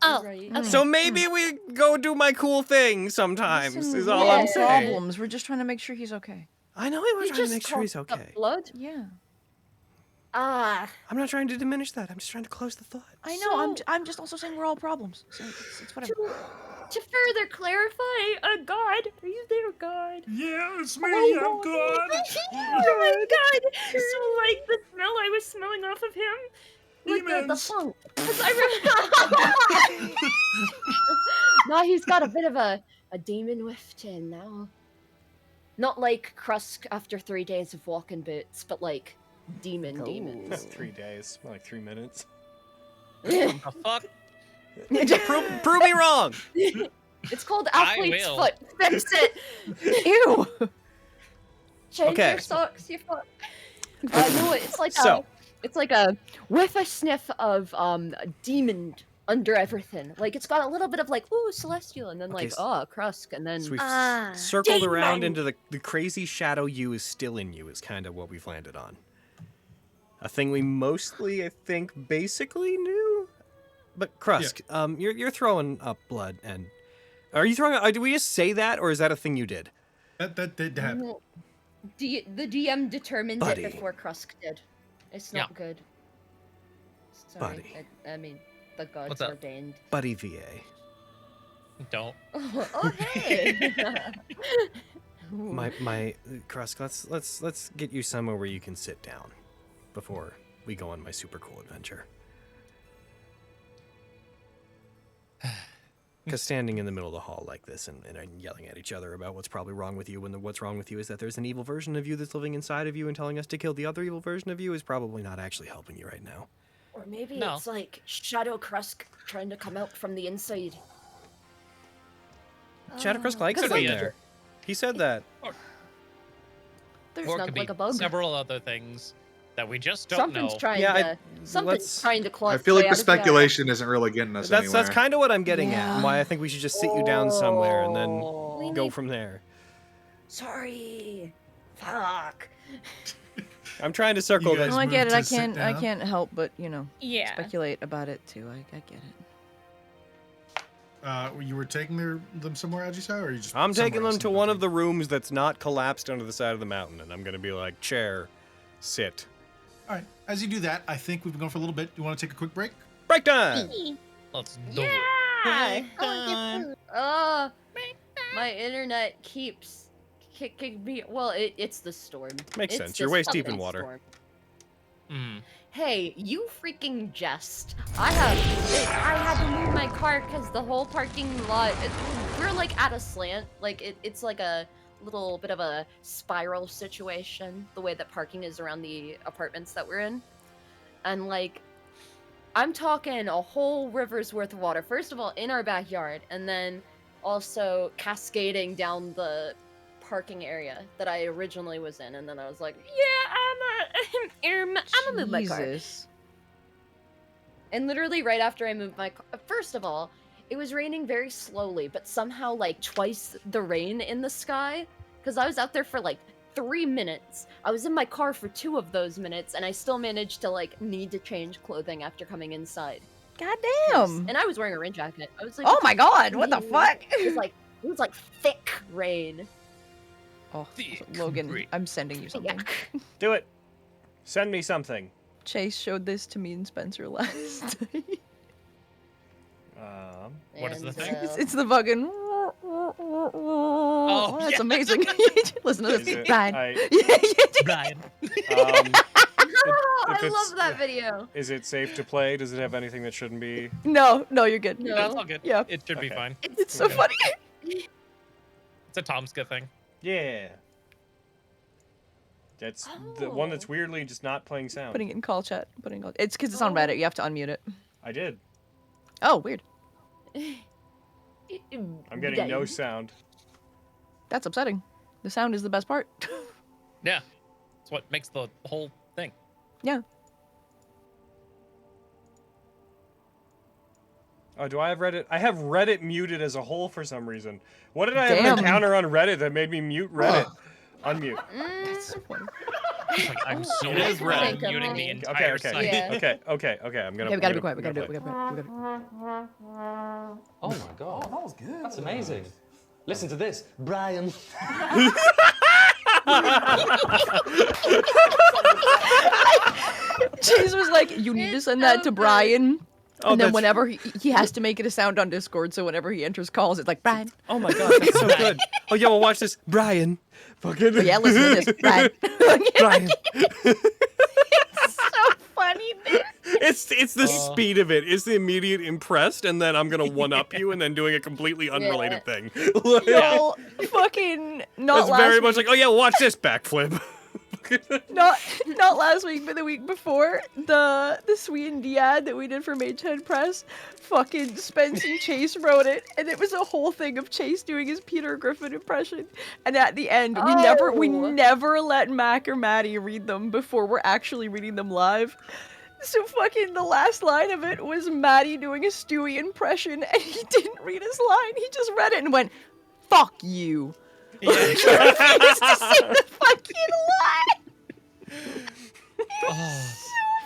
Oh, Right. Mm. So maybe we go do my cool thing sometimes, Listen, is we all have I'm saying. problems. We're just trying to make sure he's okay. I know we were You trying to just make sure he's called up okay. Blood? Yeah. Ah. I'm not trying to diminish that. I'm just trying to close the thought. I know. So- I'm just also saying we're all problems. So it's whatever. To further clarify, God, are you there, God? Yeah, it's me. Oh, I'm God. Oh my God! So like the smell I was smelling off of him, like the Demons. funk. 'Cause I remember. Now he's got a bit of a demon whiff to him now. Not like Krusk after 3 days of walking boots, but like demons. 3 days, more like 3 minutes. The fuck? Prove me wrong. It's called I athlete's will. foot. Fix it. Ew. Change Okay. your socks, you fuck. No, it's like So- it's like a whiff a sniff of demon under everything. Like it's got a little bit of like ooh celestial, and then Okay, like oh Krusk, and then So we've Ah, circled around demon. into the crazy shadow you is still in you is kind of what we've landed on. A thing we mostly, I think, basically knew. But Krusk, you're throwing up blood, and are you throwing? Did we just say that, or is that a thing you did? That did happen. Well, the DM determined Buddy. it before Krusk did. It's not good. Sorry, Buddy. I mean the gods What's up? ordained. Buddy VA. Don't. Oh hey. My Krusk, let's get you somewhere where you can sit down before we go on my super cool adventure. Because standing in the middle of the hall like this and yelling at each other about what's probably wrong with you when what's wrong with you is that there's an evil version of you that's living inside of you and telling us to kill the other evil version of you is probably not actually helping you right now. Or maybe No. it's like Shadow Krusk trying to come out from the inside. Shadow Krusk likes could it in be a- there. He said that. There's Or it not could like be a bug. several other things that we just don't Something's know. trying Yeah, to. Something's let's- trying to claw. I feel like way the out of you. speculation isn't really getting us That's anywhere. kind of what I'm getting at, Yeah. and why I think we should just sit you down somewhere and then Oh. go from there. Sorry. Fuck. I'm trying to circle You this. guys No, I get moved it. I to sit can't. I down? can't help but Yeah. speculate about it too. I get it. You were taking them somewhere, Ajisa, or you just? I'm taking somewhere them else to in the one of building? the rooms that's not collapsed under the side of the mountain, and I'm gonna be like, chair, sit. All right. As you do that, I think we've been going for a little bit. You want to take a quick break? Break time! Let's do it. Yeah. oh, Oh, my internet keeps kicking me. Well, it's the storm. Makes It's sense. You're just waist deep in fucking water. storm. Mm. Hey, you freaking jest. I had to move my car because the whole parking lot, we're like at a slant. Like it's like a little bit of a spiral situation, the way that parking is around the apartments that we're in. And like, I'm talking a whole river's worth of water. First of all, in our backyard, and then also cascading down the parking area that I originally was in. And then I was like, yeah, I'm gonna move my car. Jesus. And literally right after I moved my car, first of all, it was raining very slowly, but somehow like twice the rain in the sky. Because I was out there for like 3 minutes. I was in my car for 2 of those minutes, and I still managed to like need to change clothing after coming inside. God damn. And I was wearing a rain jacket. I was like, Oh my god, what the fuck? It was like thick rain. Oh, Thick Logan, rain. I'm sending you something. Do it. Send me something. Chase showed this to me and Spencer last night. What is the thing? It's the fucking. Oh, that's yeah. amazing. Listen to Is this, it? Brian. Brian. I it's- love that video. Is it safe to play? Does it have anything that shouldn't be? No, you're good. No. That's all good. Yeah. It should be Okay. fine. It's so Okay. funny. It's a Tomska thing. Yeah. That's the one that's weirdly just not playing sound. Putting it in call chat. It's because it's on Reddit. You have to unmute it. I did. Oh, weird. I'm getting no sound. That's upsetting. The sound is the best part. Yeah. It's what makes the whole thing. Yeah. Oh, do I have Reddit? I have Reddit muted as a whole for some reason. What did I Damn. ever encounter on Reddit that made me mute Reddit? Unmute. That's so funny. Like, I'm so It is red. Think of muting it. the Okay, entire okay, site. Yeah. okay. I'm gonna. Okay, we gotta I'm be quiet. We gonna gotta do it. play. We gotta. Oh my god. that was good. That's amazing. Listen to this. Brian. Chase was like, "You need to send that so to good. Brian." Oh, And then that's- whenever he has to make it a sound on Discord, so whenever he enters calls, it's like Brian. Oh my god, that's so good. Oh yeah, well watch this, Brian. Fucking. Oh, yeah, listen to this, Brian. Brian. So funny, dude. It's the speed of it. It's the immediate impressed, and then I'm gonna one up you, and then doing a completely unrelated thing. Yo, fucking not That's last very week. much like, oh yeah, watch this backflip. Not last week, but the week before, the Sweden ad that we did for Mage Head Press, fucking Spence and Chase wrote it, and it was a whole thing of Chase doing his Peter Griffin impression. And at the end, we never let Mac or Maddie read them before we're actually reading them live. So fucking the last line of it was Maddie doing a Stewie impression, and he didn't read his line. He just read it and went, "Fuck you." Yeah. He refused to say the fucking line. Oh, So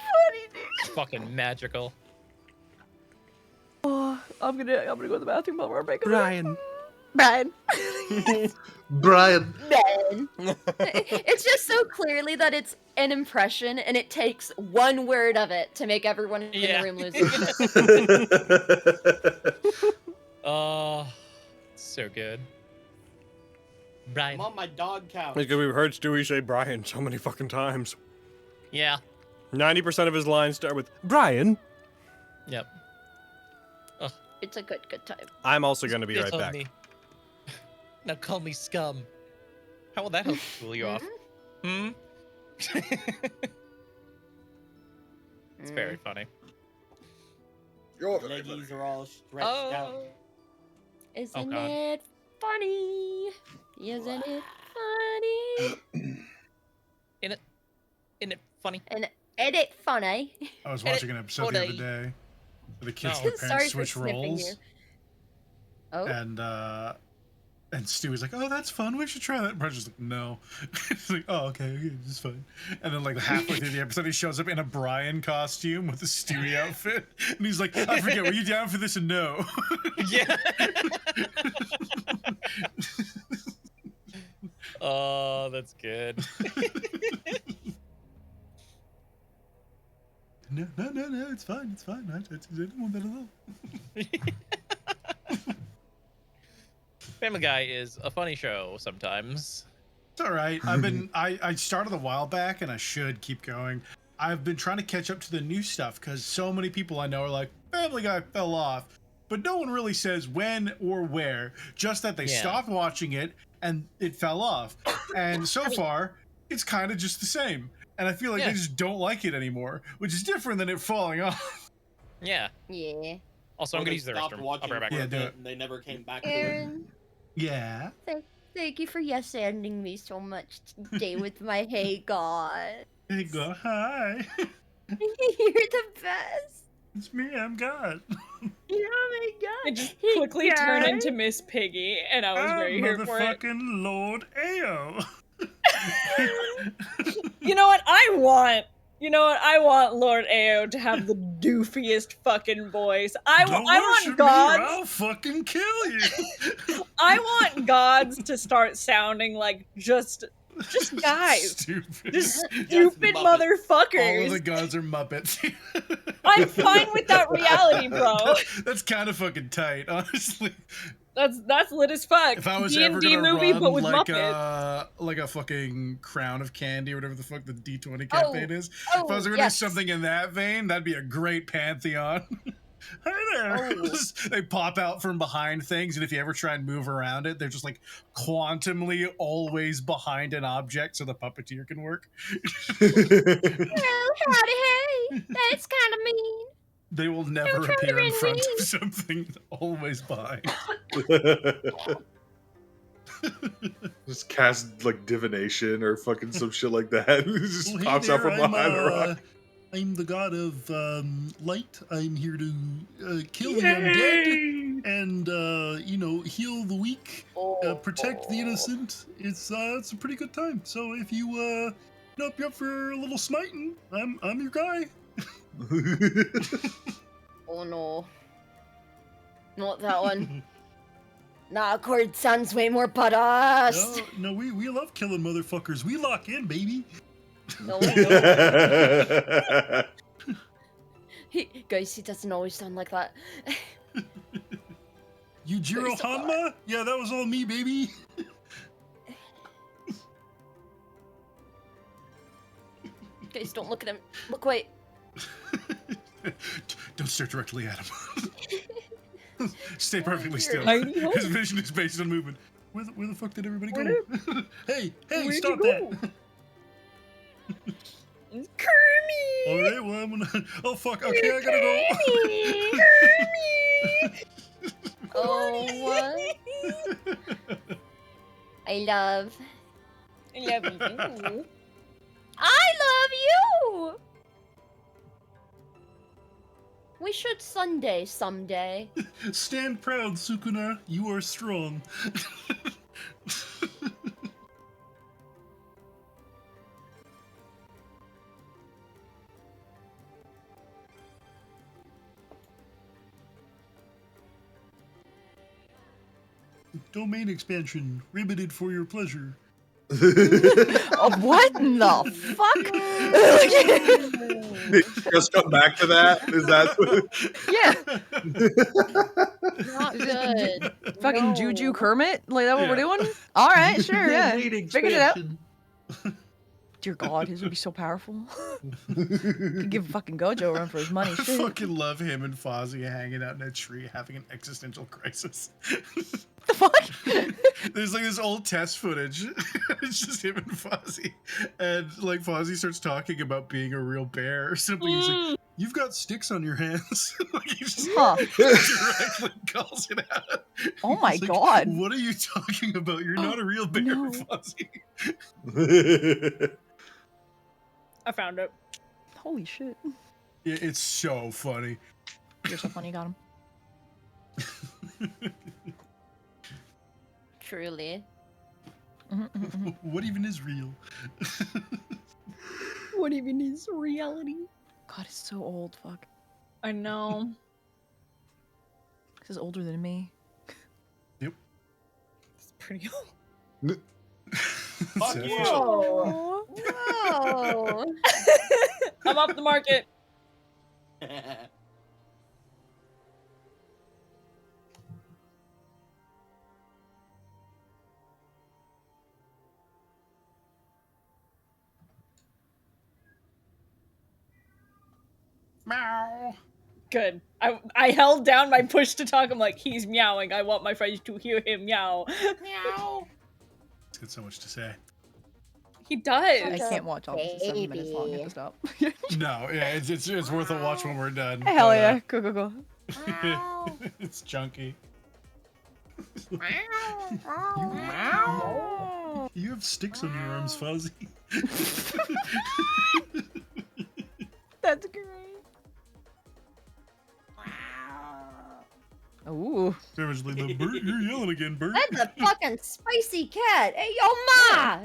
funny, dude. it's fucking magical. Oh, I'm gonna go to the bathroom while we're breaking. Brian. Brian. Brian. It's just so clearly that it's an impression, and it takes one word of it to make everyone in Yeah. the room lose their shit. Oh, so good. Brian. I'm on my dog couch. It's gonna be heard Stewie say Brian so many fucking times. Yeah. 90% of his lines start with Brian. Yep. It's a good time. I'm also gonna be Spit right on back. me. Now call me scum. How will that help cool you off? Hmm? It's very funny. Leggies are all stretched out. Oh. Isn't God. it funny? Isn't it funny? Isn't it funny? And edit funny. I was watching an episode the other day. Where the kids No. and their Sorry parents for switch sniffing roles. you. Oh, And Stewie's like, "Oh, that's fun. We should try that." And Brendan's like, "No." He's like, "Oh, okay, it's fine." And then, like halfway through the episode, he shows up in a Brian costume with a Stewie outfit, and he's like, "I forget. Were you down for this?" And no. Yeah. Oh, that's good. No, it's fine. It's fine. I don't want that at all. Family Guy is a funny show sometimes. It's all right. I started a while back, and I should keep going. I've been trying to catch up to the new stuff because so many people I know are like, Family Guy fell off. but no one really says when or where, just that they Yeah. stopped watching it and it fell off. And so far, it's kind of just the same. And I feel like Yeah. they just don't like it anymore, which is different than it falling off. Yeah. Yeah. Also, Or I'm gonna they use the stopped restroom. I'll watching be right back. for Yeah, a do bit it. and they never came back to it. Aaron, Yeah. thank you for sending me so much today with my hey god. Hey, go, hi. You're the best. It's me, I'm God. Oh my god. I just Hey, quickly turned guys. into Miss Piggy, and I was very here for it. Motherfucking Lord Ao. You know what I want? You know what I want? Lord Ao to have the doofiest fucking voice. I Don't want worship gods. me or I'll fucking kill you. I want gods to start sounding like just guys. Stupid. Just stupid Muppets. All of motherfuckers. the gods are Muppets. I'm fine with that reality, bro. That's kind of fucking tight, honestly. That's lit as fuck. If I was D&D ever gonna movie, run but with like Muppets. a fucking crown of candy or whatever the fuck the D20 campaign is, if I was gonna yes. do something in that vein, that'd be a great pantheon. Hi there. Oh. They pop out from behind things, and if you ever try and move around it, they're just like quantumly always behind an object, so the puppeteer can work. Well, howdy, hey. That's kind of mean. They will never Don't try to appear in run front me. of something, always behind. Just cast like divination or fucking some shit like that. It just Well, hey pops out there, from behind the rock. I'm the god of light. I'm here to kill the undead and heal the weak, protect the innocent. It's a pretty good time. So if you if you're up for a little smiting, I'm your guy. Oh no. Not that one. Nah, Cord sounds way more badass. No, we love killing motherfuckers. We lock in, baby. No. Guys, he doesn't always sound like that. Yujiro There's a lot. Hanma? Yeah, that was all me, baby. Guys, don't look at him. Look away. Don't stare directly at him. Stay perfectly still. Tiny hole. His vision is based on movement. Where the fuck did everybody go? Hey, Where'd stop you go? that. Kermit! All right, well, I'm gonna. Oh, fuck. Okay, I gotta go. Oh, what? I love. I love you. I love you! We should Sunday someday. Stand proud, Sukuna. You are strong. Domain expansion, riveted for your pleasure. What in the fuck? Just come back to that. Is that? Yeah, Not good. fucking No. Juju Kermit? Like that what we're Yeah. doing? All right, sure, yeah. Domain Figured it out. expansion. Dear God, his would be so powerful. Could give fucking Gojo a run for his money. I Shit. fucking love him and Fozzie hanging out in a tree having an existential crisis. The fuck? There's like this old test footage. It's just him and Fozzie. And like Fozzie starts talking about being a real bear or something. He's like, you've got sticks on your hands. Like he just Huh. directly calls it out. Oh my He's like, God. what are you talking about? You're not a real bear, No. Fozzie. I found it. Holy shit. Yeah, it's so funny. You're so funny, got him. Truly. What even is real? What even is reality? God, it's so old, fuck. I know. This is older than me. It's pretty old. Fuck you. Oh. Whoa. I'm off the market. Meow. Good. I held down my push to talk. I'm like, he's meowing. I want my friends to hear him meow. Meow. He's got so much to say. He does. I can't watch all this. It's 7 minutes long. I have to stop. No, yeah, it's worth a watch when we're done. Hell but, yeah. Go, go, go. It's chunky. You have sticks on your arms, Fuzzy. That's great. Ooh. Savagely, the Bert, you're yelling again, Bert. That's a fucking spicy cat. Hey, yo, ma!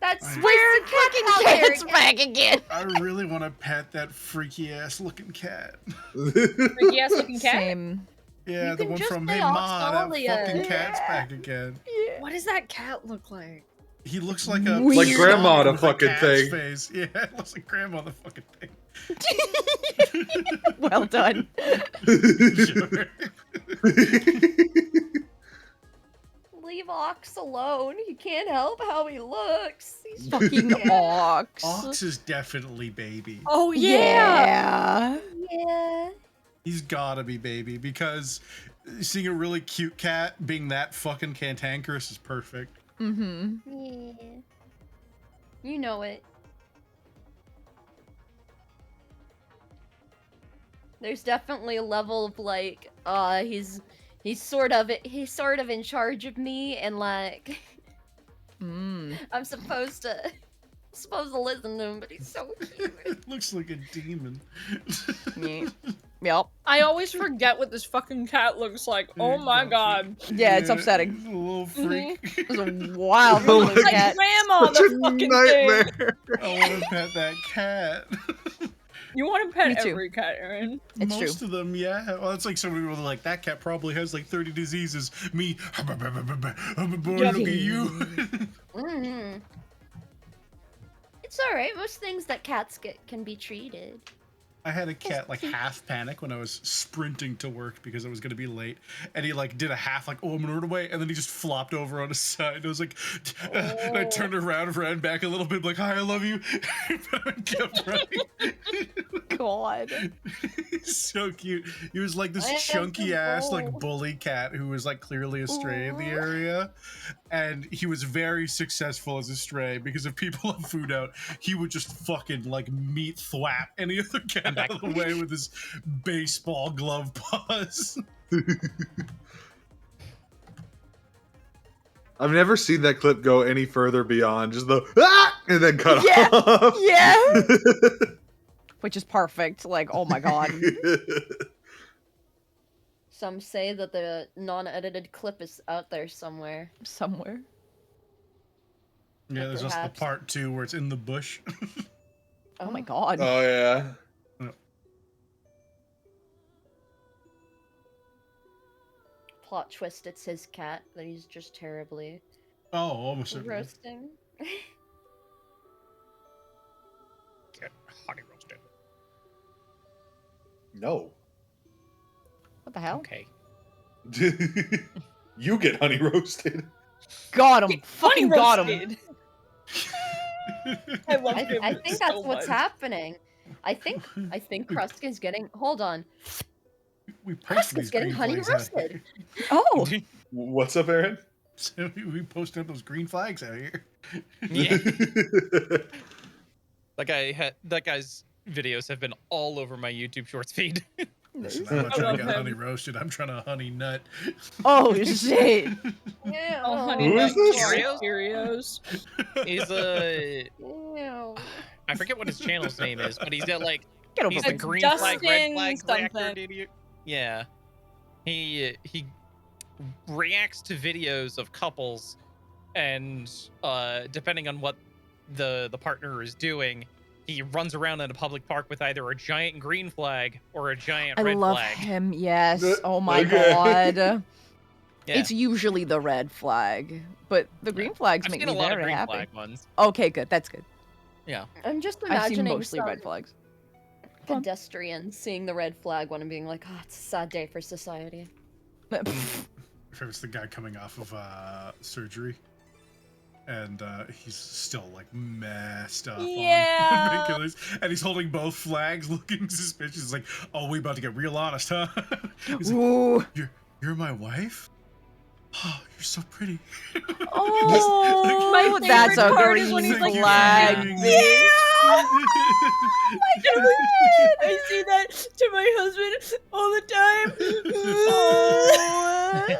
That spicy cat out there. It's back again. I really want to pet that freaky ass looking cat. Freaky ass looking cat. Same. Yeah, You the can one just from say Hey Ma, that Australia. fucking cat's back again. What does that cat look like? He looks like a Like Grandma the with a fucking cat's thing. Face. Yeah, it looks like Grandma the fucking thing. Well done. Sure. Leave Ox alone. He can't help how he looks. He's Fucking ox. Ox is definitely baby. Oh Yeah. yeah. He's gotta be baby because seeing a really cute cat being that fucking cantankerous is perfect. Mm-hmm. Yeah. You know it. There's definitely a level of like, he's sort of in charge of me, and like, I'm supposed to listen to him, but he's so cute. It looks like a demon. Yep. I always forget what this fucking cat looks like. Oh my god. Yeah, it's upsetting. He's a little freak. It's a wild Oh little my cat. Grandma, Such a the fucking thing. nightmare. I want to pet that cat. You want to pet Me too. every cat, Aaron. It's true. Most of them, yeah. Well, it's like some people are like, that cat probably has like 30 diseases. Me, look at you. Mm-hmm. It's alright, most things that cats get can be treated. I had a cat like half panic when I was sprinting to work because I was gonna be late, and he like did a half like, oh, I'm gonna run away, and then he just flopped over on his side. I was like, and I turned around, ran back a little bit, like, hi, I love you, and kept running. God. He's so cute. He was like this I am chunky ass like so- bully cat who was like clearly a stray in the area, and he was very successful as a stray because if people have food out, he would just fucking like meat thwap any other cat out of the way with his baseball glove paws. I've never seen that clip go any further beyond just the ah! And then cut Yeah. off. Yeah. Which is perfect. Like, oh my god. Some say that the non-edited clip is out there somewhere. Somewhere. Yeah, there's also the Perhaps. part 2 where it's in the bush. Oh my god. Oh yeah. Plot twist, it's his cat that he's just terribly Oh, almost certainly. roasting. Get honey roasted. No. What the hell? Okay. You get honey roasted. Got him. Fucking got him. roasted. I love him I think so that's what's much. happening. I think Krusk is getting. Hold on. We Krusk posted is these getting green honey flags out roasted. here. Oh. What's up, Aaron? So we posted those green flags out here. Yeah. That guy's videos have been all over my YouTube Shorts feed. Listen, I'm not trying to love get him. honey roasted. I'm trying to honey nut. Oh shit. Yeah. Oh, honey, Who nut is this? Cheerios. He's a Ew. I forget what his channel's name is, but he's got like Get over he's it. the green Justin flag, red flag reactor, something. idiot. Yeah. He reacts to videos of couples, and depending on what the partner is doing, he runs around in a public park with either a giant green flag or a giant I red love flag. him. Yes. Oh my Okay. god. Yeah. It's usually the red flag, but the green flags I've make seen me a lot of very green happy. flag ones. Okay, good. That's good. Yeah. I'm just I've seen imagining mostly some red flags. pedestrian seeing the red flag one and being like, "Oh, it's a sad day for society." If it was the guy coming off of surgery, and he's still like messed up Yeah. on painkillers, and he's holding both flags, looking suspicious. He's like, "Oh, we about to get real honest, huh?" He's like, Ooh. "You're my wife? Oh, you're so pretty." Oh, My that's favorite a part is when green he's like, flag. "Yeah." I say that to my husband all the time. Oh,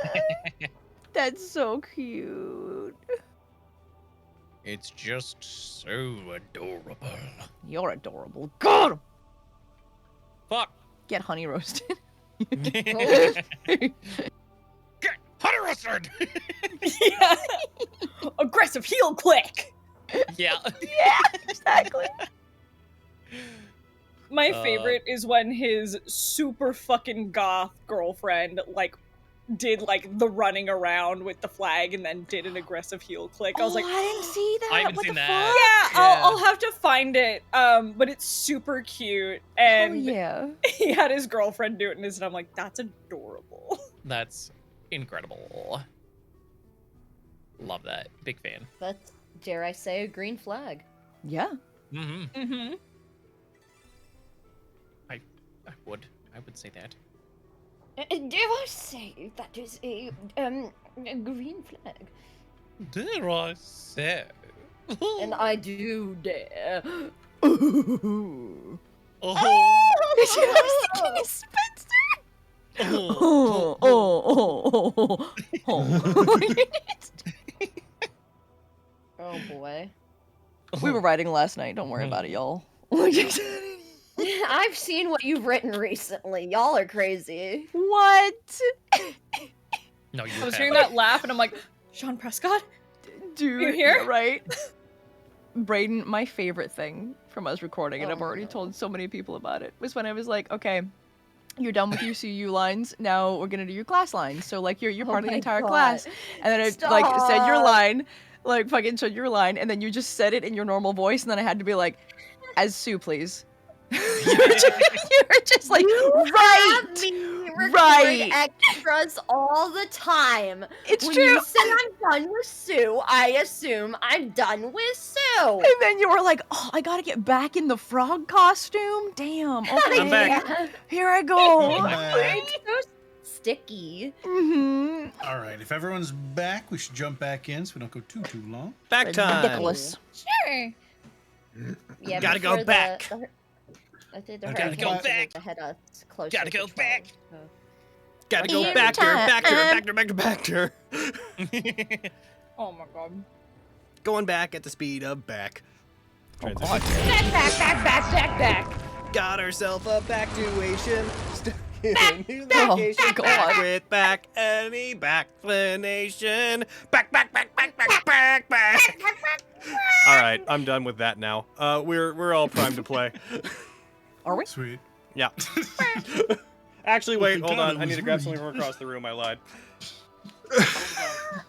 that's so cute. It's just so adorable. You're adorable. Got him. Fuck. Get honey roasted. Get honey roasted. Yeah. Aggressive heel click. Yeah. Yeah, exactly. My favorite is when his super fucking goth girlfriend like did like the running around with the flag and then did an aggressive heel click. I was like, I didn't see that. I haven't What seen the that. fuck? yeah, Yeah. I'll have to find it. But it's super cute, Oh and yeah. he had his girlfriend do it, and I'm like, that's adorable. That's incredible. Love that. Big fan. That's, dare I say, a green flag. Yeah. Mm-hmm. Mm-hmm. I would say that. Dare I say that is a green flag? Dare I say? And I do dare. Ooh. Oh. I was thinking of Spencer. Oh. Oh boy. We were writing last night. Don't worry about it, y'all. I've seen what you've written recently. Y'all are crazy. What? No, you I was haven't. hearing that laugh, and I'm like, Sean Prescott? Dude, You hear? yeah, right? Braden, my favorite thing from us recording, and Oh I've my already God. told so many people about it, was when I was like, okay, you're done with your CU lines, now we're gonna do your class lines. So like you're Oh part of the my entire God. class. And then I like said your Stop. line, like fucking said your line, and then you just said it in your normal voice, and then I had to be like, as Sue, please. you were just like, right, Have me record right. extras all the time. It's when true. you say I'm done with Sue, I assume I'm done with Sue. And then you were like, oh, I gotta get back in the frog costume? Damn, okay. I'm back. Yeah. Here I go. Back. It's so sticky. Mm-hmm. All right, if everyone's back, we should jump back in so we don't go too long. Back time. Ridiculous. Sure. Yeah, Gotta go before back. I think the Gotta hurricane go was back. ahead of us closer Gotta to go 12, back. so. Gotta go Every back there, back there, time. back there, back there, back there. Oh my god. Going back at the speed of back. Transition. Back. Got herself a backtuation. Stuck in a new Oh, location. God. Back with back. Any backplanation. Back. All right, I'm done with that now. We're all primed to play. Are we? Sweet. Yeah. Actually, wait, Oh, hold God, on. it I need was to grab rude. something from across the room. I lied.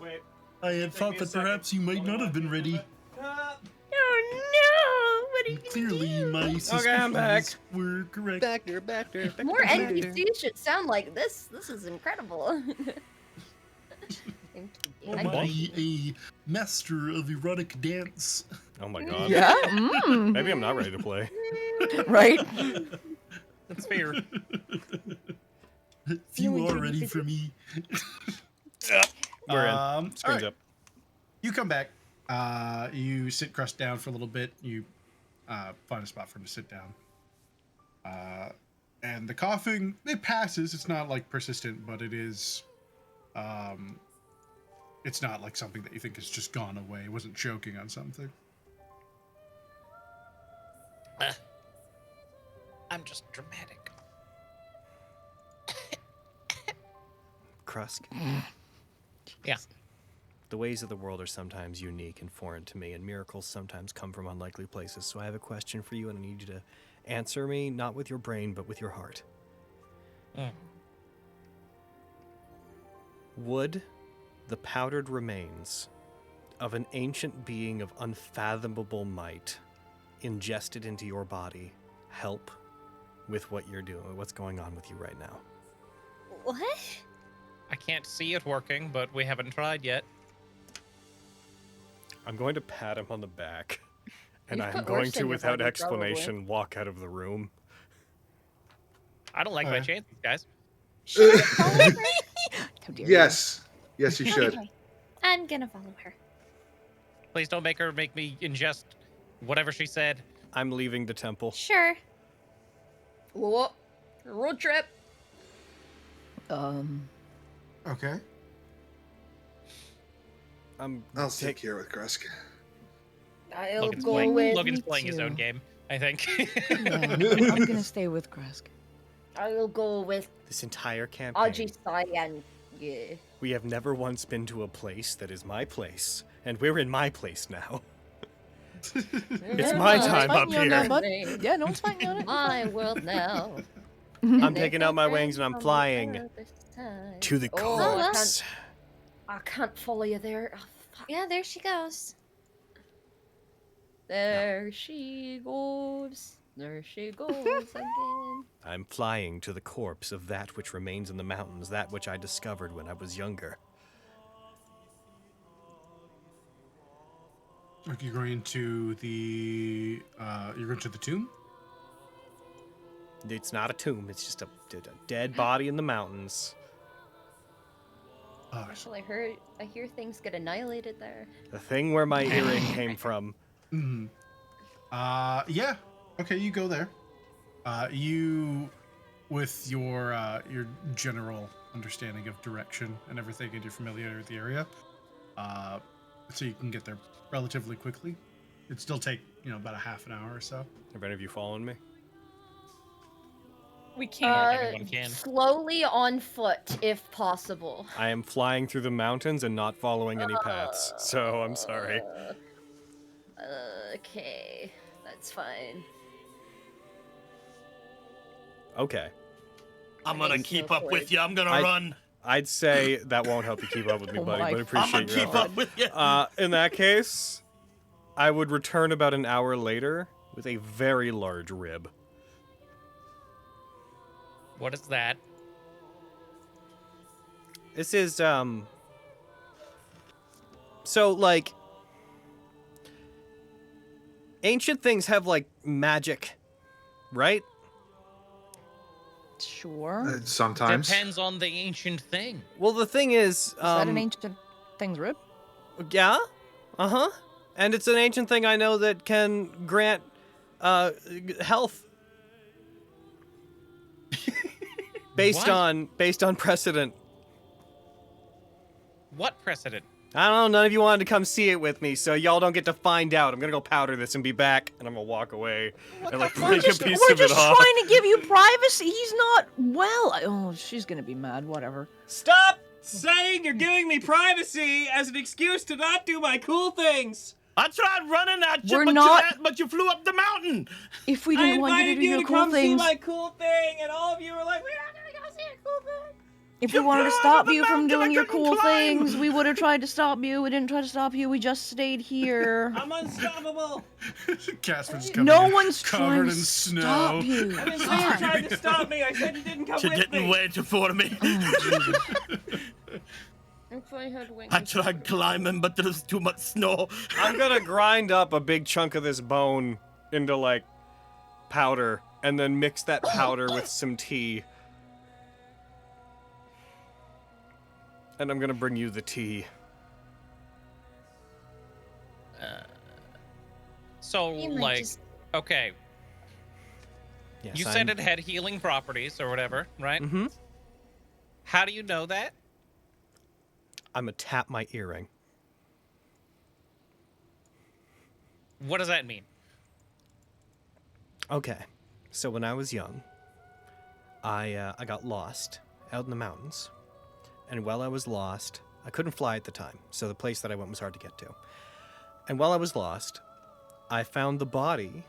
Wait. I had thought that perhaps you might not have been ready. Oh no! What are you Clearly, my Okay, I'm back. suspicions were correct. Back there, back there. Back More there, back there. NPCs should sound like this. This is incredible. Am I a master of erotic dance? Oh my god. Yeah. Maybe I'm not ready to play. Right. That's fair. If you are ready for me. We're in. All Screen's right. up. You come back. You sit Crust down for a little bit. You find a spot for him to sit down. And the coughing, it passes. It's not like persistent, but it is. It's not like something that you think has just gone away. It wasn't choking on something. I'm just dramatic. Krusk. Yeah. The ways of the world are sometimes unique and foreign to me, and miracles sometimes come from unlikely places. So I have a question for you, and I need you to answer me, not with your brain, but with your heart. Would the powdered remains of an ancient being of unfathomable might ingested into your body help with what you're doing, what's going on with you right now? What? I can't see it working, but we haven't tried yet. I'm going to pat him on the back, and You've I'm got going worse to, in your without body, explanation, walk out of the room. I don't like my chances, guys. Should I follow her? How dare Yes. Yes, you should. Okay. I'm gonna follow her. Please don't make me ingest whatever she said. I'm leaving the temple. Sure. Whoa. Road trip. you? Okay. I'll take care with Kresk. I'll Logan's go playing, with. Logan's playing his own too. game, I think. Yeah, I'm gonna stay with Kresk. I will go with This entire campaign, Ajisai and yeah. we have never once been to a place that is my place, and we're in my place now. It's my time up here. Yeah, no one's fighting on it. My world now. I'm taking out my wings and I'm flying to the Oh, I corpse. I can't follow you there. Oh, fuck. Yeah, there she goes. There she goes. There she goes again. I'm flying to the corpse of that which remains in the mountains, that which I discovered when I was younger. Are you going to the you're going to the tomb? It's not a tomb, it's just a dead body in the mountains. Actually, I hear things get annihilated there. The thing where my earring came from. Yeah. Okay, you go there. You, with your general understanding of direction and everything, and you're familiar with the area, so you can get there relatively quickly. It'd still take about a half an hour or so. Have any of you following me? We can't. Everyone can. Slowly on foot, if possible. I am flying through the mountains and not following any paths, so I'm sorry. Okay, that's fine. Okay. I'm gonna Makes keep no up with choice. you. I'm gonna I- run. I'd say that won't help you keep up with me, Oh buddy, my but I'm appreciate gonna your keep effort. up with you. In that case, I would return about an hour later with a very large rib. What is that? This is, so, like, ancient things have, like, magic, right? Sure. Sometimes. Depends on the ancient thing. Well, the thing is, Is that an ancient thing's rib? yeah, uh-huh. And it's an ancient thing I know that can grant, health. Based What? on precedent. What precedent? I don't know, none of you wanted to come see it with me, so y'all don't get to find out. I'm gonna go powder this and be back, and I'm gonna walk away and like break a piece We're of it just off. trying to give you privacy. He's not well. Oh, she's gonna be mad. Whatever. Stop saying you're giving me privacy as an excuse to not do my cool things. I tried running at you, We're but, not- but you flew up the mountain. If we didn't want you to do your cool things, cool thing, and all of you were like, we're not gonna go see a cool thing. if we You wanted to flew stop over the you from mountain, doing I your couldn't cool climb. things, we would have tried to stop you. We didn't try to stop you. We just stayed here. I'm unstoppable. Casper's coming No in, one's trying covered to in snow. stop you. didn't say you tried to stop me. I said you didn't come You're getting way too for me. If I had wings. I tried climbing, but there's too much snow. I'm gonna grind up a big chunk of this bone into like powder and then mix that powder with some tea. And I'm gonna bring you the tea. So, You might like, just- okay, Yes, you said it had healing properties or whatever, right? Mm-hmm. How do you know that? I'm gonna tap my earring. What does that mean? Okay, so when I was young, I got lost out in the mountains, and while I was lost, I couldn't fly at the time, so the place that I went was hard to get to. And while I was lost, I found the body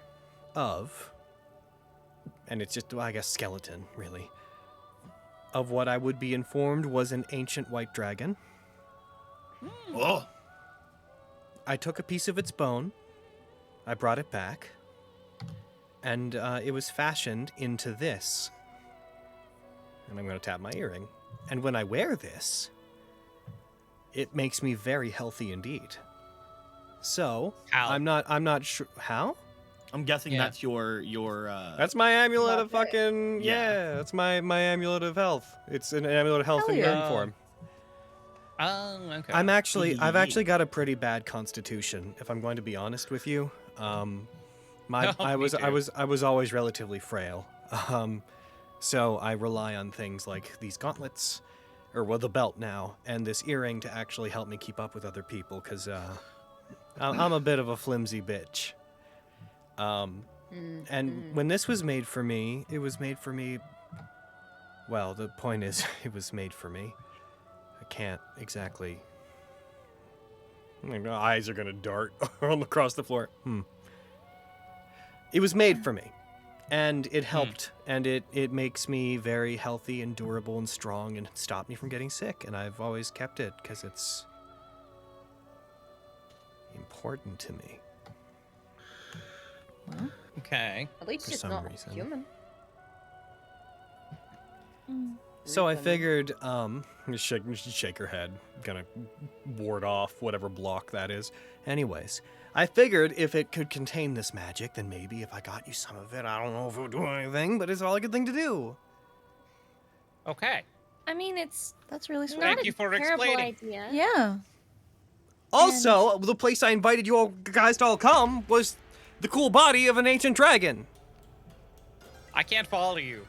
of, and it's just, well, I guess, skeleton, really, of what I would be informed was an ancient white dragon. Oh, I took a piece of its bone, I brought it back, and it was fashioned into this. And I'm going to tap my earring. And when I wear this, it makes me very healthy indeed. So How? I'm not sure how. I'm guessing Yeah. that's your That's my amulet of Not fucking Yeah. That's my amulet of health. It's an amulet of health in Hell urine yeah. form. Oh, okay. I've actually got a pretty bad constitution, if I'm going to be honest with you. I Me was too. always relatively frail. So I rely on things like these gauntlets, or well, the belt now, and this earring to actually help me keep up with other people, because I'm a bit of a flimsy bitch. And when this was made for me, it was made for me. Well, the point is, it was made for me. I can't exactly. My eyes are gonna dart across the floor. It was made for me, and it helped, and it makes me very healthy and durable and strong, and stopped me from getting sick. And I've always kept it because it's important to me. Okay. At least For it's some not reason. human. So I figured, shake her head, gonna ward off whatever block that is. Anyways, I figured if it could contain this magic, then maybe if I got you some of it, I don't know if it would do anything, but it's all a good thing to do. Okay. I mean, it's That's really sweet. not Thank a you for terrible explaining. idea. Yeah. Also, the place I invited you all guys to all come was the cool body of an ancient dragon. I can't follow you.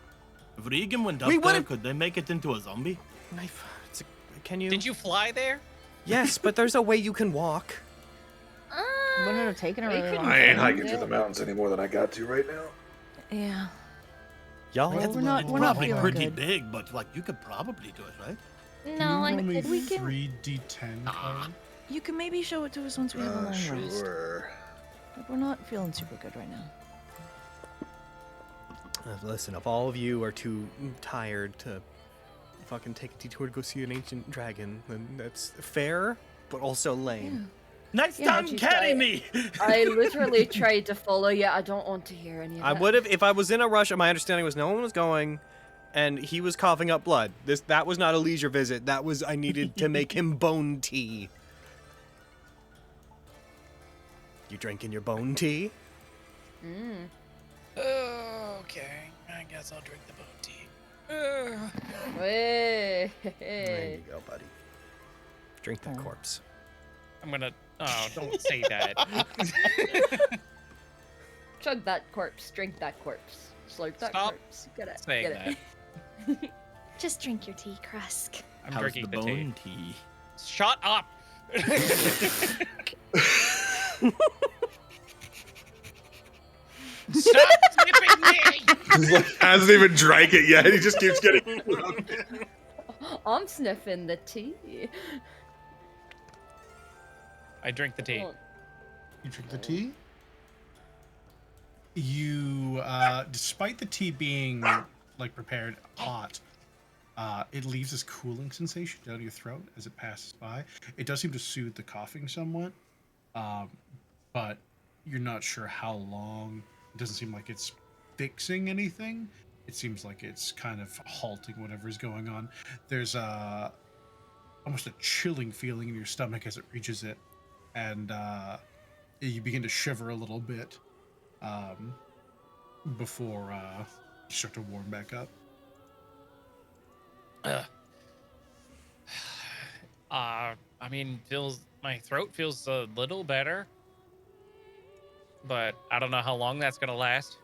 If Regan went up We there, would've- could they make it into a zombie? Knife. Can you? Did you fly there? Yes, but there's a way you can walk. Wouldn't it have taken a we really could- long I ain't time? hiking through the mountains any more than I got to right now. Yeah. Y'all, Well, we're not. It's We're not probably feeling pretty good. big, but like you could probably do it, right? No, I only we can- 3d10 card. You can maybe show it to us once we have a long rest. Sure. But we're not feeling super good right now. Listen, if all of you are too tired to fucking take a detour to go see an ancient dragon, then that's fair, but also lame. Next Yeah, time, but you carry try- me. I literally tried to follow you. I don't want to hear any of I that. would have if I was in a rush. My understanding was no one was going, and he was coughing up blood. That was not a leisure visit. That was I needed to make him bone tea. You drinking your bone tea? Okay. I guess I'll drink the bone tea. Hey. There you go, buddy. Drink that corpse. I'm gonna. Oh, don't say that. Chug that corpse. Drink that corpse. Slurp that Stop corpse. Get it. saying Get it. Just drink your tea, Krusk. I'm How's drinking the the tea. bone tea? Shut up. Stop snipping me! He's like, hasn't even drank it yet. He just keeps getting. I'm sniffing the tea. I drink the tea. Well, You drink the tea? You, despite the tea being, like, prepared hot, it leaves this cooling sensation down your throat as it passes by. It does seem to soothe the coughing somewhat, but you're not sure how long. It doesn't seem like it's fixing anything. It seems like it's kind of halting whatever's going on. There's almost a chilling feeling in your stomach as it reaches it, and you begin to shiver a little bit before you start to warm back up. I mean, my throat feels a little better, but I don't know how long that's gonna last.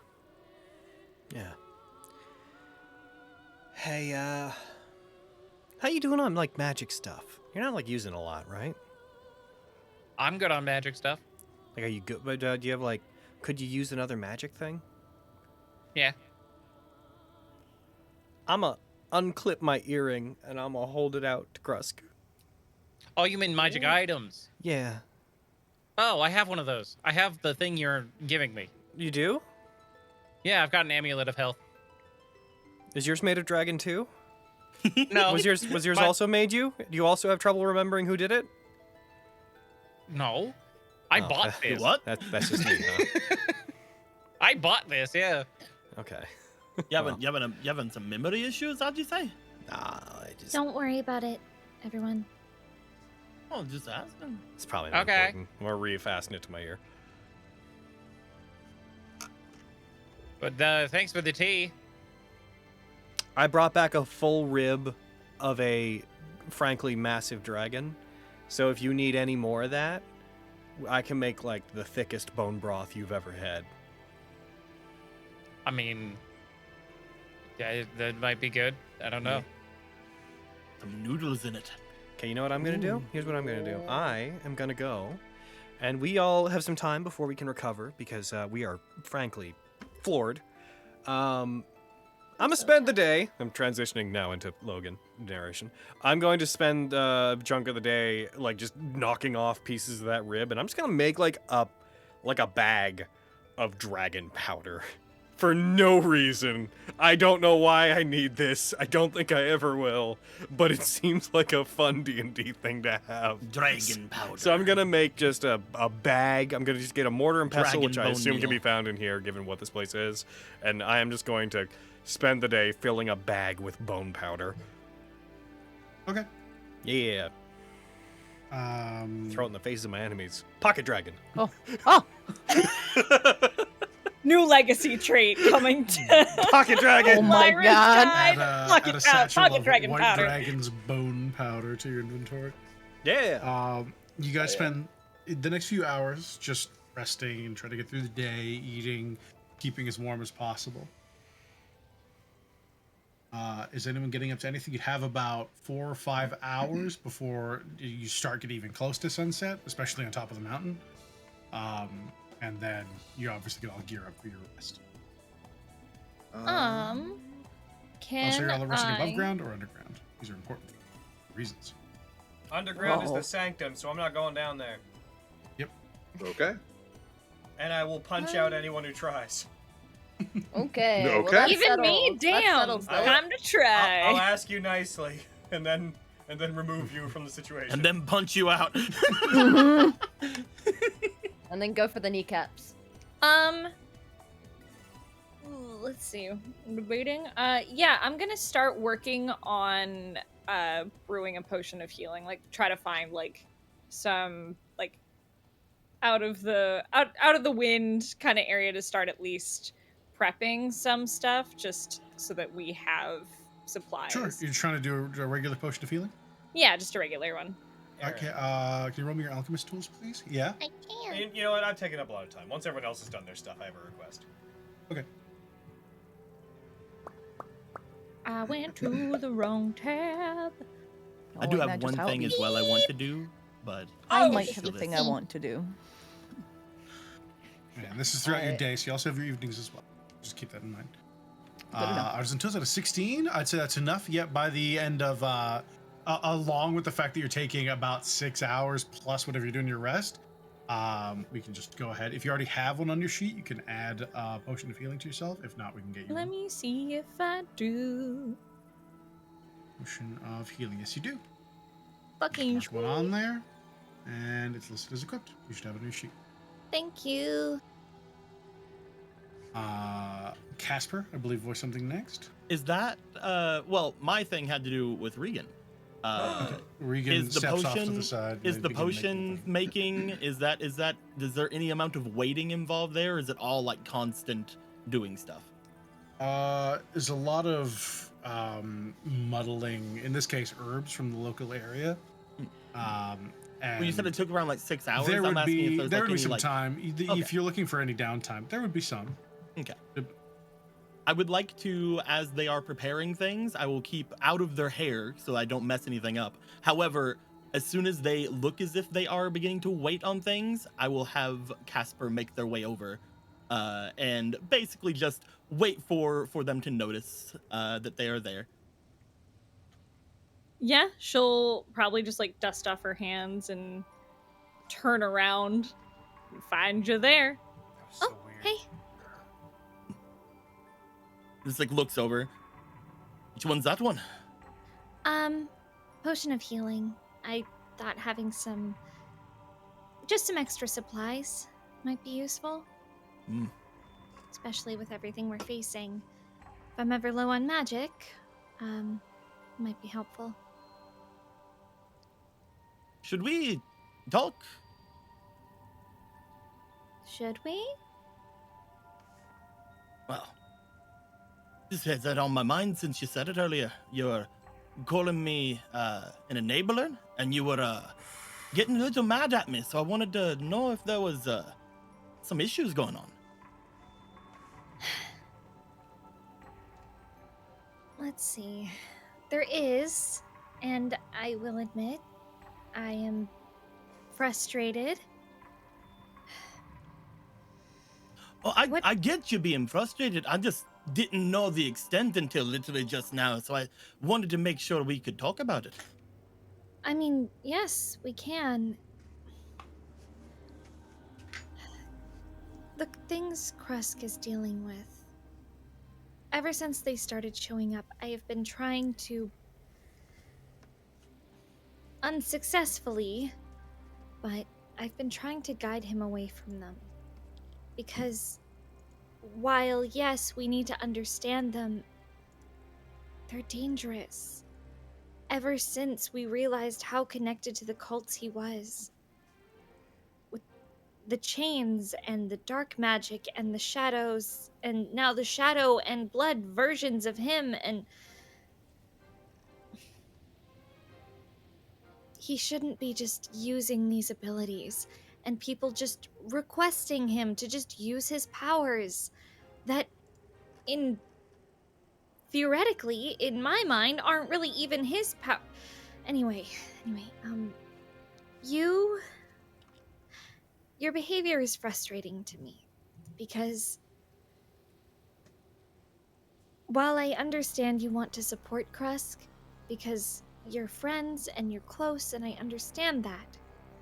Yeah. Hey, how you doing on like magic stuff? You're not like using a lot, right? I'm good on magic stuff. Like, are you good? But do you have like, could you use another magic thing? Yeah. I'ma unclip my earring and I'ma hold it out to Krusk. Oh, you mean magic items? Yeah. Oh, I have one of those. I have the thing you're giving me. You do? Yeah, I've got an amulet of health. Is yours made of dragon too? No. Was yours But- also made you? Do you also have trouble remembering who did it? No. I Oh, bought this. What? That's just me, huh? I bought this, yeah. Okay. You having some memory issues? How'd you say? Nah, I just. Don't worry about it, everyone. Oh, just asking. It's probably not Okay. important. I'm gonna re-fasten it to my ear. But thanks for the tea. I brought back a full rib of a, frankly, massive dragon. So if you need any more of that, I can make like the thickest bone broth you've ever had. I mean, yeah, that might be good. I don't know. Some noodles in it. Okay, you know what I'm gonna do? Here's what I'm gonna do. I am gonna go, and we all have some time before we can recover because we are, frankly, floored. I'm gonna spend the day. I'm transitioning now into Logan narration. I'm going to spend a chunk of the day like just knocking off pieces of that rib, and I'm just gonna make like a bag of dragon powder. For no reason. I don't know why I need this. I don't think I ever will. But it seems like a fun D&D thing to have. Dragon powder. So I'm going to make just a bag. I'm going to just get a mortar and pestle, Dragon which I bone assume can meal. be found in here, given what this place is. And I am just going to spend the day filling a bag with bone powder. Okay. Yeah. Throw it in the faces of my enemies. Pocket dragon. Oh. New legacy trait coming to Pocket dragon. Oh my Lyra's God. guide. Add a satchel Pocket of dragon white powder. dragon's bone powder to your inventory. Yeah. You guys spend the next few hours just resting and trying to get through the day, eating, keeping as warm as possible. Is anyone getting up to anything? You have about 4 or 5 hours before you start getting even close to sunset, especially on top of the mountain. And then you're obviously gonna all gear up for your rest. Can So you're all resting I... above ground or underground? These are important reasons. Underground is Whoa. the sanctum, so I'm not going down there. Okay. And I will punch out anyone who tries. Okay. Okay. Well, that's Even me? settled. That Damn. settles that. Time to try. I'll ask you nicely, and then remove you from the situation. And then punch you out. And then go for the kneecaps. Let's see. I'm debating. Yeah, I'm gonna start working on brewing a potion of healing. Like, try to find like some like out of the wind kind of area to start at least prepping some stuff, just so that we have supplies. Sure. You're trying to do a regular potion of healing? Yeah, just a regular one. Okay. Can you roll me your alchemist tools, please? Yeah. I can. You know what? I've taken up a lot of time. Once everyone else has done their stuff, I have a request. Okay. I went to the wrong tab. I do Oh, have just one help thing me. as well I want to do, but I Oh, might have a shit. thing I want to do. Yeah, this is throughout your day, so you also have your evenings as well. Just keep that in mind. Artisan tools at a 16. I'd say that's enough. Yet by the end of, along with the fact that you're taking about 6 hours plus whatever you're doing your rest, we can just go ahead. If you already have one on your sheet, you can add a potion of healing to yourself. If not, we can get you Let one. me see if I do. Potion of healing. Yes, you do. Fucking Mark one on there, and it's listed as equipped. You should have it on your sheet. Thank you. Casper, I believe, voiced something next. is that well, my thing had to do with Regan. Regan Is the steps off to potion the side. is and the begin potion making making is there any amount of waiting involved there? Or is it all like constant doing stuff? There's a lot of muddling, in this case, herbs from the local area. And Well, you said it took around like 6 hours. there I'm would asking if be there's there like would be any, some like, time. Okay. If you're looking for any downtime, there would be some. Okay. I would like to, as they are preparing things, I will keep out of their hair so I don't mess anything up. However, as soon as they look as if they are beginning to wait on things, I will have Casper make their way over, and basically just wait for them to notice that they are there. Yeah, she'll probably just like dust off her hands and turn around and find you there. So weird. Hey, Just like looks over. Which one's that one? potion of healing. I thought having some extra supplies might be useful. Mm. Especially with everything we're facing. If I'm ever low on magic, might be helpful. should we talk? Should we? Well, this has that on my mind since you said it earlier. You're calling me an enabler, and you were getting a little mad at me, so I wanted to know if there was some issues going on. Let's see. There is, and I will admit, I am frustrated. Oh, I get you being frustrated. I just didn't know the extent until literally just now, so I wanted to make sure we could talk about it. I mean, yes, we can. The things Krusk is dealing with. Ever since they started showing up, I have been trying to... unsuccessfully, but I've been trying to guide him away from them. Because while, yes, we need to understand them, they're dangerous. Ever since we realized how connected to the cults he was. With the chains and the dark magic and the shadows, and now the shadow and blood versions of him, and he shouldn't be just using these abilities and people just requesting him to just use his powers that theoretically, in my mind, aren't really even his power. Anyway, your behavior is frustrating to me because while I understand you want to support Krusk because you're friends and you're close and I understand that.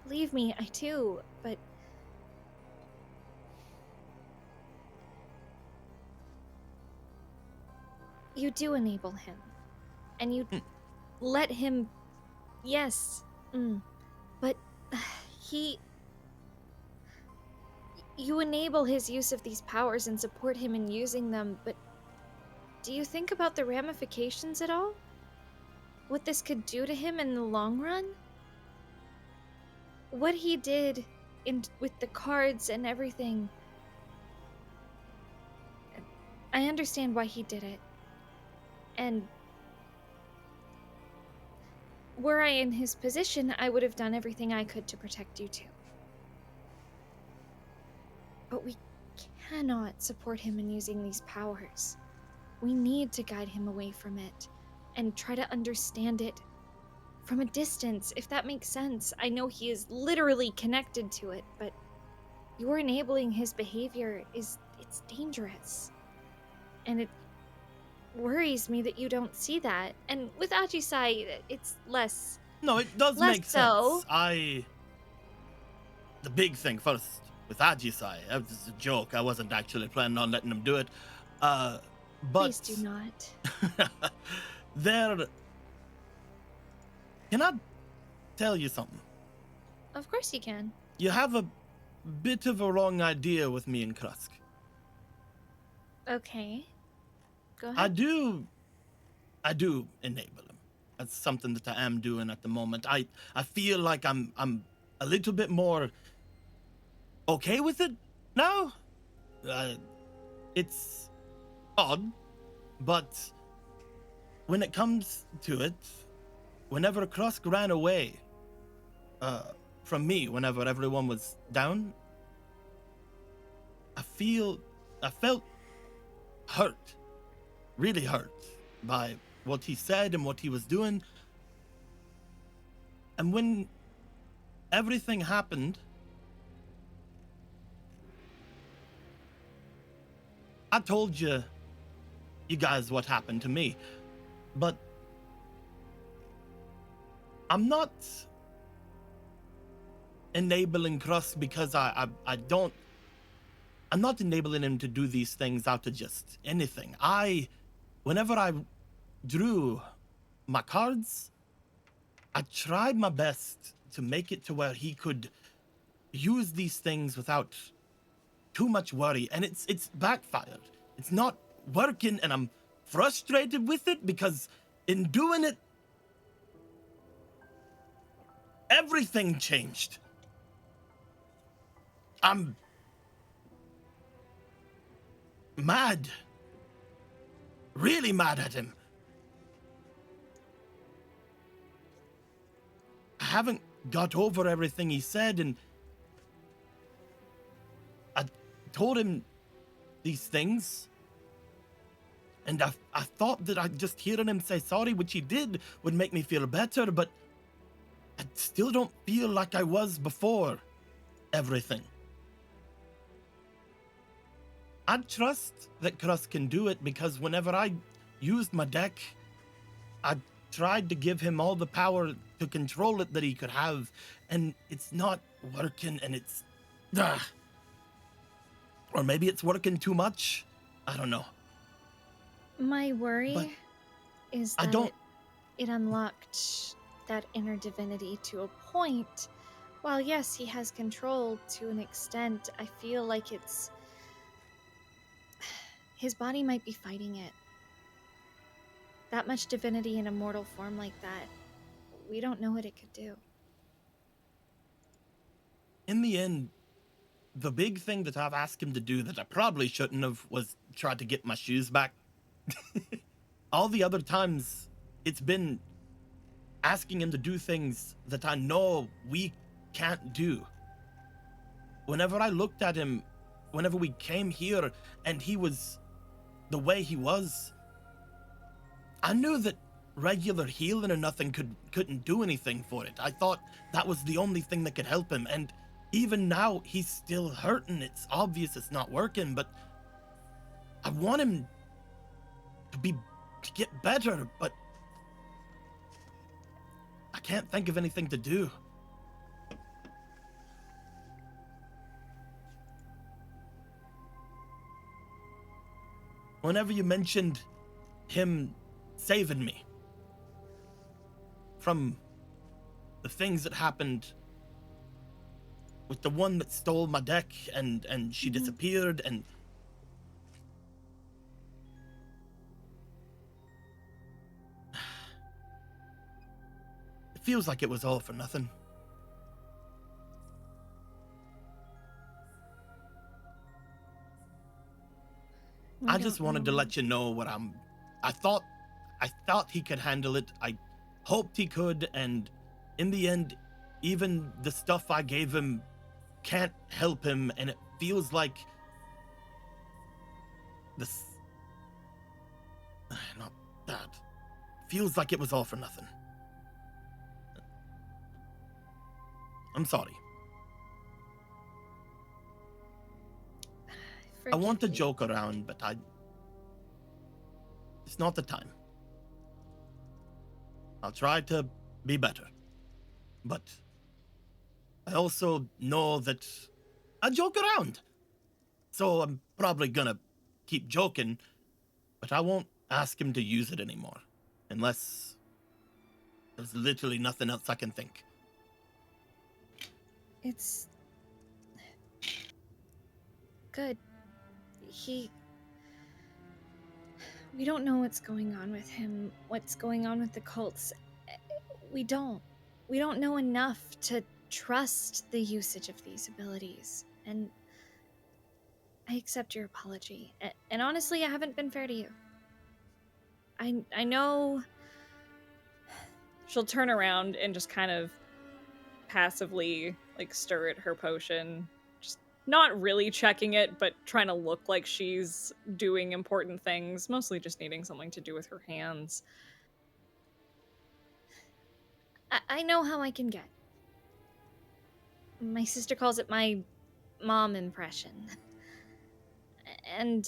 Believe me, I do, but you do enable him. And you let him... Yes. But you enable his use of these powers and support him in using them, but do you think about the ramifications at all? What this could do to him in the long run? What he did with the cards and everything. I understand why he did it. And were I in his position, I would have done everything I could to protect you too. But we cannot support him in using these powers. We need to guide him away from it and try to understand it from a distance, if that makes sense. I know he is literally connected to it, but your enabling his behavior it's dangerous. And it worries me that you don't see that. And with Ajisai, it's less. No, it does less make so. sense. The big thing first with Ajisai, that was a joke. I wasn't actually planning on letting him do it. But Please do not. Can I tell you something? Of course you can. You have a bit of a wrong idea with me and Krusk. Okay. Go ahead. I do enable him. That's something that I am doing at the moment. I feel like I'm a little bit more okay with it now. It's odd, but when it comes to it, whenever Krusk ran away from me, whenever everyone was down, I felt hurt, really hurt by what he said and what he was doing. And when everything happened, I told you guys what happened to me, but I'm not enabling Krusk because I'm not enabling him to do these things out of just anything. Whenever I drew my cards, I tried my best to make it to where he could use these things without too much worry, and it's backfired. It's not working, and I'm frustrated with it because in doing it, Everything changed. I'm mad. Really mad at him. I haven't got over everything he said, and I told him these things. And I thought that just hearing him say sorry, which he did, would make me feel better, but I still don't feel like I was before everything. I trust that Krus can do it because whenever I used my deck, I tried to give him all the power to control it that he could have, and it's not working, and it's... Or maybe it's working too much. I don't know. My worry But is I that don't... it unlocked that inner divinity to a point. While yes, he has control to an extent, I feel like it's... his body might be fighting it. That much divinity in a mortal form like that, we don't know what it could do. In the end, the big thing that I've asked him to do that I probably shouldn't have was try to get my shoes back. All the other times, it's been asking him to do things that I know we can't do. Whenever I looked at him, whenever we came here and he was the way he was, I knew that regular healing or nothing couldn't do anything for it. I thought that was the only thing that could help him, and even now he's still hurting. It's obvious it's not working, but I want him to get better, but I can't think of anything to do. Whenever you mentioned him saving me from the things that happened with the one that stole my deck and she disappeared, and it feels like it was all for nothing. I just wanted to let you know what I thought he could handle it. I hoped he could, and in the end, even the stuff I gave him can't help him, and it feels like this... Not that. Feels like it was all for nothing. I'm sorry. I want to joke around, but it's not the time. I'll try to be better. But I also know that I joke around. So I'm probably gonna keep joking, but I won't ask him to use it anymore. Unless there's literally nothing else I can think. It's... good. We don't know what's going on with him, what's going on with the cults. We don't know enough to trust the usage of these abilities. And I accept your apology. And honestly, I haven't been fair to you. I know... She'll turn around and just kind of passively, like, stir at her potion. Just not really checking it, but trying to look like she's doing important things. Mostly just needing something to do with her hands. I know how I can get. My sister calls it my mom impression. And...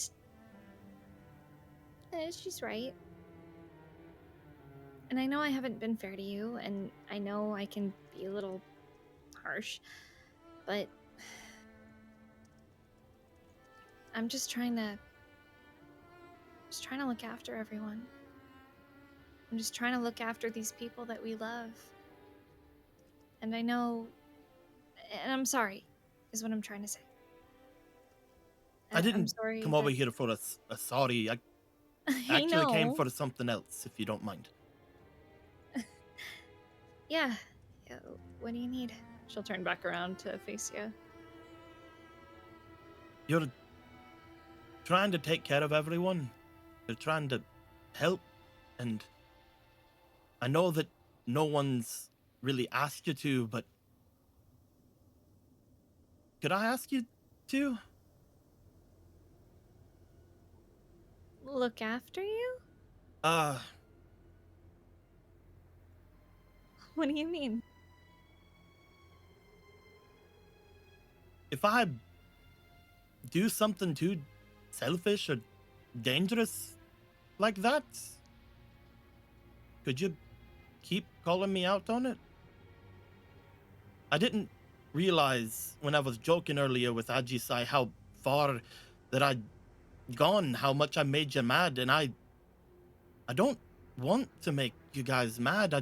she's right. And I know I haven't been fair to you, and I know I can be a little harsh, but I'm just trying to look after everyone. I'm just trying to look after these people that we love. And I know, and I'm sorry, is what I'm trying to say. I didn't sorry, come over here for a sorry. I actually came for something else, if you don't mind. Yeah, What do you need? She'll turn back around to face you. You're trying to take care of everyone. You're trying to help, and I know that no one's really asked you to, but could I ask you to? Look after you? What do you mean? If I do something too selfish or dangerous like that, could you keep calling me out on it? I didn't realize when I was joking earlier with Ajisai how far that I'd gone, how much I made you mad, and I don't want to make you guys mad. I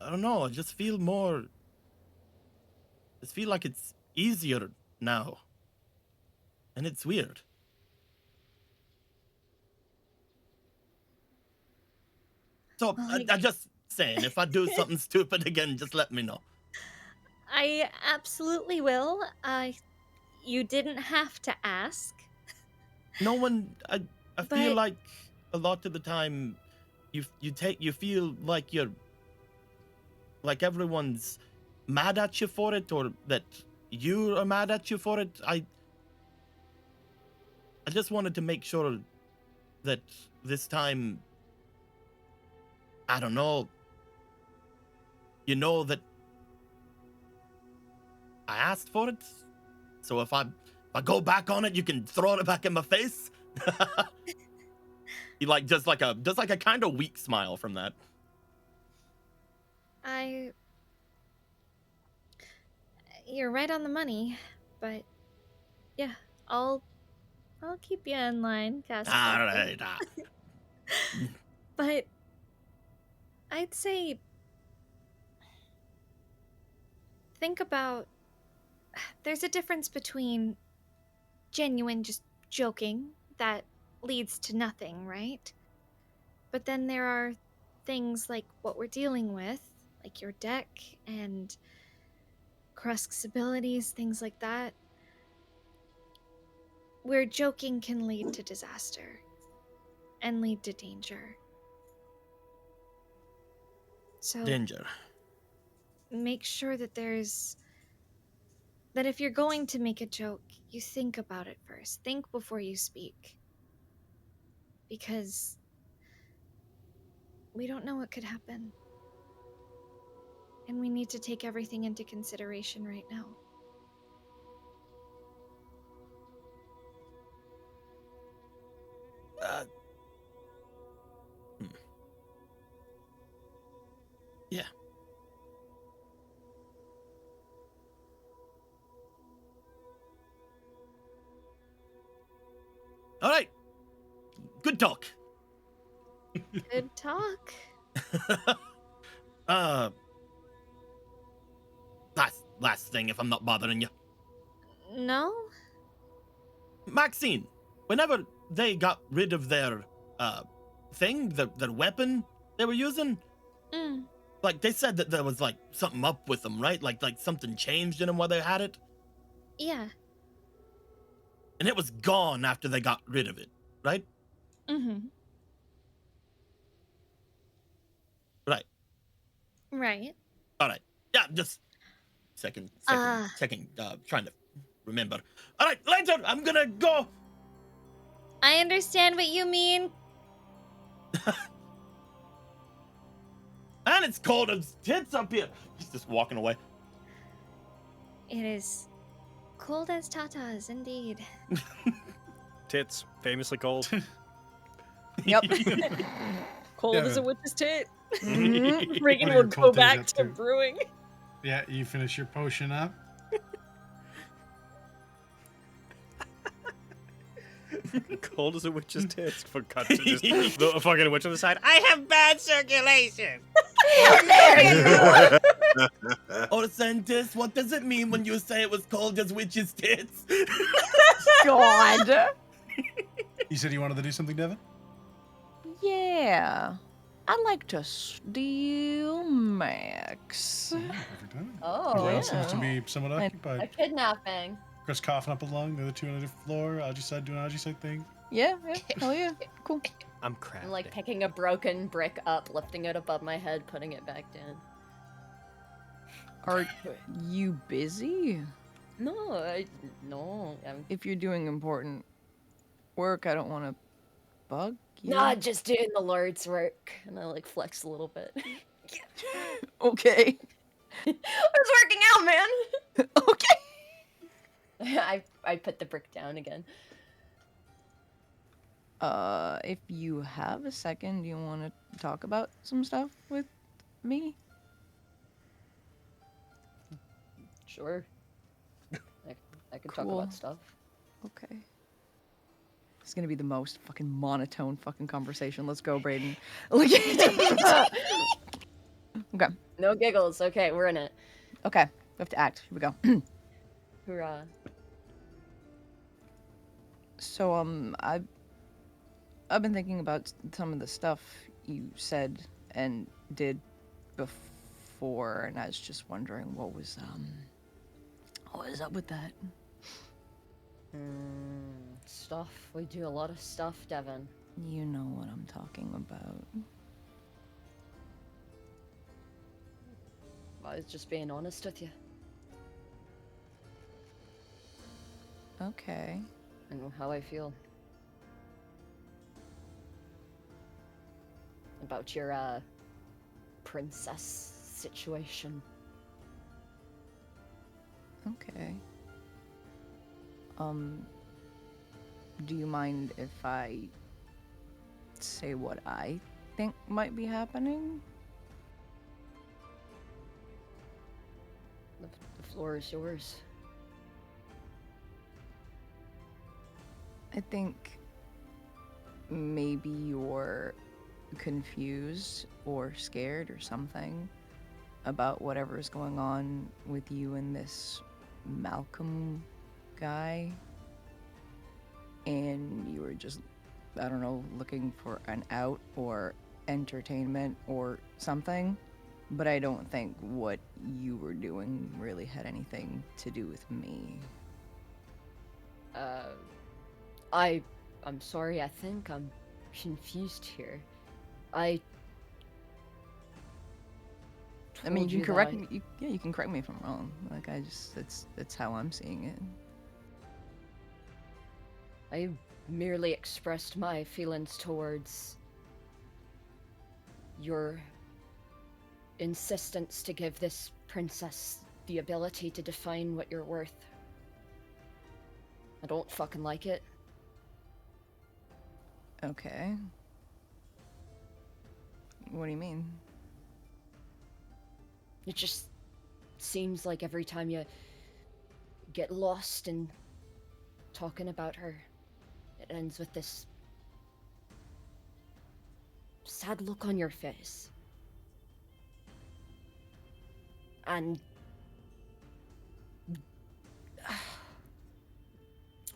don't know, I just feel more, I feel like it's easier now. And it's weird. So, Like- I'm just saying, if I do something stupid again, just let me know. I absolutely will. You didn't have to ask. No one, I feel But- like a lot of the time, you feel like you're, like everyone's mad at you for it, or that you are mad at you for it. I just wanted to make sure that this time, I don't know, you know that I asked for it. So if I go back on it, you can throw it back in my face. You like just like a kind of weak smile from that. You're right on the money, but yeah, I'll keep you in line, Cassie. All right. But I'd say think about, there's a difference between genuine just joking that leads to nothing, right? But then there are things like what we're dealing with, like your deck and Krusk's abilities, things like that, where joking can lead to disaster and lead to danger. So Danger. make sure that that if you're going to make a joke, you think about it first. Think before you speak. Because we don't know what could happen. And we need to take everything into consideration right now. Yeah. All right. Good talk. Good talk. Last thing, if I'm not bothering you. No? Maxine, whenever they got rid of their thing, their weapon they were using, like they said that there was like something up with them, right? Like something changed in them while they had it, Yeah. and it was gone after they got rid of it, right? Mm-hmm. Right. Right. All right. Yeah, just second, trying to remember. All right, later, I'm gonna go. I understand what you mean. And it's cold as tits up here. He's just walking away. It is cold as tatas, indeed. Tits, famously cold. Yep. Cold Yeah, as a but- witch's tit. What Reagan are will your go cold things back up to to? brewing. Yeah, you finish your potion up. Cold as a witch's tits. Cut to just the fucking witch on the side. I have bad circulation. Oh, Santis, what does it mean when you say it was cold as witch's tits? God. You said you wanted to do something, Devin? Yeah. I'd like to steal Max. Every time. Oh, Everyone yeah. else seems to be somewhat I- A occupied. kidnapping. Chris coughing up along, the other two on a different floor. Aji side doing Aji side thing. Yeah, hell yeah. Cool. I'm crafting. I'm like picking a broken brick up, lifting it above my head, putting it back down. Are you busy? No, I'm If you're doing important work, I don't want to bug you. not just doing the Lord's work. And I like flex a little bit. Okay. It's working out, man. Okay. I put the brick down again. If you have a second, do you want to talk about some stuff with me? Sure. I can talk Cool. about stuff. Okay. It's gonna be the most fucking monotone fucking conversation. Let's go, Brayden. Look at Okay. No giggles. Okay, we're in it. Okay. We have to act. Here we go. Hoorah. So, I've been thinking about some of the stuff you said and did before, and I was just wondering what was up with that? Stuff. We do a lot of stuff, Devin. You know what I'm talking about. I was just being honest with you. Okay. And how I feel. About your, princess situation. Okay. Do you mind if I say what I think might be happening? The floor is yours. I think maybe you're confused or scared or something about whatever's going on with you and this Malcolm guy. And you were just, I don't know, looking for an out or entertainment or something. But I don't think what you were doing really had anything to do with me. I'm sorry, I think I'm confused here. I mean, told you you can that correct me. You can correct me if I'm wrong. Like, that's how I'm seeing it. I merely expressed my feelings towards your insistence to give this princess the ability to define what you're worth. I don't fucking like it. Okay. What do you mean? It just seems like every time you get lost in talking about her, it ends with this sad look on your face. And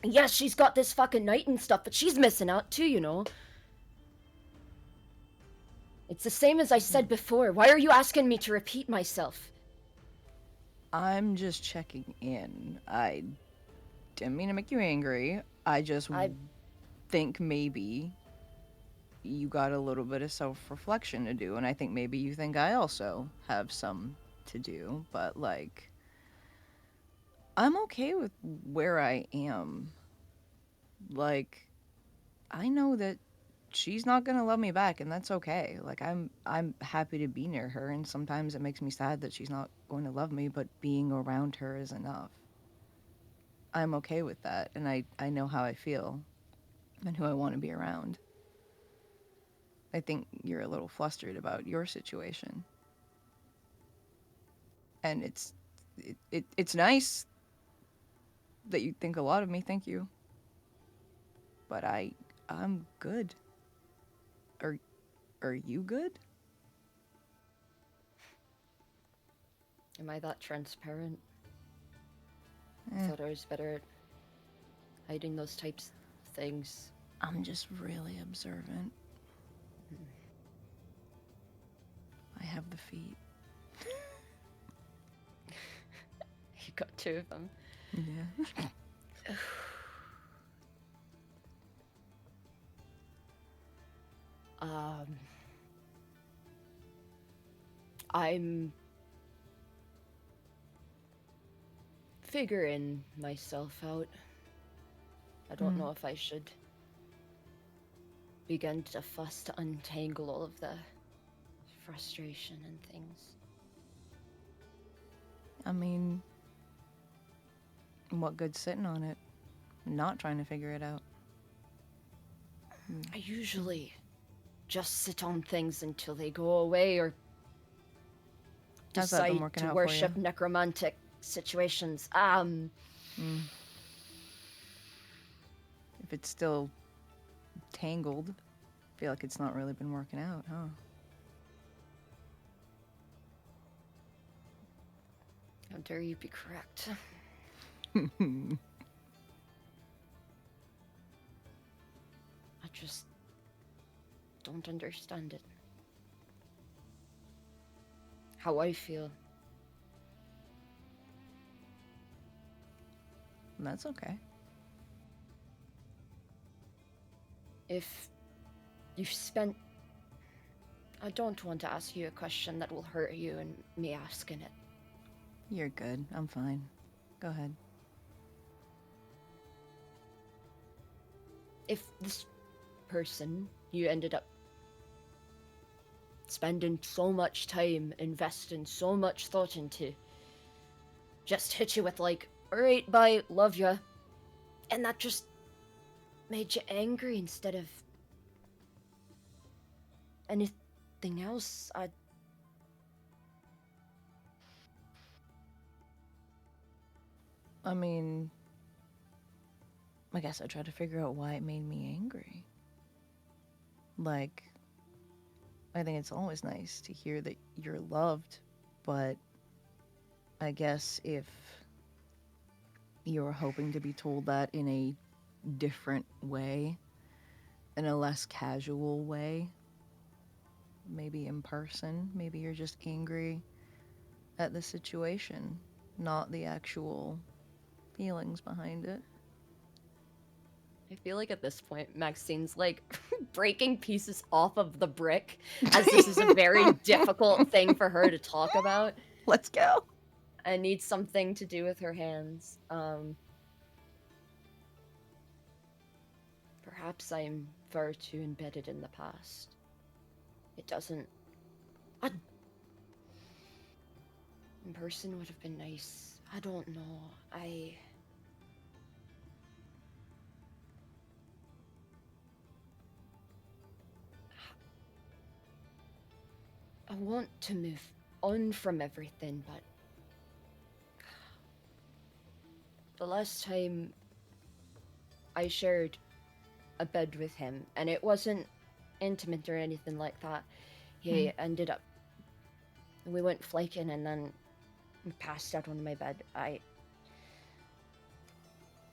yes, she's got this fucking night and stuff, but she's missing out too, you know. It's the same as I said before. Why are you asking me to repeat myself? I'm just checking in. I didn't mean to make you angry. I just think maybe you got a little bit of self-reflection to do, and I think maybe you think I also have some to do, but like, I'm okay with where I am. Like, I know that she's not gonna love me back, and that's okay. Like, I'm happy to be near her, and sometimes it makes me sad that she's not going to love me, but being around her is enough. I'm okay with that, and I know how I feel and who I want to be around. I think you're a little flustered about your situation. And it's nice that you think a lot of me, thank you. But I'm good. Are you good? Am I that transparent? I thought I was better at hiding those types of things. I'm just really observant. have the feet. You got two of them. Yeah. I'm figuring myself out. I don't know if I should begin to fuss to untangle all of the frustration and things. I mean, what good's sitting on it? Not trying to figure it out. I usually just sit on things until they go away or How's that been decide working to out for worship you? necromantic situations. If it's still tangled, I feel like it's not really been working out, huh? How dare you be correct? I just don't understand it. How I feel. That's okay. If you've spent... I don't want to ask you a question that will hurt you and me asking it. You're good. I'm fine. Go ahead. If this person you ended up spending so much time, investing so much thought into, just hit you with like, alright, bye, love ya, and that just made you angry instead of anything else, I mean, I guess I tried to figure out why it made me angry. Like, I think it's always nice to hear that you're loved, but I guess if you're hoping to be told that in a different way, in a less casual way, maybe in person, maybe you're just angry at the situation, not the actual feelings behind it. I feel like at this point, Maxine's like breaking pieces off of the brick, as this is a very difficult thing for her to talk about. Let's go. And needs something to do with her hands. Perhaps I'm far too embedded in the past. It doesn't... In person would have been nice. I don't know. I want to move on from everything, but the last time I shared a bed with him, and it wasn't intimate or anything like that, he ended up... We went flaking and then passed out on my bed.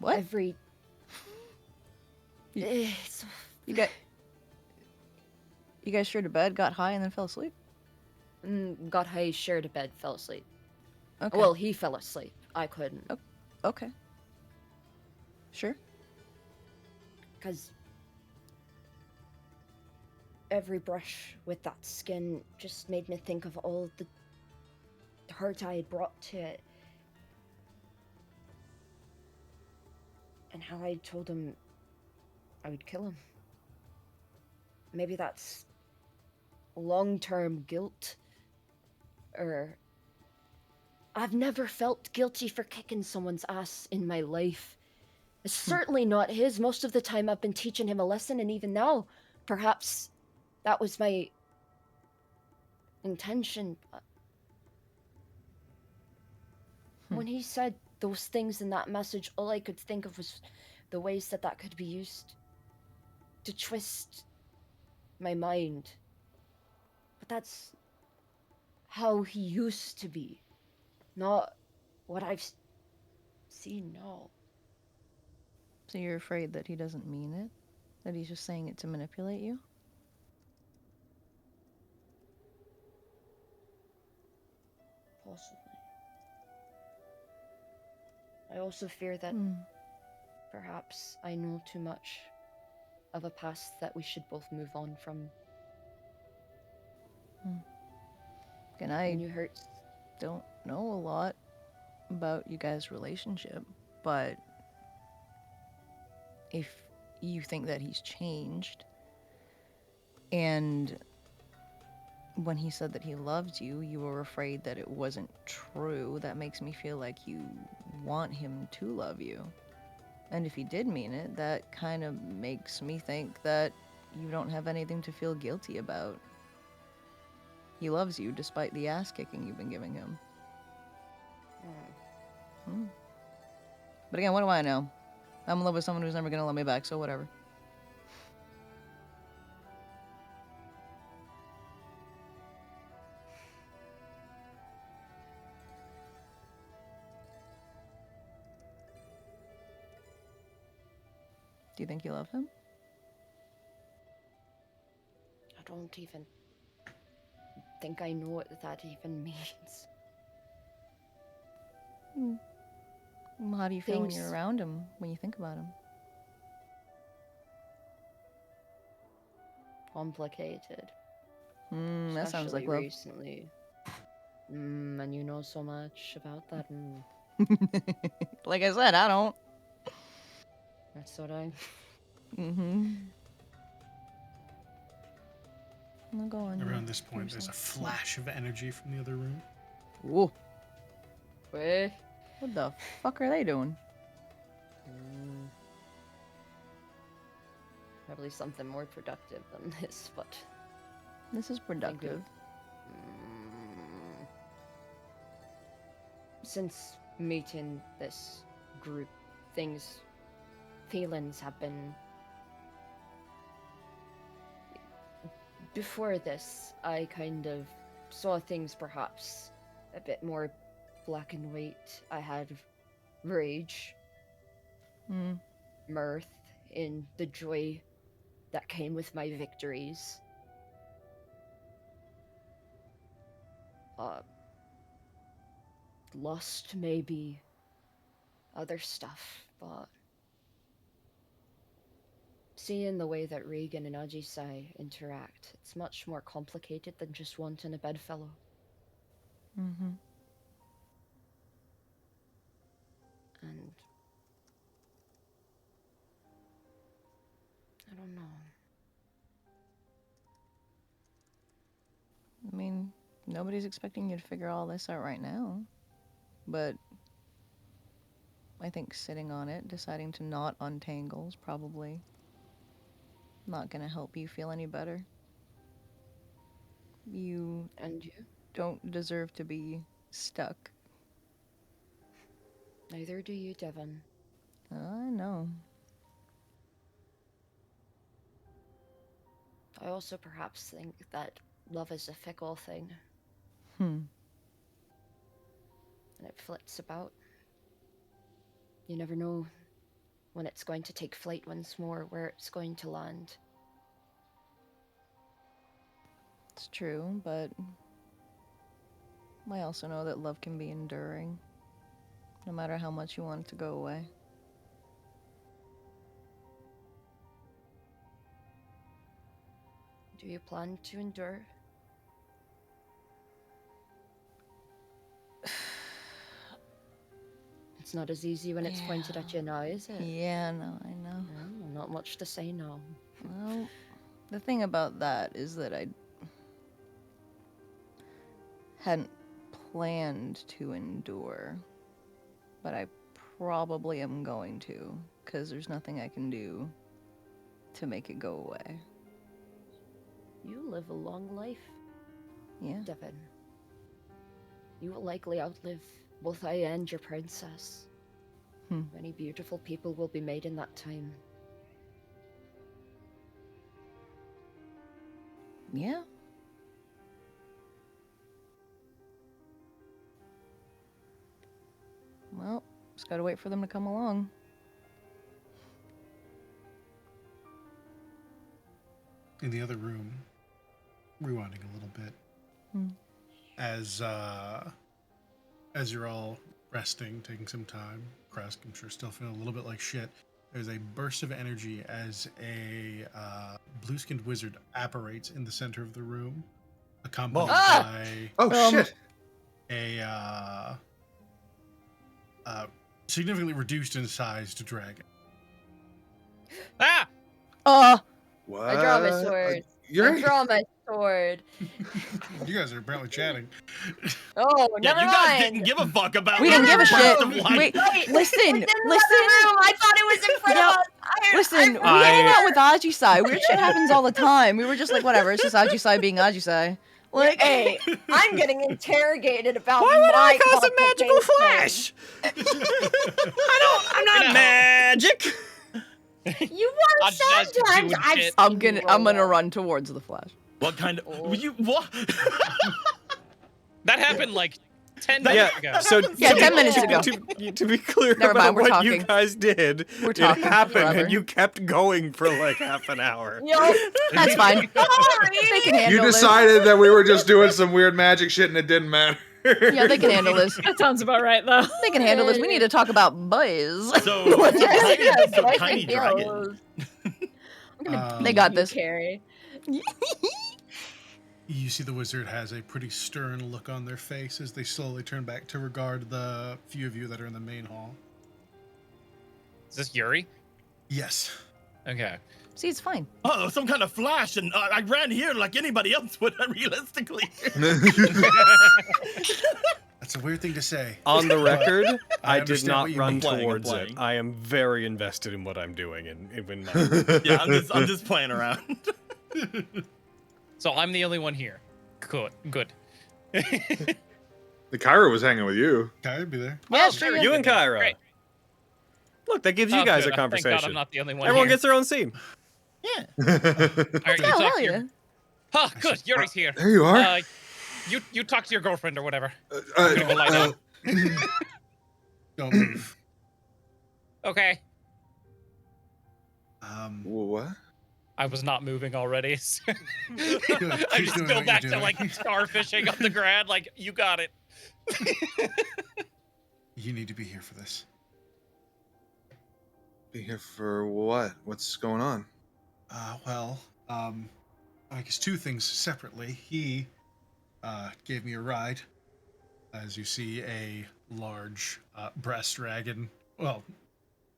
What? Every... You guys shared a bed, got high, and then fell asleep? Got high, shared a bed, fell asleep. Okay. Well, he fell asleep. I couldn't. Okay. Sure. Because every brush with that skin just made me think of all the hurt I had brought to it. And how I told him I would kill him. Maybe that's long-term guilt. Or... I've never felt guilty for kicking someone's ass in my life. It's certainly not his. Most of the time I've been teaching him a lesson, and even now, perhaps that was my intention. But when he said those things in that message, all I could think of was the ways that that could be used to twist my mind. But that's how he used to be, not what I've seen now. So you're afraid that he doesn't mean it? That he's just saying it to manipulate you? I also fear that perhaps I know too much of a past that we should both move on from. And And you hurt. don't know a lot about you guys' relationship, but if you think that he's changed, and when he said that he loved you, you were afraid that it wasn't true, that makes me feel like you want him to love you. And if he did mean it, that kind of makes me think that you don't have anything to feel guilty about. He loves you despite the ass kicking you've been giving him. But again, what do I know? I'm in love with someone who's never gonna love me back, so whatever. Do you think you love him? I don't even think I know what that even means. Well, how do you feel when Things- you're around him, when you think about him? Complicated. That sounds like Especially love. recently. And you know so much about that. Like I said, I don't. That's what I. I'll go on. Around this point, there's a flash of energy from the other room. Whoa. Wait. What the fuck are they doing? Probably something more productive than this, but. This is productive. Since meeting this group, feelings have been. Before this, I kind of saw things perhaps a bit more black and white. I had rage, mirth in the joy that came with my victories. Lust, maybe, other stuff, but seeing the way that Regan and Ajisai interact, it's much more complicated than just wanting a bedfellow. And I don't know. I mean, nobody's expecting you to figure all this out right now. But I think sitting on it, deciding to not untangle is probably not gonna help you feel any better. You don't deserve to be stuck. Neither do you, Devon. I know. I also perhaps think that love is a fickle thing. And it flits about. You never know when it's going to take flight once more, where it's going to land. It's true, but I also know that love can be enduring, no matter how much you want it to go away. Do you plan to endure? It's not as easy when it's pointed at you now, is it? Yeah, no, I know. Not much to say now. Well, the thing about that is that I hadn't planned to endure, but I probably am going to, because there's nothing I can do to make it go away. You live a long life. Yeah. Devon. You will likely outlive both I and your princess. Many beautiful people will be made in that time. Yeah. Well, just gotta wait for them to come along. In the other room, rewinding a little bit, as you're all resting, taking some time. Kresk, I'm sure, still feeling a little bit like shit. There's a burst of energy as a blue-skinned wizard apparates in the center of the room, accompanied by Oh shit! a significantly reduced in size dragon. Ah! What? I draw my sword. You're I draw my sword. You guys are apparently chatting. Oh, Yeah, never you mind. guys didn't give a fuck about. We didn't give a shit. Of light. Wait, Wait, listen, it's in the listen. other room. I thought it was in front of us. Listen, we I- hang out with Ajisai. Weird shit happens all the time. We were just like, whatever, it's just Ajisai being Ajisai. Like, Hey, I'm getting interrogated about Why would I my cause a magical qualifications. flash? I'm not magic. You I want just sometimes. doing I've shit. I'm gonna run towards the Flash. What kind of? You what? That happened like 10 Yeah. minutes ago. So Yeah, 10 minutes to, ago. To be clear Never about mind, we're what talking. you guys did, We're it talking happened forever. and you kept going for like half an hour. Yo, That's fine. They can handle You this. decided that we were just doing some weird magic shit and it didn't matter. Yeah, they can handle this. That sounds about right, though. They can handle this. We need to talk about boys. So, yes, so I tiny think dragon. I'm gonna They beat got you, this. Carrie. You see the wizard has a pretty stern look on their face as they slowly turn back to regard the few of you that are in the main hall. Is this Yuri? Yes. Okay. See, it's fine. Oh, some kind of flash, and I ran here like anybody else would, realistically. That's a weird thing to say. On the record, I I did understand not what you run mean. I'm towards it. playing. I am very invested in what I'm doing and in my Yeah, I'm just playing around. So I'm the only one here. Good. Good. The Kyra was hanging with you. Kyra, be there. Yeah, Oh, sure. very Yeah. You and Kyra. Great. Look, that gives you Oh, guys good. a Thank God conversation. I'm not the only one Everyone here. gets their own scene. Yeah. All right, you Oh, talk hell to your... yeah. Oh, good. Yuri's here. There you are. You talk to your girlfriend or whatever. Uh, Go lie down. Don't move. Okay. what? I was not moving already. So Good. I Keep just doing go what back you're to doing. like starfishing on the ground. Like you got it. You need to be here for this. Be here for what? What's going on? I guess two things separately. He gave me a ride. As you see, a large brass dragon. Well,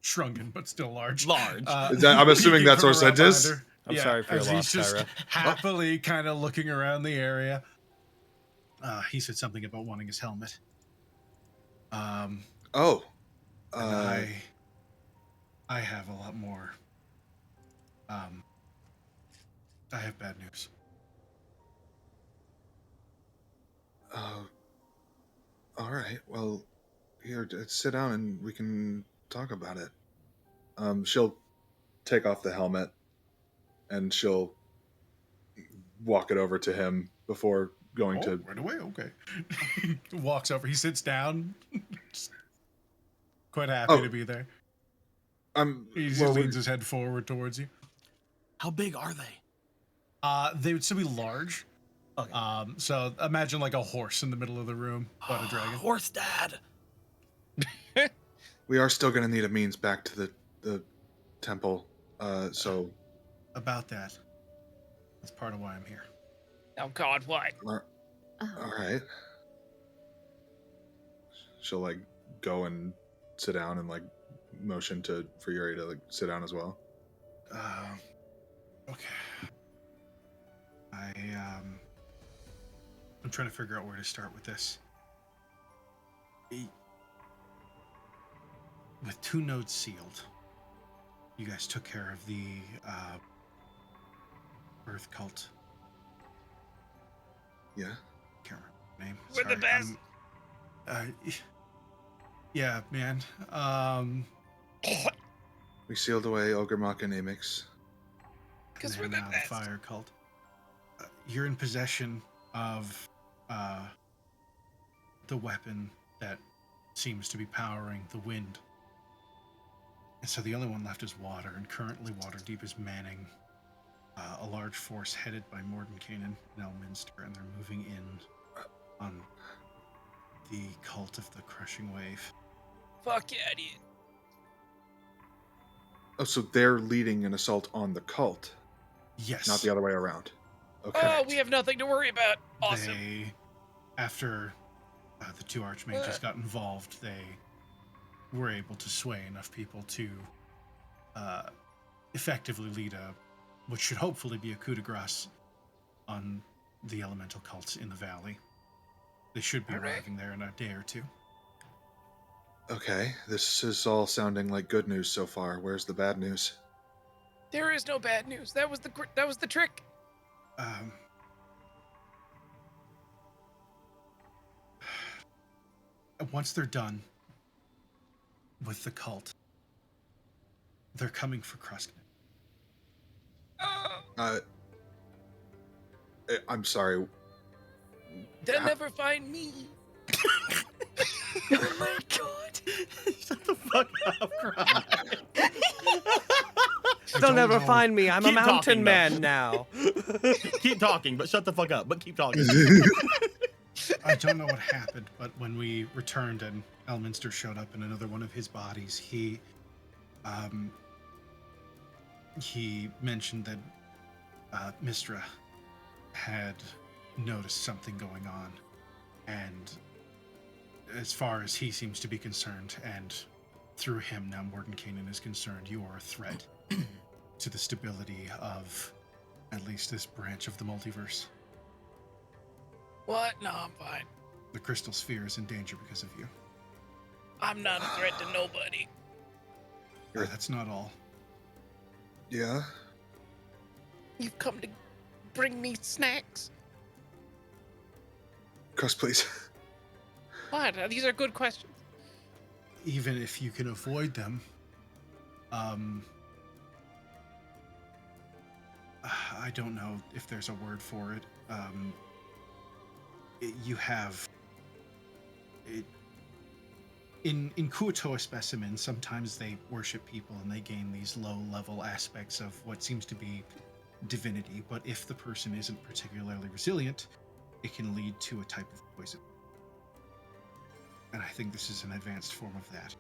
shrunken, but still large. Large. Is that- I'm assuming peeking that's from what around it is? behind her. I'm sorry for your as loss, he's just Kyra. happily kind of looking around the area. He said something about wanting his helmet. Oh. And I have a lot more. I have bad news. All right. Well, here, sit down and we can talk about it. She'll take off the helmet and she'll walk it over to him before going to. Right away. Okay. Walks over. He sits down. Quite happy to be there. He just leans his head forward towards you. How big are they? They would still be large. Okay. So imagine like a horse in the middle of the room, but a dragon. Horse dad. We are still going to need a means back to the temple. So. About that. That's part of why I'm here. Oh God, what? All right. She'll like go and sit down and like motion for Yuri to like sit down as well. Okay. I'm trying to figure out where to start with this. With 2 nodes sealed, you guys took care of the Earth cult. Yeah. Can't remember the name. We're the best. Yeah, man. We sealed away Ogremok and Amix. Because and we're the now best. the fire cult. You're in possession of the weapon that seems to be powering the wind. And so the only one left is water, and currently Waterdeep is manning a large force headed by Mordenkainen and Elminster, and they're moving in on the Cult of the Crushing Wave. Fuck yeah, dude. Oh, so they're leading an assault on the cult, Yes. not the other way around. Okay. Oh, we have nothing to worry about. Awesome. They, after the two archmages got involved, they were able to sway enough people to effectively lead what should hopefully be a coup de grace on the elemental cults in the valley. They should be arriving there in a day or two. Okay, this is all sounding like good news so far. Where's the bad news? There is no bad news. That was the trick. Once they're done with the cult, they're coming for Krusk. I'm sorry. They'll never find me. Oh my god. Shut the fuck up, Cry. They'll never find me. I'm a Keep mountain talking, man though. now. Keep talking, but shut the fuck up. But keep talking. I don't know what happened, but when we returned and Elminster showed up in another one of his bodies, he mentioned that Mistra had noticed something going on, and as far as he seems to be concerned, and through him now Mordenkainen is concerned, you are a threat to the stability of at least this branch of the multiverse. What? No, I'm fine. The crystal sphere is in danger because of you. I'm not a threat to nobody. That's not all. Yeah? You've come to bring me snacks. Crust, please. What? These are good questions. Even if you can avoid them, I don't know if there's a word for it. You have it in Kuotoa specimens. Sometimes they worship people and they gain these low-level aspects of what seems to be divinity. But if the person isn't particularly resilient, it can lead to a type of poison. And I think this is an advanced form of that.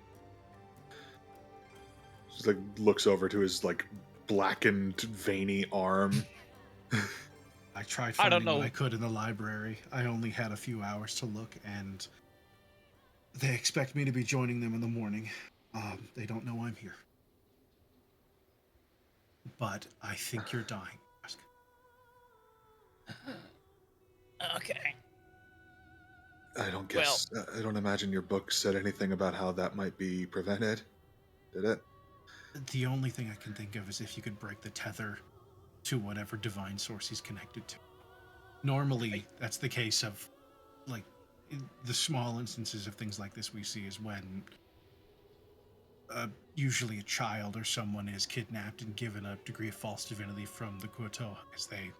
Just like looks over to his like blackened, veiny arm. I tried I don't finding know. what I could in the library. I only had a few hours to look, and they expect me to be joining them in the morning. They don't know I'm here. But I think you're dying. Okay. I don't guess. I don't imagine your book said anything about how that might be prevented. Did it? The only thing I can think of is if you could break the tether to whatever divine source he's connected to. Normally, that's the case of, like, the small instances of things like this we see is when usually a child or someone is kidnapped and given a degree of false divinity from the Kuotoa, because they're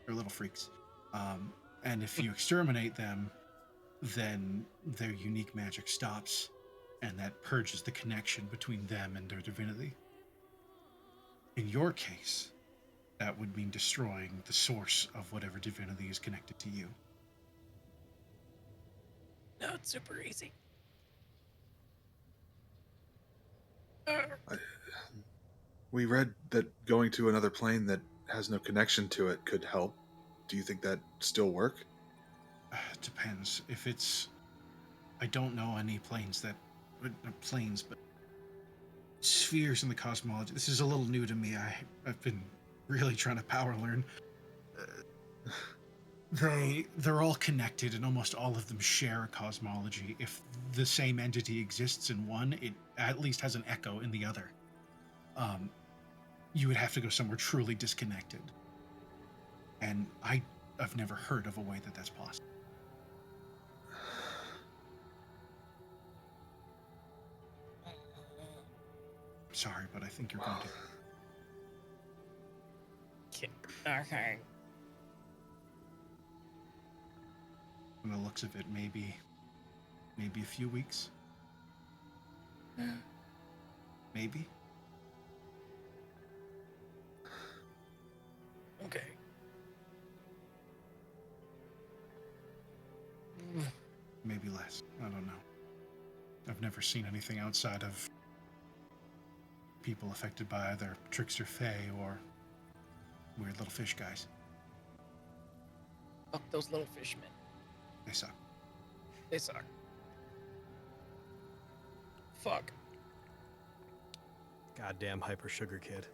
little freaks. And if you exterminate them, then their unique magic stops, and that purges the connection between them and their divinity. In your case, that would mean destroying the source of whatever divinity is connected to you. No, it's super easy. We read that going to another plane that has no connection to it could help. Do you think that still work? It depends. If it's... I don't know any planes that... Not planes, but... spheres in the cosmology. This is a little new to me. I've been really trying to power learn. They're all connected, and almost all of them share a cosmology. If the same entity exists in one, it at least has an echo in the other. You would have to go somewhere truly disconnected. And I've never heard of a way that that's possible. I'm sorry, but I think you're going to. Okay. From the looks of it, maybe a few weeks. Maybe. Okay. Maybe I've never seen anything outside of people affected by either trickster fae or weird little fish guys. Fuck those little fishmen. They suck. They suck. Fuck. Goddamn hyper sugar kid.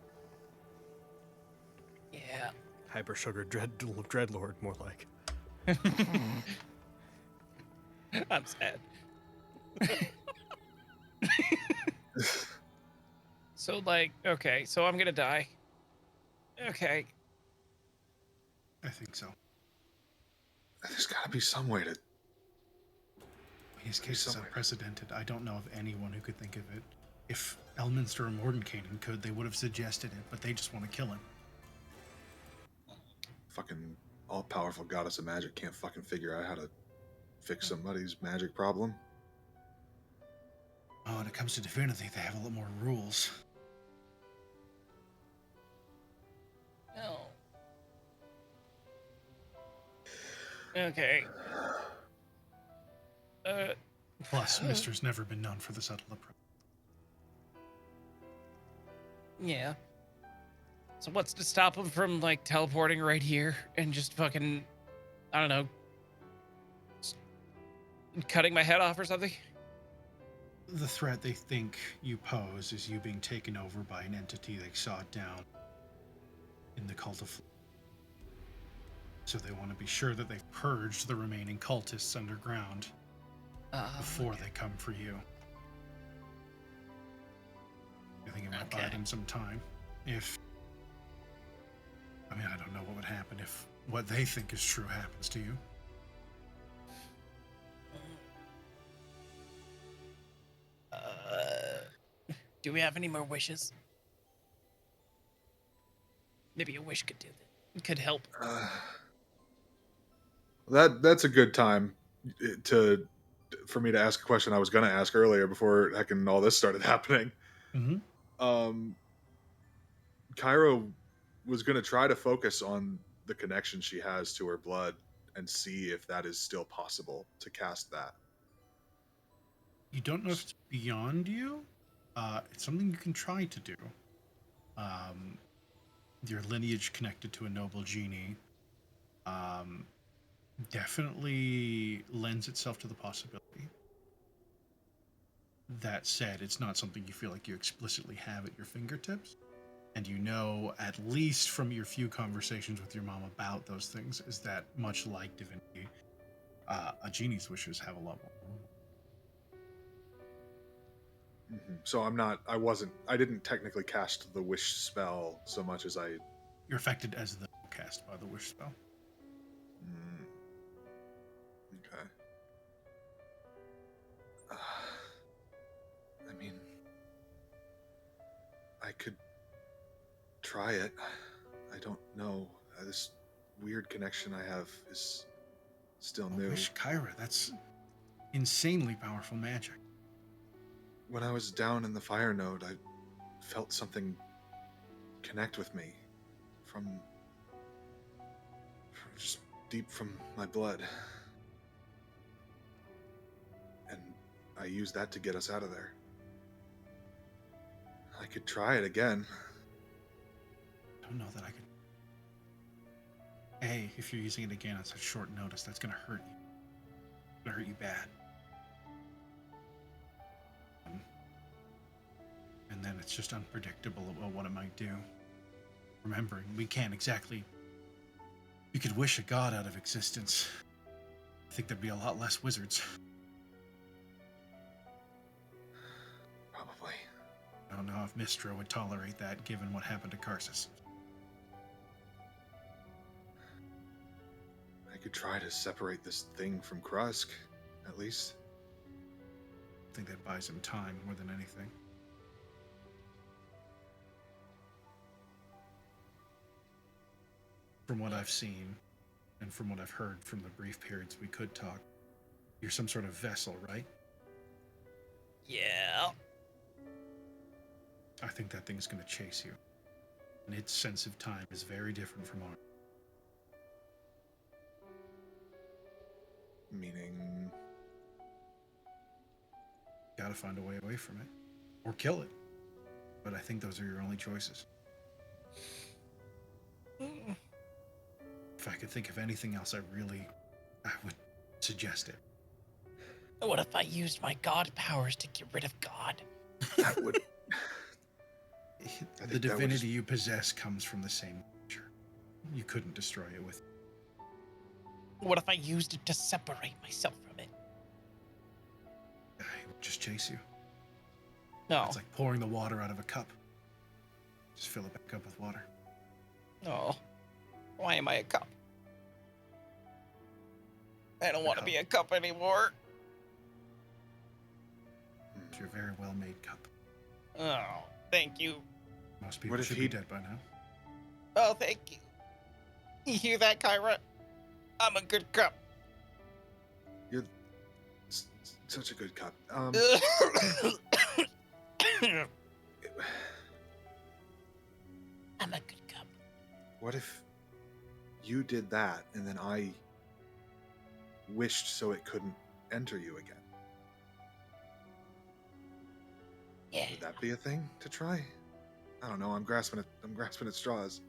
Yeah. Hyper sugar dreadlord, more like. I'm sad. So, like, okay, so I'm gonna die. Okay. I think so. There's got to be some way to. His case is somewhere. unprecedented. I don't know of anyone who could think of it. If Elminster or Mordenkainen could, they would have suggested it, but they just want to kill him. Fucking all-powerful goddess of magic can't fucking figure out how to fix somebody's magic problem. Oh, when it comes to divinity, they have a lot more rules. No. Okay. Plus, Mister's never been known for the subtle approach. Yeah. So what's to stop him from, like, teleporting right here and just fucking, I don't know, cutting my head off or something? The threat they think you pose is you being taken over by an entity they sought down in the cult of. So they want to be sure that they've purged the remaining cultists underground before they come for you. I think it might buy them some time. I don't know what would happen if what they think is true happens to you. Do we have any more wishes? Maybe a wish could do that. Could help. That's a good time for me to ask a question I was going to ask earlier before heckin' all this started happening. Mm-hmm. Cairo was going to try to focus on the connection she has to her blood and see if that is still possible to cast that. You don't know if it's beyond you. It's something you can try to do. Your lineage connected to a noble genie definitely lends itself to the possibility. That said, it's not something you feel like you explicitly have at your fingertips. And you know, at least from your few conversations with your mom about those things, is that much like divinity, a genie's wishes have a level. Mm-hmm. So I didn't technically cast the wish spell so much as I... You're affected as the cast by the wish spell. Okay. I could try it. I don't know. This weird connection I have is still new. Wish Kyra, that's insanely powerful magic. When I was down in the fire node, I felt something connect with me from just deep from my blood. And I used that to get us out of there. I could try it again. I don't know that I could. Hey, if you're using it again on such short notice, that's gonna hurt you. It's gonna hurt you bad. And then it's just unpredictable about what it might do. Remembering, we can't exactly. You could wish a god out of existence. I think there'd be a lot less wizards. Probably. I don't know if Mistra would tolerate that given what happened to Karsus. I could try to separate this thing from Krusk, at least. I think that buys him time more than anything. From what I've seen, and from what I've heard from the brief periods we could talk, you're some sort of vessel, right? Yeah. I think that thing's gonna chase you. And its sense of time is very different from ours. Meaning... gotta find a way away from it. Or kill it. But I think those are your only choices. If I could think of anything else, I would suggest it. What if I used my god powers to get rid of God? That would. The divinity you possess comes from the same nature. You couldn't destroy it with. What if I used it to separate myself from it? I would just chase you. No. It's like pouring the water out of a cup. Just fill it back up with water. No. Why am I a cup? I don't want to be a cup anymore. It's your very well-made cup. Oh, thank you. Most people should be dead by now. Oh, thank you. You hear that, Kyra? I'm a good cup. You're such a good cup. I'm a good cup. What if you did that and then I wished so it couldn't enter you again? Yeah. Would that be a thing to try? I don't know. I'm grasping at straws.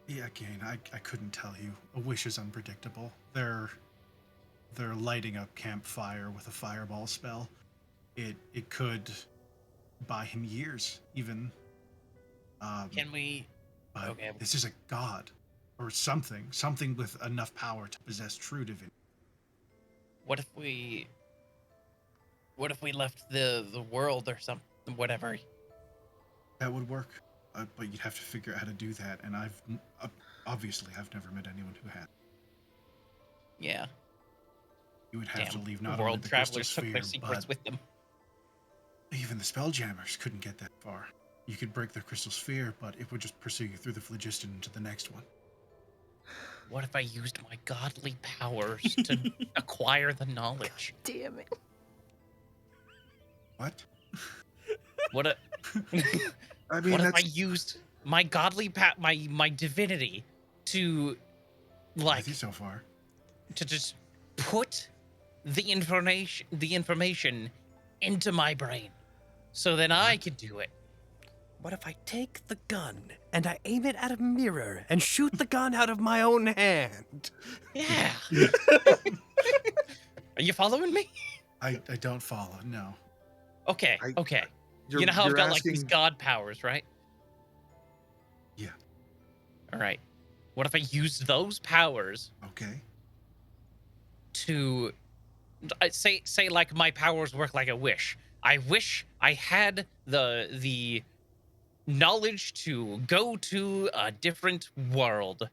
Yeah, again, I couldn't tell you. A wish is unpredictable. They're lighting a campfire with a fireball spell. It could buy him years, even. Can we? But Okay. this is a god, or something with enough power to possess true divinity. What if we left the world or something? Whatever. That would work, but you'd have to figure out how to do that. And I've never met anyone who had. Yeah. You would have to leave not world only the travelers crystal took sphere, their secrets but with them. even the spelljammers couldn't get that far. You could break the crystal sphere, but it would just pursue you through the phlogiston into the next one. What if I used my godly powers to acquire the knowledge? Damn it. What? What I mean, what if I used my godly my divinity to With you so far. to just put the information into my brain, so then I could do it. What if I take the gun and I aim it at a mirror and shoot the gun out of my own hand? Yeah. Are you following me? I don't follow, no. Okay. Okay. You know how I've got like these god powers, right? Yeah. All right. What if I used those powers Okay. to say like my powers work like a wish. I wish I had the knowledge to go to a different world.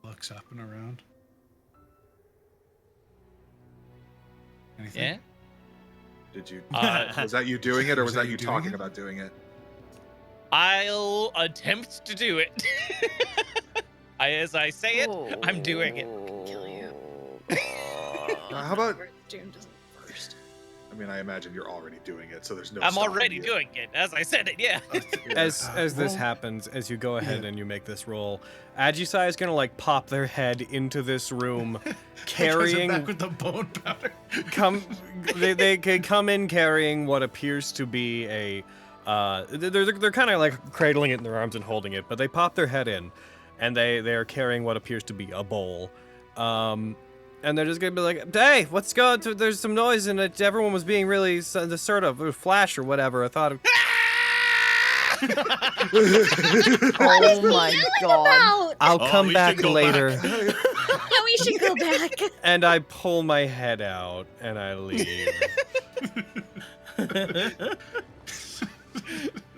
Looks up and around. Anything? Yeah. Did you? Was that you doing it, or was that you doing talking it? about doing it? I'll attempt to do it. As I say it, I'm doing it. Kill you. How about? Doom doesn't first. I mean, I imagine you're already doing it, so there's no. I'm stopping already you. doing it. As I said it, yeah. As this roll. happens, as you go ahead and you make this roll, Agisai is gonna like pop their head into this room, carrying. Back with the bone powder. They can come in carrying what appears to be a. They're kind of like cradling it in their arms and holding it, but they pop their head in, and they are carrying what appears to be a bowl. And they're just gonna be like, "Hey, what's going? There's some noise, and everyone was being really sort of flash or whatever." I thought. Oh my god. I'll Oh, come we back should go later. back. Yeah, we should go back. And I pull my head out and I leave.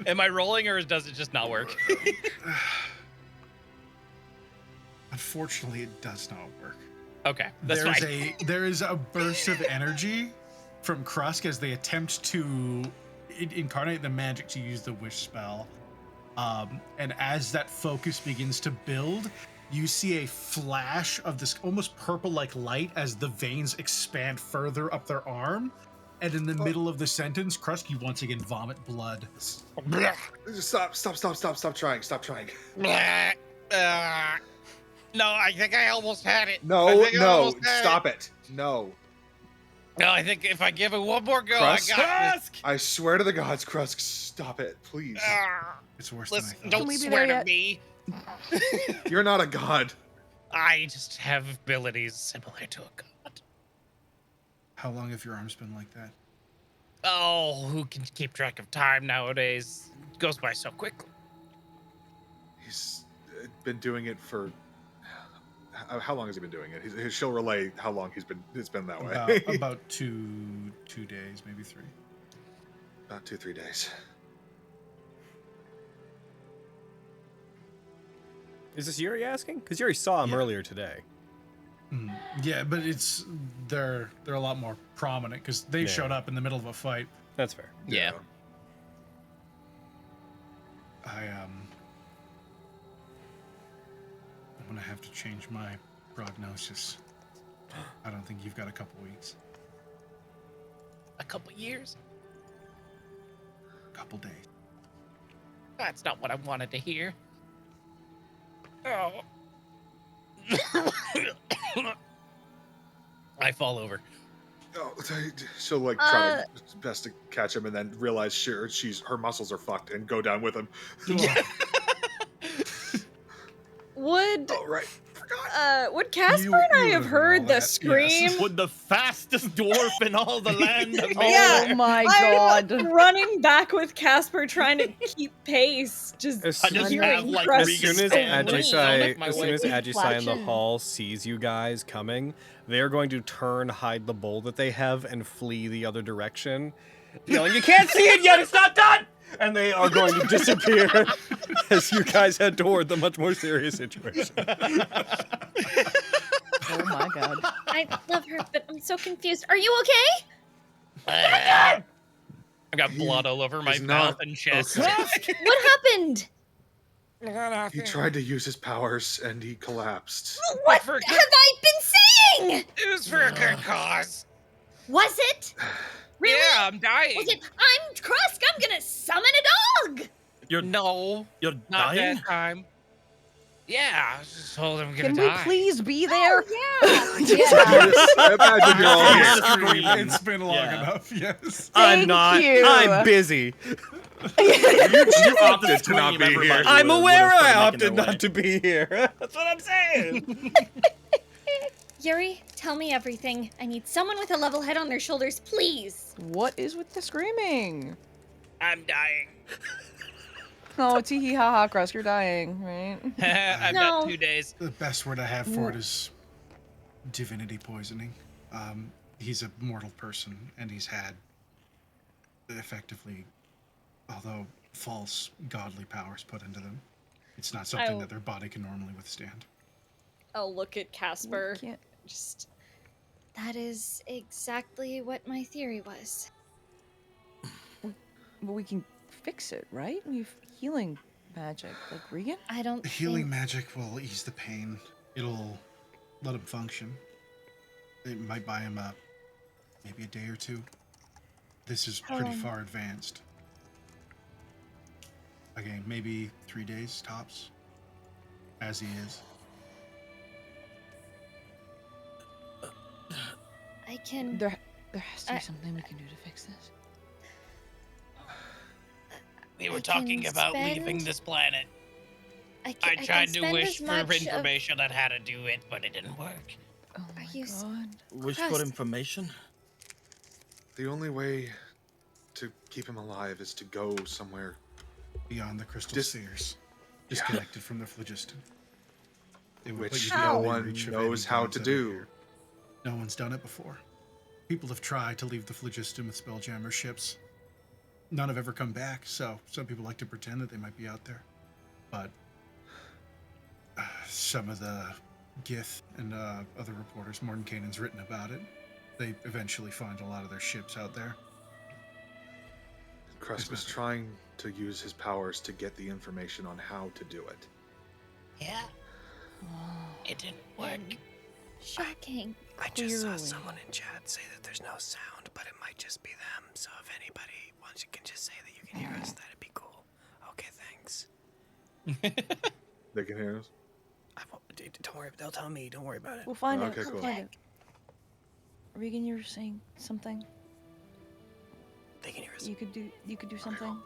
Am I rolling or does it just not work? Unfortunately, it does not work. Okay, that's fine. There is a burst of energy from Krusk as they attempt to incarnate the magic to use the wish spell. And as that focus begins to build, you see a flash of this almost purple-like light as the veins expand further up their arm. And in the middle of the sentence, Krusk, you once again vomit blood. Stop trying. Stop trying. No, I think I almost had it. I No, think I no, almost had stop it. No. No, I think if I give it one more go, Krusk? I got this. I swear to the gods, Krusk, stop it, please. It's worse than I Listen, thought. don't we be swear there to me. You're not a god. I just have abilities similar to a god. How long have your arms been like that? Oh, who can keep track of time nowadays? It goes by so quickly. He's been doing it for... How long has he been doing it? She'll relay how long it's been that way. About two days, maybe 3. About 2-3 days. Is this Yuri asking? Because Yuri saw him earlier today. Yeah, but they're a lot more prominent because they showed up in the middle of a fight. That's fair. Yeah. I'm gonna have to change my prognosis. I don't think you've got a couple weeks. A couple years? A couple days. That's not what I wanted to hear. Oh. I fall over. Oh, she'll like try best to catch him and then realize her muscles are fucked and go down with him. Would Oh, right. would Casper and I have heard the scream? Would the fastest dwarf in all the land have made Yeah. Oh my I'm god. running back with Casper, trying to keep pace. Just As I just soon hearing have, like, Krusk as soon as scream. Ajisai in the Flatchin'. hall sees you guys coming, they are going to turn, hide the bowl that they have, and flee the other direction, yelling, "You can't see it yet! It's not done!" And they are going to disappear as you guys head toward the much more serious situation. Oh my god. I love her, but I'm so confused. Are you okay? I got blood all over my He's mouth not and chest. okay. What happened? He tried to use his powers and he collapsed. What For have good- I been saying? It was for a good cause. Was it? Really? Yeah, I'm dying. Was it? I'm Krusk. I'm gonna summon a dog. You're No, you're not dying? that time. Yeah, I was just told I'm gonna Can die. we please be there? Oh, yeah. Yes, I imagine you're all here. Scream. It's been long Yeah. enough, yes. I'm Thank not. you. I'm busy. You opted to not be Everybody here. I'm would've aware started I making opted their not way. to be here. That's what I'm saying. Yuri, tell me everything. I need someone with a level head on their shoulders, please. What is with the screaming? I'm dying. Oh, tee hee ha ha, Krusk, you're dying, right? I've No. got 2 days. The best word I have for it is divinity poisoning. He's a mortal person, and he's had effectively, although false godly powers put into them. It's not something that their body can normally withstand. I'll look at Casper. Can't- Just That is exactly what my theory was. But we can fix it, right? We've healing magic, like Regan. I don't Healing think... magic will ease the pain. It'll let him function. It might buy him maybe a day or 2. This is pretty far advanced. Again, maybe 3 days tops, as he is. I can... There has to be I- something we can do to fix this. We were I talking can about leaving spend- this planet. I I can tried to spend wish as for much of- information on how to do it, but it didn't work. Oh my you s- god. Wish for Crust. information? The only way to keep him alive is to go somewhere. Beyond the crystal Dis- spheres, disconnected from the phlogiston. It would put Which you no beyond the one reach of knows any how gods to that are do. here. No one's done it before. People have tried to leave the phlogiston with spelljammer ships. None have ever come back, so some people like to pretend that they might be out there. But some of the Gith and other reporters, Mordenkainen's written about it. They eventually find a lot of their ships out there. Krusk was trying to use his powers to get the information on how to do it. Yeah. It didn't work. Shocking. I just saw Clearly. someone in chat say that there's no sound, but it might just be them. So if anybody wants, you can just say that you can hear us. That'd be cool. Okay, thanks. They can hear us. Don't worry. They'll tell me. Don't worry about it. We'll find it. Okay, We'll cool. find it. Regan, you were saying something. They can hear us. You could do something.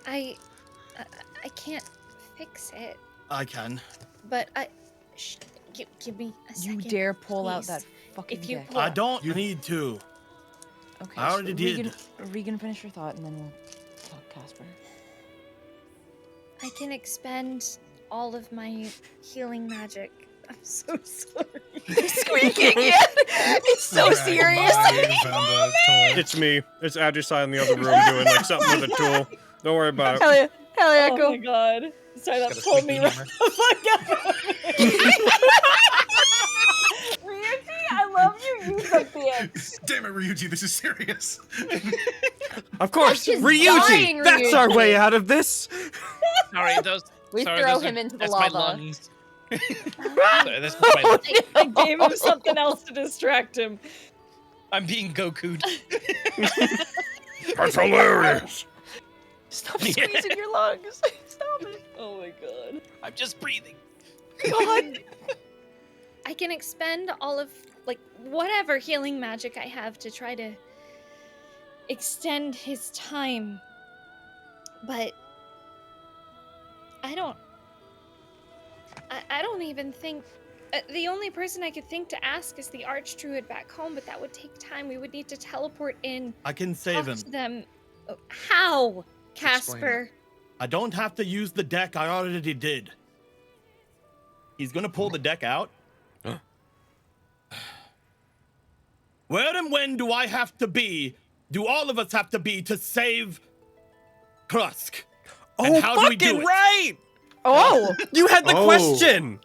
I can't fix it, I can. but give me a You second. dare pull out please. that fucking If you deck. pull- I don't need to. Okay. I already did. Regan, finish your thought, and then we'll talk Casper. I can expend all of my healing magic. I'm so sorry. Squeaking. Yeah. It's so Dragon serious. by, found a toy. It's me. It's Adjusai in the other room doing like something with a tool. Don't worry about it. Hell yeah, Oh Echo. my god. Sorry, that Got a pulled me squeaky right hammer. the fuck out of me. Ryuji, I love you. Use the bitch. Damn it, Ryuji, this is serious. Of course, Just Ryuji. dying, That's our Ryuji. way out of this. Sorry, those. We sorry, throw those him are- into the that's lava. My lungs. Sorry, that's my lungs. I gave him something else to distract him. I'm being Goku'd. That's hilarious. Stop squeezing your lungs. Stop it. Oh my god. I'm just breathing. God. I can expend all of like whatever healing magic I have to try to extend his time. But I don't even think the only person I could think to ask is the Archdruid back home, but that would take time. We would need to teleport in, I can talk save him. to them. How, Casper? I don't have to use the deck. I already did. He's gonna pull the deck out. Where and when do I have to be? Do all of us have to be to save Krusk? And Oh, how do we fucking do it? right! Oh. You had the Oh. question.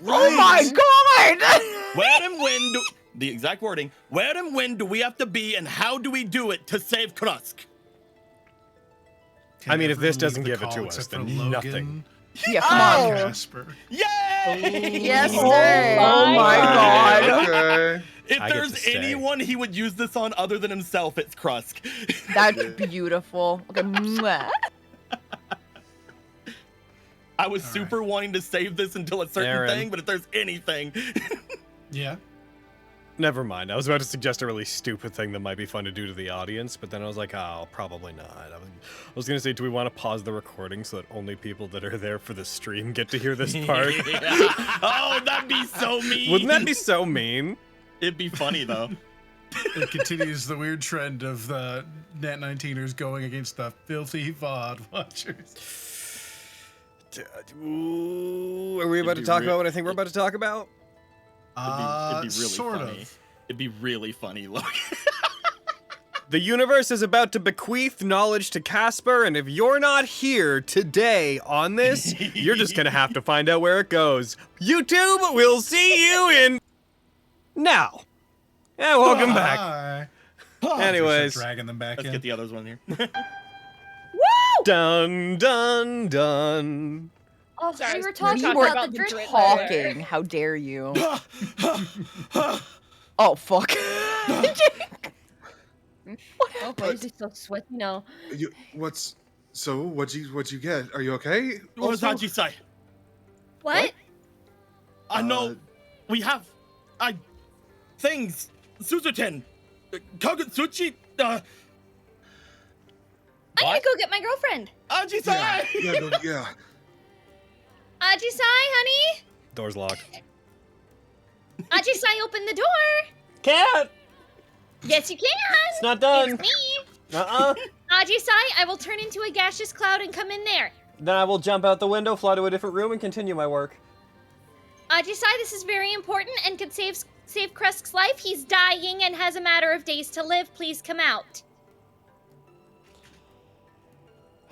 Oh my God. Where and when do the exact wording? Where and when do we have to be, and how do we do it to save Krusk? I mean, if this Everyone doesn't leave the give it to call us, except then for Logan nothing. Yeah, come on. and Casper. Yay! Yes, Oh sir. Oh my God. Okay. If I get there's to stay. anyone he would use this on other than himself, it's Krusk. That's beautiful. Okay. Mwah. I was All right. super wanting to save this until a certain Aaron. thing, but if there's anything, Yeah. Never mind. I was about to suggest a really stupid thing that might be fun to do to the audience, but then I was like, oh, probably not. I was going to say, do we want to pause the recording so that only people that are there for the stream get to hear this part? Oh, that'd be so mean. Wouldn't that be so mean? It'd be funny though. It continues the weird trend of the Nat19ers going against the filthy VOD watchers. Ooh, are we about It'd to be talk re- about what I think we're about to talk about? It'd be really sort funny. of. It'd be really funny. Look. The universe is about to bequeath knowledge to Casper, and if you're not here today on this, you're just gonna have to find out where it goes. YouTube, we'll see you in now. Yeah, welcome back. Hi. Anyways, Start dragging them back Let's in. get the others one here. dun dun dun. Oh, Sorry, we were we talking talked about about the the drip. drip. Talking. How dare you? Oh, fuck. Oh, why is he so sweaty now? What's so? What'd you get? Are you okay? What does Also? Haji say? What? I know Uh, we have things. Suzuten, Kagutsuchi, I'm gonna go get my girlfriend. Haji-sai. Yeah. Ajisai, honey. Door's locked. Ajisai, open the door. Can't. Yes, you can. It's not done. It's me. Uh-uh. Ajisai, I will turn into a gaseous cloud and come in there. Then I will jump out the window, fly to a different room, and continue my work. Ajisai, this is very important and could save Krusk's life. He's dying and has a matter of days to live. Please come out.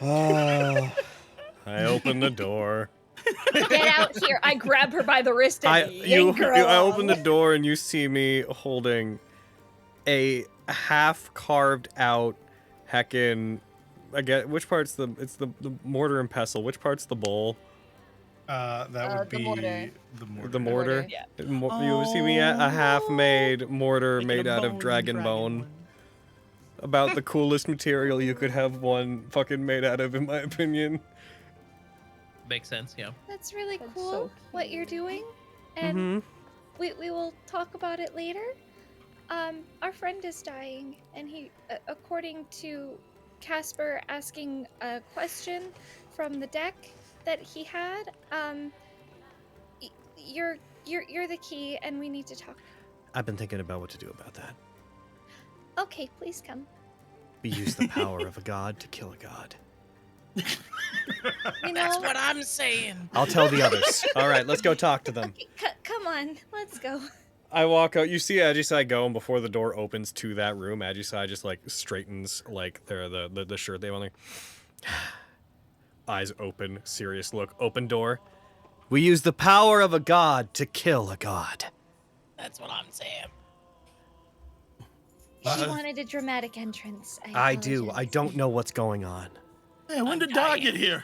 I open the door. Get out here. I grab her by the wrist and I yank her along. open the door and you see me holding a half carved out heckin'. Again, which part's it's the mortar and pestle? Which part's the bowl? That would the be mortar. the mortar. The mortar. Yeah. You see me a half-made mortar made out of dragon bone. About the coolest material you could have one fucking made out of, in my opinion. makes sense. Yeah. That's really That's cool so what you're cute. doing, and Mm-hmm. we will talk about it later. Our friend is dying, and he, according to Casper asking a question from the deck that he had, you're the key, and we need to talk. I've been thinking about what to do about that. Okay, please come. We use the power of a god to kill a god. You That's know, what I'm saying. I'll tell the others. All right, let's go talk to them. okay, come on, let's go. I walk out. You see Agisai go, and before the door opens to that room, Agisai just like straightens like the shirt they have on. Like, eyes open, serious look. Open door. We use the power of a god to kill a god. That's what I'm saying. She wanted a dramatic entrance. I do. I apologize. don't know what's going on. Hey, when did Dog get here?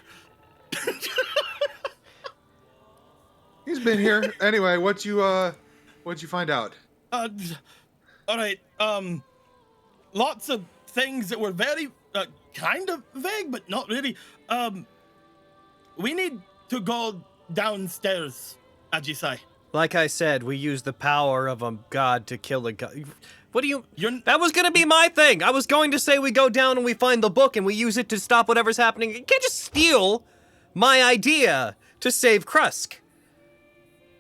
He's been here. Anyway, what'd you find out? All right. Lots of things that were very kind of vague, but not really. We need to go downstairs, Ajisai. Like I said, we use the power of a god to kill a god. What do you... You're That was gonna be my thing. I was going to say we go down and we find the book and we use it to stop whatever's happening. You can't just steal my idea to save Krusk.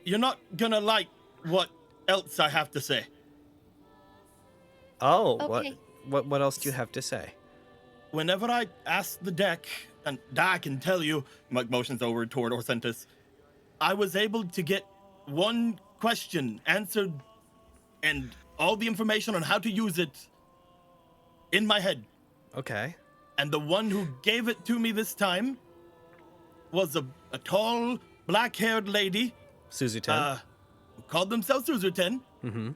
you're not gonna like what else I have to say. Oh, Okay. what else do you have to say? Whenever I ask the deck, and I can tell you, Mug motions over toward Orcentus, I was able to get one question answered and all the information on how to use it in my head. Okay. And the one who gave it to me this time was a tall, black-haired lady, Susie 10. who called themselves Suzerain, Mm-hmm.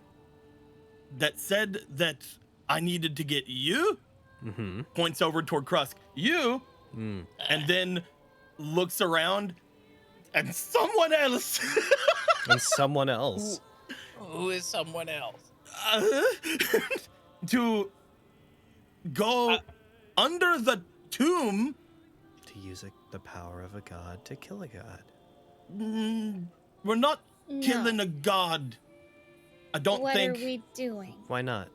that said that I needed to get you, Mm-hmm. points over toward Krusk, you, Mm. and then looks around, and someone else. And someone else. Who is someone else? To go under the tomb. To use the power of a god to kill a god. We're not No. killing a god. I don't What think are we doing? Why not?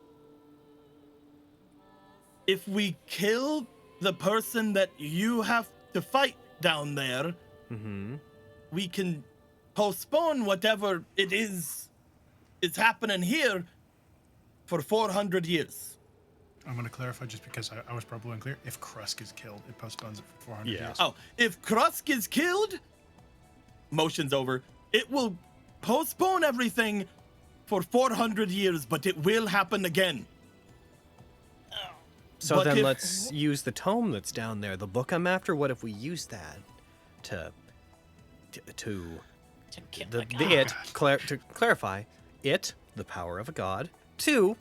if we kill the person that you have to fight down there, Mm-hmm. we can postpone whatever it is happening here for 400 years. I'm going to clarify just because I was probably unclear. If Krusk is killed, it postpones it for 400 Yeah. years. Oh, if Krusk is killed, motion's over. It will postpone everything for 400 years, but it will happen again. So But then if- let's use the tome that's down there, the book I'm after. What if we use that to To kill the, a god. the it to clarify it, the power of a god. 2,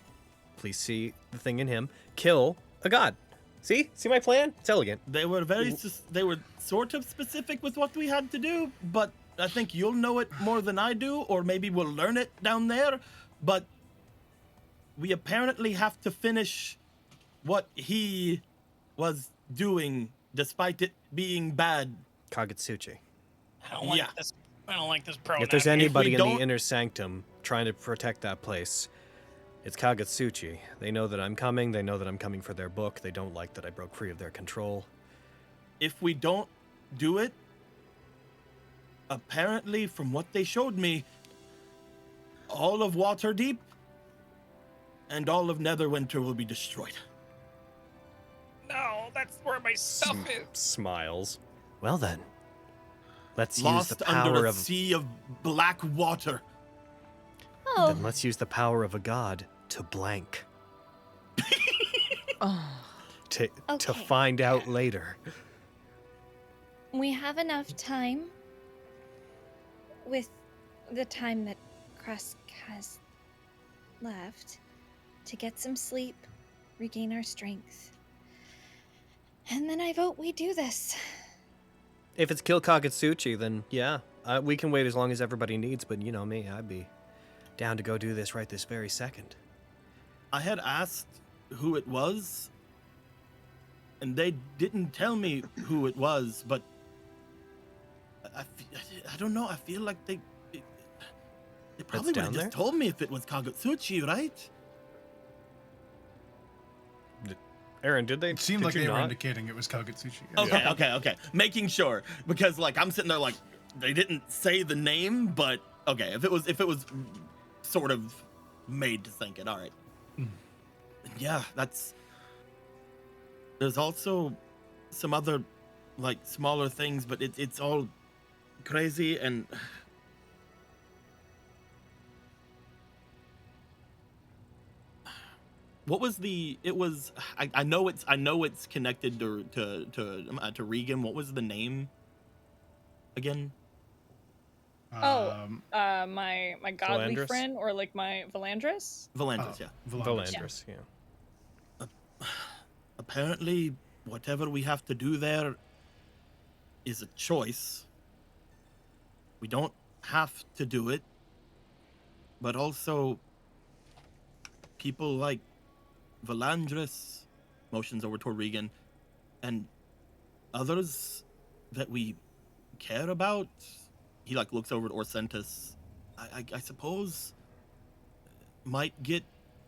please see the thing in him, kill a god. See my plan? It's elegant. They were they were sort of specific with what we had to do, but I think you'll know it more than I do, or maybe we'll learn it down there. But we apparently have to finish what he was doing, despite it being bad. Kagutsuchi. I don't like Yeah. this. I don't like this pronoun. If there's anybody in don't- the inner sanctum trying to protect that place, it's Kagutsuchi. They know that I'm coming. They know that I'm coming for their book. They don't like that I broke free of their control. If we don't do it, apparently, from what they showed me, all of Waterdeep and all of Netherwinter will be destroyed. No, that's where my stuff is. Smiles. Well then, let's Lost use the under power a of. sea of black water. Oh, Then let's use the power of a god to blank. Oh. To Okay. find out later. we have enough time with the time that Krusk has left to get some sleep, regain our strength. And then I vote we do this. If it's kill Kagutsuchi, then yeah, we can wait as long as everybody needs. But you know me, I'd be down to go do this right this very second. I had asked who it was, and they didn't tell me who it was, but I don't know. I feel like they probably would down have there? just told me if it was Kagutsuchi, right? Aaron, did they? It seemed did like you they were not? indicating it was Kagutsuchi. Okay. Making sure, because like I'm sitting there like they didn't say the name, but okay, if it was sort of made to think it, all right. Yeah, there's also some other like smaller things, but it's all crazy and what was I know it's connected to Regan. What was the name again? My godly Valandris? friend, or like my Valandris. Valandris, yeah. Valandris, yeah. Apparently, whatever we have to do there is a choice. We don't have to do it, but also people like Valandris, motions over toward Regan, and others that we care about. He like looks over at Orsentis. I suppose might get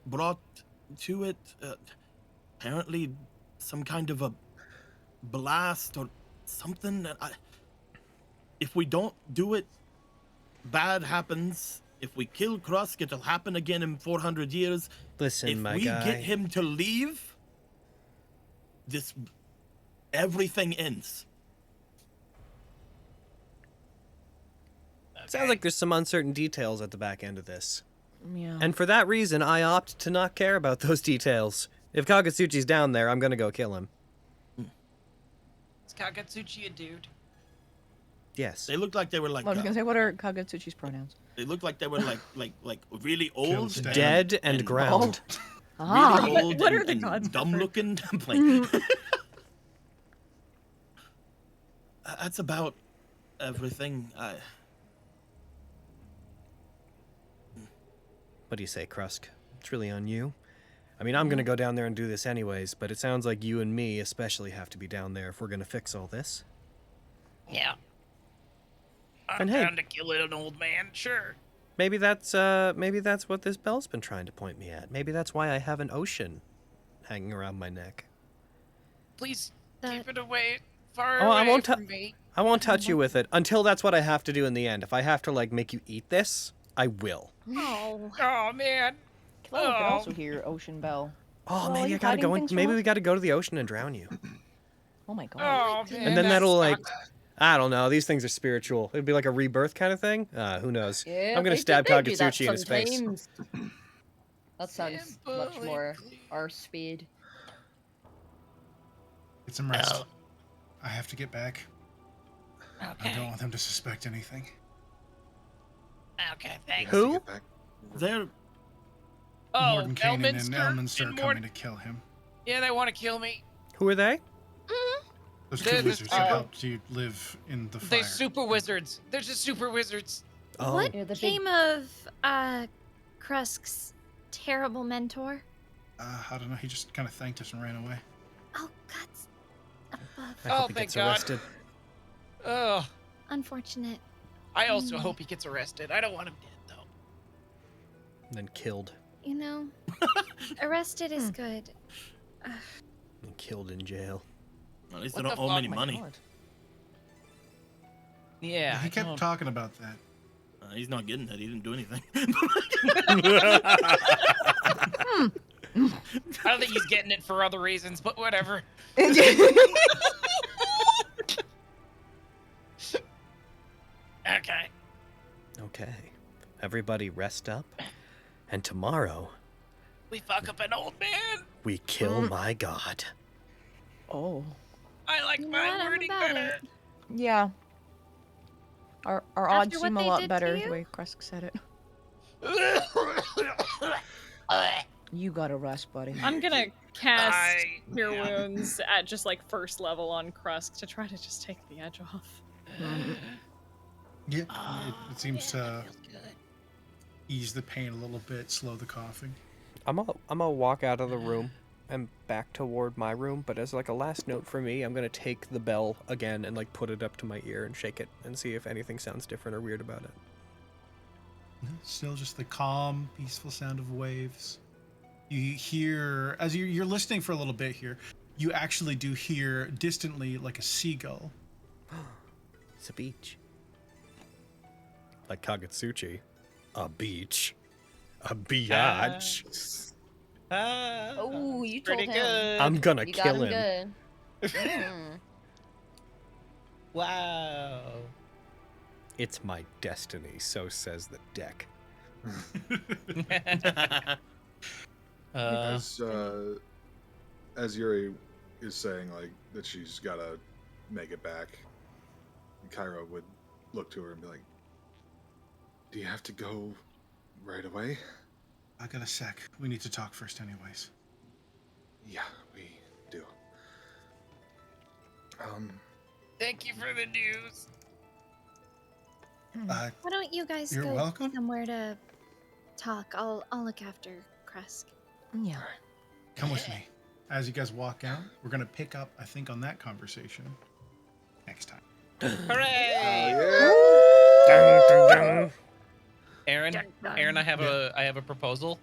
brought to it. Apparently, some kind of a blast or something. That if we don't do it, bad happens. If we kill Krusk, it'll happen again in 400 years. Listen, if my we guy. get him to leave, everything ends. Sounds like there's some uncertain details at the back end of this. Yeah. And for that reason, I opt to not care about those details. If Kagutsuchi's down there, I'm gonna go kill him. Is Kagutsuchi a dude? Yes. They looked like they were like. I was gonna say, what are Kagutsuchi's pronouns? They looked like they were like really old, Stan. Dead and ground. Ah. really old What and, are the and gods dumb prefer? looking. I'm playing. That's about everything. What do you say, Krusk? It's really on you. I mean, I'm gonna go down there and do this anyways, but it sounds like you and me especially have to be down there if we're gonna fix all this. Yeah. I'm And hey- down to kill an old man, sure. Maybe that's what this bell's been trying to point me at. Maybe that's why I have an ocean hanging around my neck. Please That- keep it away, far Oh, I away won't from me. I won't touch you with it until that's what I have to do in the end. If I have to like make you eat this, I will. Oh, Oh man. Kilo can Oh. also hear Ocean Bell. Oh, Well, maybe you I gotta hiding go. things from Maybe us? we gotta go to the ocean and drown you. Oh my god. Oh man. And then that that'll like, sucks. I don't know. These things are spiritual. It'd be like a rebirth kind of thing. Who knows? Yeah, I'm gonna they stab do that Kagutsuchi in his face. sometimes. That sounds much more our speed. Get some rest. Oh. I have to get back. I Okay. don't want them to suspect anything. Okay, thanks. Who? Get back. They're Oh, Mordenkainen and Elminster Elminster are and coming to kill him. Yeah, they want to kill me. Who are they? Those They're two the- wizards who helped you live in the fire. They're super wizards. They're just super wizards. Oh, what Yeah, the big- came of Krusk's terrible mentor? I don't know. He just kind of thanked us and ran away. Oh, God's above. I Oh, hope he thank gets God. arrested. Ugh. Unfortunate. I also hope he gets arrested. I don't want him dead though. And then killed. You know, arrested is good. And killed in jail. at least What they don't the owe him fuck? any Oh my money. God. Yeah. he I kept don't- talking about that. He's not getting it. He didn't do anything. I don't think he's getting it for other reasons, but whatever. Okay. Okay. Everybody rest up. And tomorrow, We fuck up an old man. we kill my god. Oh. I like You know my what? I'm wording about better. it. Yeah. Our odds After what seem a they lot did better to the you? way Krusk said it. You got a rest, buddy. I'm gonna cast Cure yeah. Wounds at just like first level on Krusk to try to just take the edge off. Yeah, Oh, it seems yeah, to that feels good. ease the pain a little bit, slow the coughing. I'm gonna walk out of the room am back toward my room, but as like a last note for me, I'm gonna take the bell again and like put it up to my ear and shake it and see if anything sounds different or weird about it. Still just the calm, peaceful sound of waves. You hear, as you're listening for a little bit here, you actually do hear distantly like a seagull. It's a beach. Like Kagetsuchi. A beach. A biatch. Oh, you told Pretty him. good. I'm gonna You kill got him. him good. Mm. Wow. It's my destiny, so says the deck. As Yuri is saying, like, that she's gotta make it back, Kyra would look to her and be like, do you have to go right away? I got a sec. We need to talk first anyways. Yeah, we do. Thank you for the news. Why don't you guys You're go welcome. somewhere to talk? I'll look after Krusk. Yeah. Come with me. As you guys walk out, we're gonna pick up, I think, on that conversation next time. Hooray! Dun, dun, dun. Aaron, I have a proposal.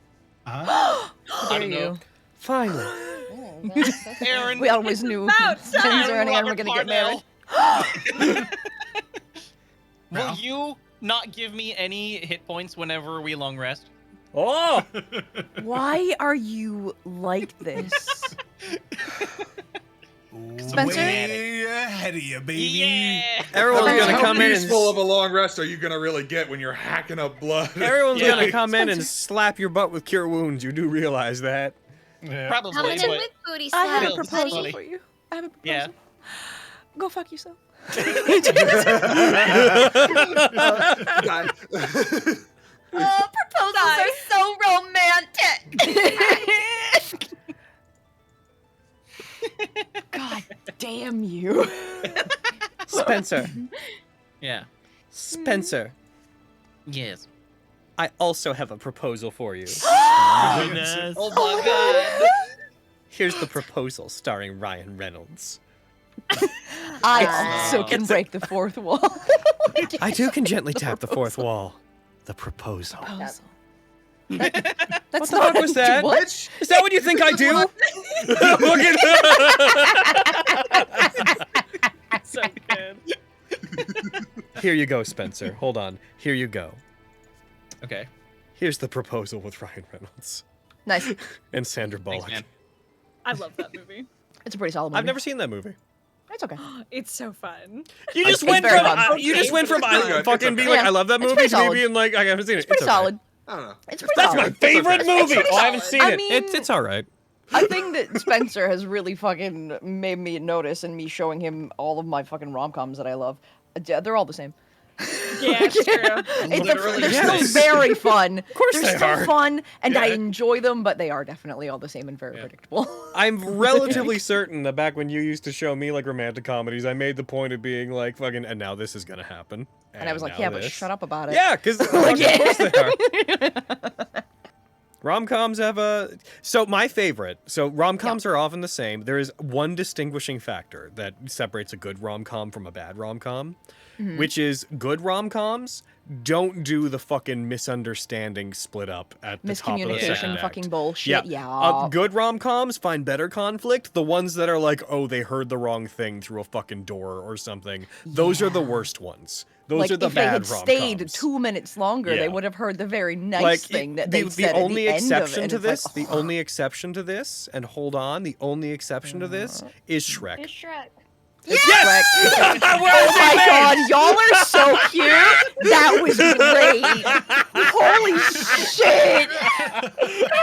Uh-huh. I don't know. Finally. Oh, that's okay. Aaron, We always knew about Spencer and Aaron were Robert gonna get married. Will Ralph? you not give me any hit points whenever we long rest? Oh! Why are you like this? Spencer? Way ahead of you, baby. Yeah! Everyone's Okay. gonna How come in and peaceful of a long rest are you gonna really get when you're hacking up blood? everyone's Yeah. gonna come in and Spencer. slap your butt with cure wounds. You do realize that. Yeah. Probably, How much but with booty I have a Still, slaps, proposal buddy. for you. I have a proposal. Yeah. Go fuck yourself. Oh, proposals are so romantic. God damn you. Spencer. yeah. Spencer. Yes. I also have a proposal for you. Goodness. Oh my god. Here's the proposal starring Ryan Reynolds. I It's- also can break the fourth wall. I too can gently tap the fourth wall. The proposal. Proposal. What That's the not fuck was that? What? Is that what you think I do? So good. Here you go, Spencer. Hold on. Here you go. Okay. Here's the proposal with Ryan Reynolds Nice. and Sandra Thanks, Bullock. man. I love that movie. It's a pretty solid movie. I've never seen that movie. It's okay. It's so fun. You just It's went very from fun. you just went from It's pretty good. fucking It's being okay. like I love that It's movie pretty to me solid. being like I haven't seen it. It's pretty okay. solid. I don't know. It's pretty That's solid. my favorite okay. movie. pretty Oh, I haven't solid. seen I it. mean- It's all right. A thing that Spencer has really fucking made me notice, and me showing him all of my fucking rom-coms that I love, they're all the same. Yeah, it's true. They're Yes. still very fun. Of course they're they still are. fun, and I Yeah. enjoy them, but they are definitely all the same and very predictable. I'm relatively certain that back when you used to show me like romantic comedies, I made the point of being like fucking, and now this is gonna happen. And I was like, now yeah, but this. shut up about it. Yeah, because of course they are. Rom-coms have a... So my favorite... So rom-coms are often the same. There is one distinguishing factor that separates a good rom-com from a bad rom-com, which is good rom-coms don't do the fucking misunderstanding split up at the top of the second Miscommunication, act. fucking bullshit. Yeah. Good rom-coms find better conflict. The ones that are like, oh, they heard the wrong thing through a fucking door or something. Those are the worst ones. Those like are the if they bad had rom-coms. stayed 2 minutes longer, Yeah. they would have heard the very nice Like thing that the they said only at the end of exception it. to and it's this, like, the only exception to this, and hold on, the only exception to this is Shrek. It's Shrek. Yes! Yes! Oh my god, y'all are so cute! That was great! Holy shit! That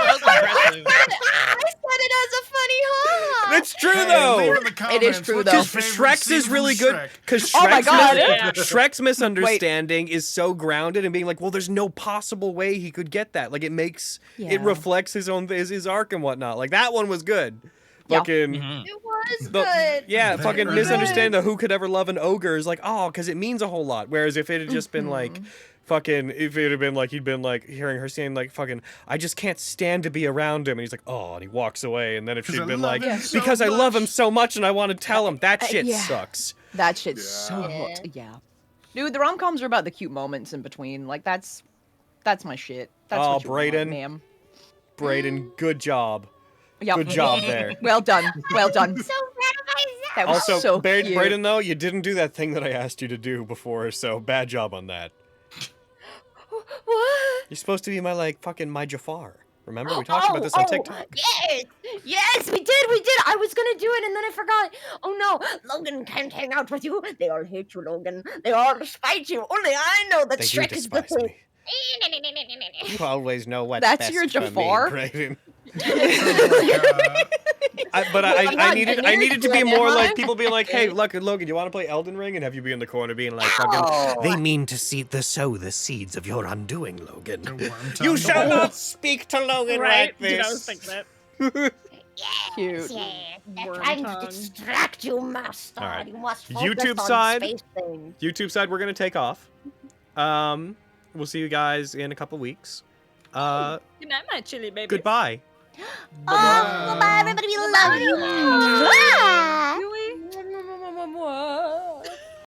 was impressive. I said it as a funny ha. It's true Hey, though. leave in the comments, true, what's though. your favorite Shrek's scene is from really good Shrek? because Oh my God. Shrek's misunderstanding is so grounded and being like, well, there's no possible way he could get that. Like it makes it Yeah. reflects his own his arc and whatnot. Like that one was good. Yeah. Fucking Mhm. It was the- good. yeah, Very fucking good. misunderstanding the who could ever love an ogre is like, oh, because it means a whole lot. Whereas if it had just been like fucking, if it had been like, he'd been like, hearing her saying like, fucking, I just can't stand to be around him. And he's like, oh, and he walks away. And then if 'Cause she'd I been love like, him so because I love him much. so much and I want to tell him, that shit yeah. sucks. That shit's so Yeah. hooked. Yeah. Dude, the rom-coms are about the cute moments in between. Like, that's my shit. That's Oh, what you want, Brayden. ma'am. Brayden, good job. Yep. Good job there. Well done. Well done. So proud of myself. That was Also, so cute. Brayden, though, you didn't do that thing that I asked you to do before, so bad job on that. What? You're supposed to be my, like, fucking my Jafar. Remember? We talked about this on TikTok. Yes! Yes, we did! I was gonna do it and then I forgot. Oh no, Logan can't hang out with you. They all hate you, Logan. They all despise you. Only I know that They do Shrek is the despise thing. me. You always know what's That's best your for me, Jafar? Brayden. Like, But I'm I not needed generic to be yet, more am like I? people being like, hey, look, Logan, you want to play Elden Ring? And have you be in the corner being like, fucking, they mean to sow the seeds of your undoing, Logan. the worm You tongue. shall not speak to Logan Right? like Dude, this. I was thinking that. Cute. Yes, they're Worm trying tongue. to distract you, Master. All right. You must focus YouTube on side. space things. YouTube side, we're gonna take off. We'll see you guys in a couple weeks. Good night, my chili baby. Goodbye. Oh, goodbye, everybody. We love you.